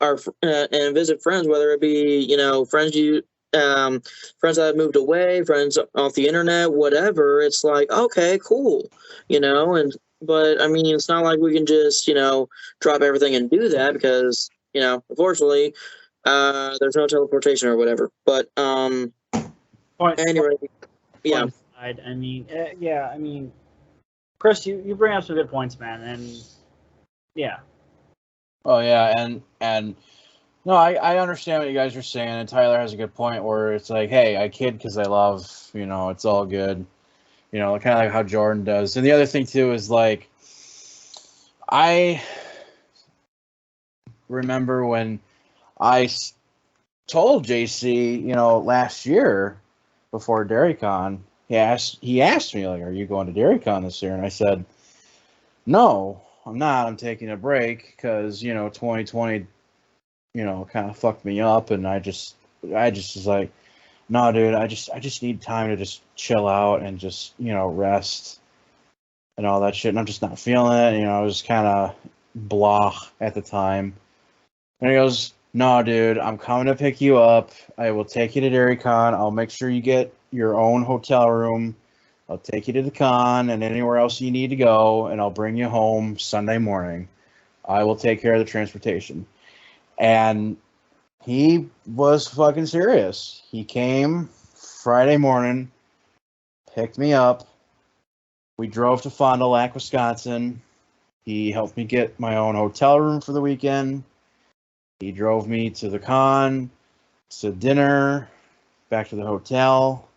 our and visit friends, whether it be friends that have moved away, friends off the internet, whatever. It's like, okay, cool, but I mean, it's not like we can just drop everything and do that, because unfortunately, there's no teleportation or whatever. But anyway, yeah. I mean, yeah, I mean, Chris, you bring up some good points, man, and yeah. Oh yeah, and no, I understand what you guys are saying, and Tyler has a good point where it's like, hey, I kid because I love, it's all good, kind of like how Jordan does. And the other thing too is I remember when I told JC, last year before DairyCon, he asked me are you going to DairyCon this year? And I said, no, I'm not. I'm taking a break because 2020 kind of fucked me up, and I just was like, no, dude, I just need time to just chill out and just rest and all that shit, and I'm just not feeling it. I was kind of blah at the time. And he goes, "No, dude, I'm coming to pick you up. I will take you to Dairy Con. I'll make sure you get your own hotel room. I'll take you to the con and anywhere else you need to go, and I'll bring you home Sunday morning. I will take care of the transportation." And he was fucking serious. He came Friday morning, picked me up. We drove to Fond du Lac, Wisconsin. He helped me get my own hotel room for the weekend. He drove me to the con, to dinner, back to the hotel.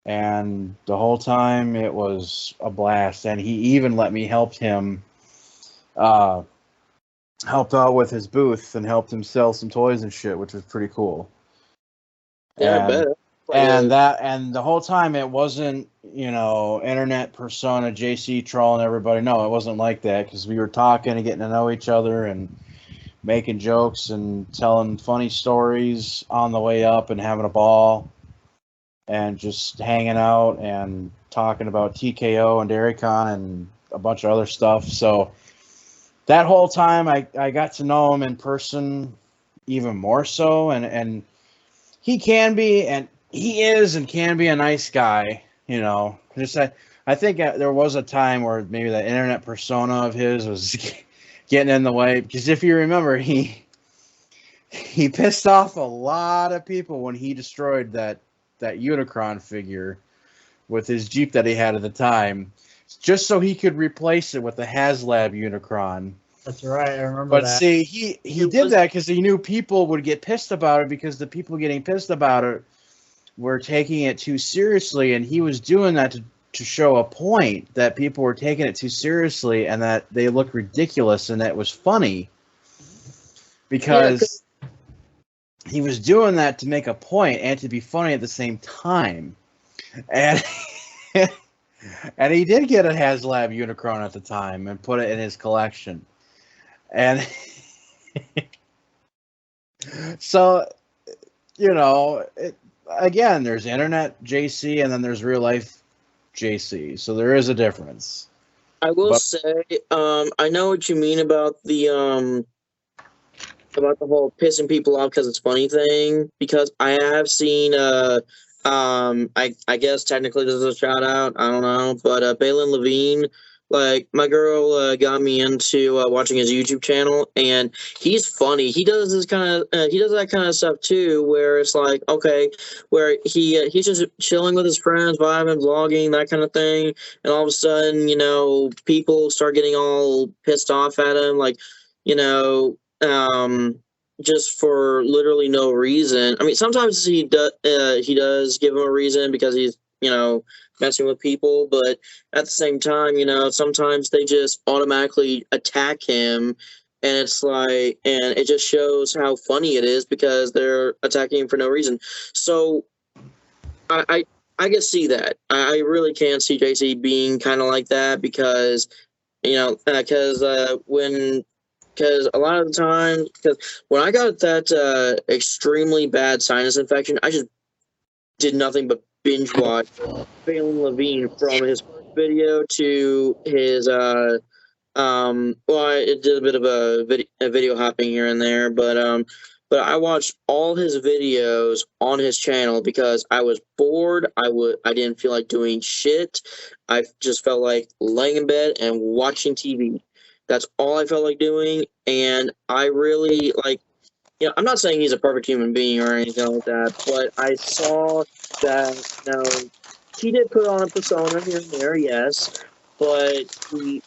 And the whole time it was a blast. And he even let me help him, helped out with his booth and helped him sell some toys and shit, which was pretty cool. Yeah, I bet. And the whole time it wasn't, internet persona JC trolling everybody. No, it wasn't like that, because we were talking and getting to know each other and making jokes and telling funny stories on the way up and having a ball and just hanging out and talking about TKO and Dairy Con and a bunch of other stuff. So that whole time I got to know him in person even more so, and he can be, and he is and can be a nice guy, Just I think there was a time where maybe that internet persona of his was getting in the way, because if you remember, he pissed off a lot of people when he destroyed that Unicron figure with his Jeep that he had at the time, just so he could replace it with the HasLab Unicron. That's right, I remember But that. see, he did that because he knew people would get pissed about it, because the people getting pissed about it were taking it too seriously, and he was doing that to show a point that people were taking it too seriously and that they looked ridiculous, and that it was funny. Because he was doing that to make a point and to be funny at the same time. And and he did get a HasLab Unicron at the time and put it in his collection. And so, again, there's internet JC and then there's real life JC. So there is a difference. I will say, I know what you mean about the whole pissing people off because it's funny thing, because I have seen I guess technically this is a shout out, I don't know, but Balin Levine, like, my girl got me into watching his YouTube channel, and he's funny. He does this kind of he does that kind of stuff too, where it's like, okay, where he's just chilling with his friends, vibing, vlogging, that kind of thing, and all of a sudden, people start getting all pissed off at him, like, just for literally no reason. I mean, sometimes he does give him a reason because he's, messing with people, but at the same time, sometimes they just automatically attack him, and it's like, and it just shows how funny it is because they're attacking him for no reason. So I can see that. I really can see JC being kind of like that, because because a lot of the time, because when I got that extremely bad sinus infection, I just did nothing but binge watch Balin Levine from his first video to his well, I did a bit of a video hopping here and there, but I watched all his videos on his channel because I was bored. I didn't feel like doing shit. I just felt like laying in bed and watching TV. That's all I felt like doing, and I really like. I'm not saying he's a perfect human being or anything like that, but I saw that, he did put on a persona here and there, yes, but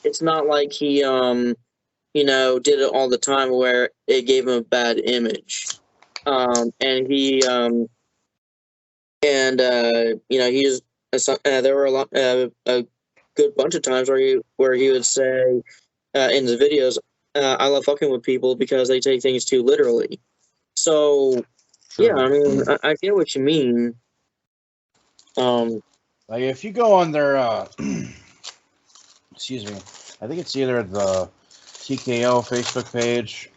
it's not like he, did it all the time where it gave him a bad image. And he, he's, there were a good bunch of times where he would say in his videos, I love fucking with people because they take things too literally. So, yeah, I mean, I get what you mean. Like, if you go on their, excuse me, I think it's either the TKO Facebook page.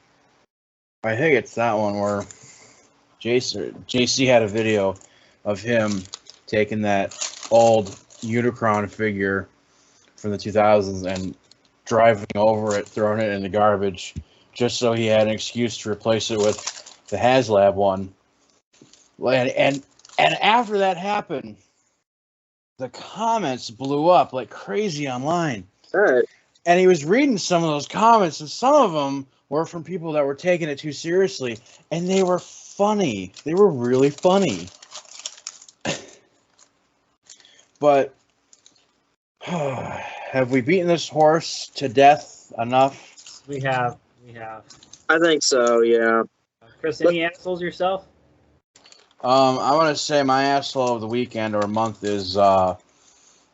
I think it's that one where JC had a video of him taking that old Unicron figure from the 2000s and driving over it, throwing it in the garbage, just so he had an excuse to replace it with the HasLab one. And after that happened, the comments blew up like crazy online. All right. And he was reading some of those comments, and some of them were from people that were taking it too seriously, and they were funny. They were really funny. But have we beaten this horse to death enough? We have. I think so, yeah. Chris, any assholes yourself? I want to say my asshole of the weekend or month is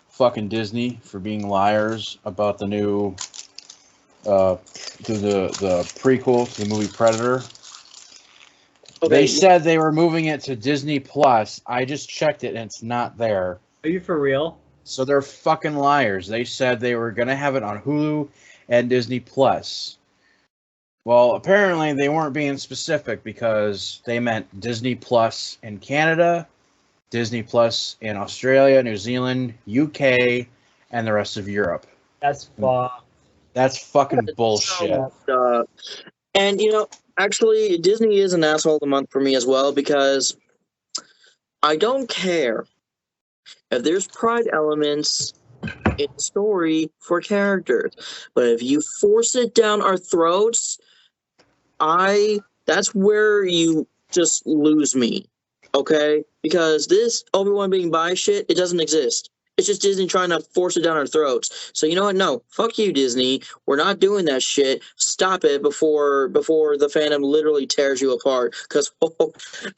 fucking Disney for being liars about the new the prequel to the movie Predator. Okay. They said they were moving it to Disney Plus. I just checked it and it's not there. Are you for real? So they're fucking liars. They said they were going to have it on Hulu and Disney Plus. Well, apparently they weren't being specific because they meant Disney Plus in Canada, Disney Plus in Australia, New Zealand, UK, and the rest of Europe. That's fucked. That's fucking bullshit. And, you know, actually, Disney is an asshole of the month for me as well, because I don't care if there's pride elements in the story for characters, but if you force it down our throats, that's where you just lose me, okay? Because this Obi-Wan being bi shit, it doesn't exist. It's just Disney trying to force it down our throats. So you know what? No, fuck you, Disney. We're not doing that shit. Stop it before the fandom literally tears you apart. Because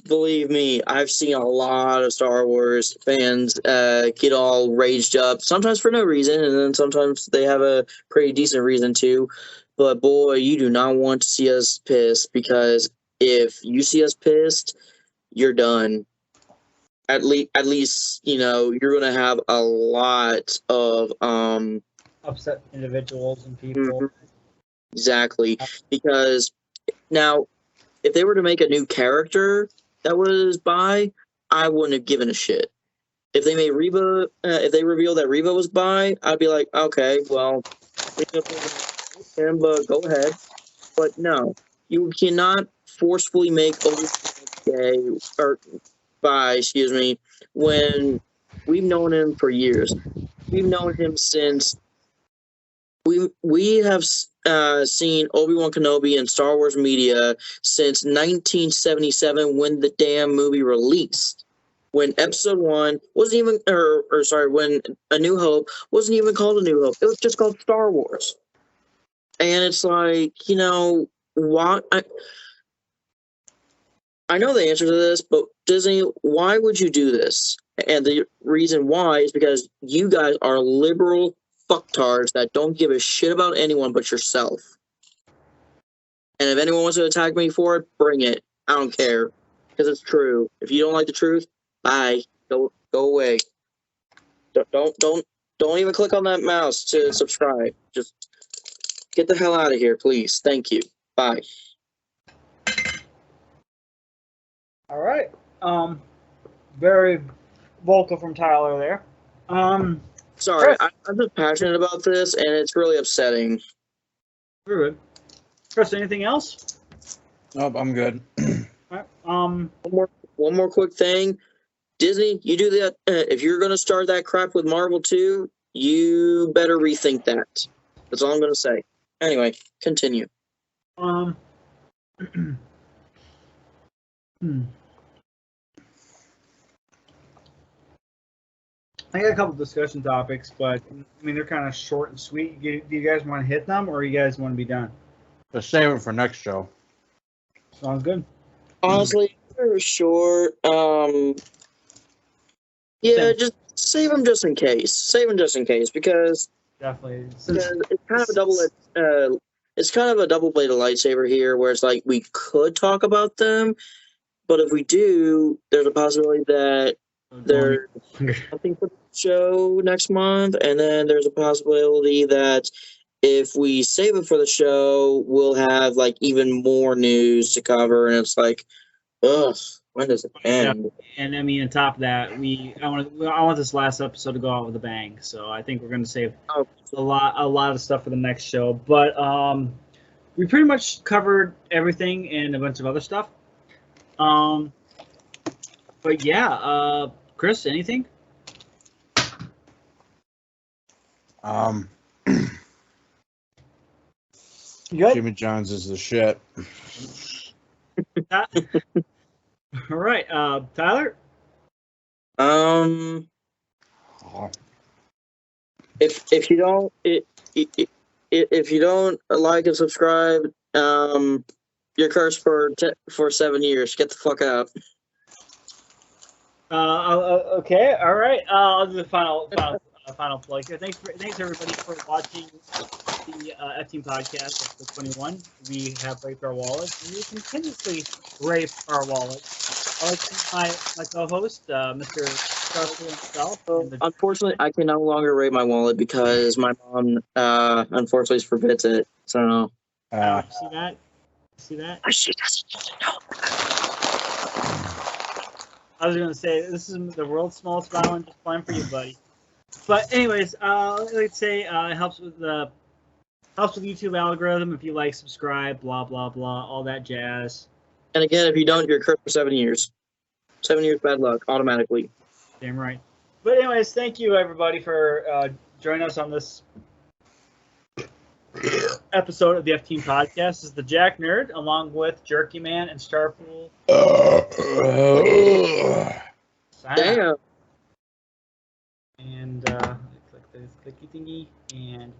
believe me, I've seen a lot of Star Wars fans get all raged up, sometimes for no reason, and then sometimes they have a pretty decent reason too. But boy, you do not want to see us pissed, because if you see us pissed, you're done. At least, you know, you're going to have a lot of Upset individuals and people. Exactly. Because now, if they were to make a new character that was bi, I wouldn't have given a shit. If they made Reva, if they revealed that Reva was bi, I'd be like, okay, well, him, but go ahead. But no, you cannot forcefully make Obi-Wan gay or bi, excuse me, when we've known him for years. We've known him since we have seen Obi-Wan Kenobi in Star Wars media since 1977, when the damn movie released. When Episode 1 wasn't even, when A New Hope wasn't even called A New Hope. It was just called Star Wars. And it's like, you know, why? I know the answer to this, but Disney, why would you do this? And the reason why is because you guys are liberal fucktards that don't give a shit about anyone but yourself. And if anyone wants to attack me for it, bring it. I don't care, because it's true. If you don't like the truth, bye. Go away. Don't even click on that mouse to subscribe. Just get the hell out of here, please. Thank you. Bye. All right. Very vocal from Tyler there. Sorry, Chris. I'm just passionate about this, and it's really upsetting. Very good. Chris, anything else? Nope, I'm good. All right. One more quick thing. Disney, you do that. If you're going to start that crap with Marvel 2, you better rethink that. That's all I'm going to say. Anyway, continue. I got a couple discussion topics, but I mean they're kind of short and sweet. Do you guys want to hit them, or you guys want to be done? Just save it for next show. Sounds good. Honestly, they're short. Yeah, just save them just in case. Save them just in case, because Definitely. it's kind of a double. It's kind of a double-bladed lightsaber here, where it's like we could talk about them, but if we do, there's a possibility that there's something for the show next month, and then there's a possibility that if we save it for the show, we'll have like even more news to cover, and it's like, ugh, When does it end? And I mean, on top of that, I want this last episode to go out with a bang. So I think we're going to save Oh, a lot of stuff for the next show. But we pretty much covered everything and a bunch of other stuff. But yeah, Chris, anything? You good? Jimmy John's is the shit. All right, Tyler. If you don't if you don't like and subscribe, you're cursed for 7 years. Get the fuck out. Okay, all right. I'll do the final plug here. Thanks everybody for watching the F-Team podcast, episode 21. We have raped our wallets, and we continuously rape our wallets. I like to thank my co-host, Mr. Scarlett himself. Unfortunately, I can no longer rape my wallet because my mom unfortunately forbids it. So see that? See that? she doesn't know. I was going to say, this is the world's smallest violin, just fine for you, buddy. But anyways, like to say, it helps with YouTube algorithm if you like, subscribe, blah, blah, blah, all that jazz. And again, if you don't, you're cursed for 7 years. 7 years bad luck, automatically. Damn right. But anyways, thank you, everybody, for joining us on this episode of the F-Team Podcast. This is the Jack Nerd, along with Jerky Man and Starpool. Damn. And click the clicky thingy, and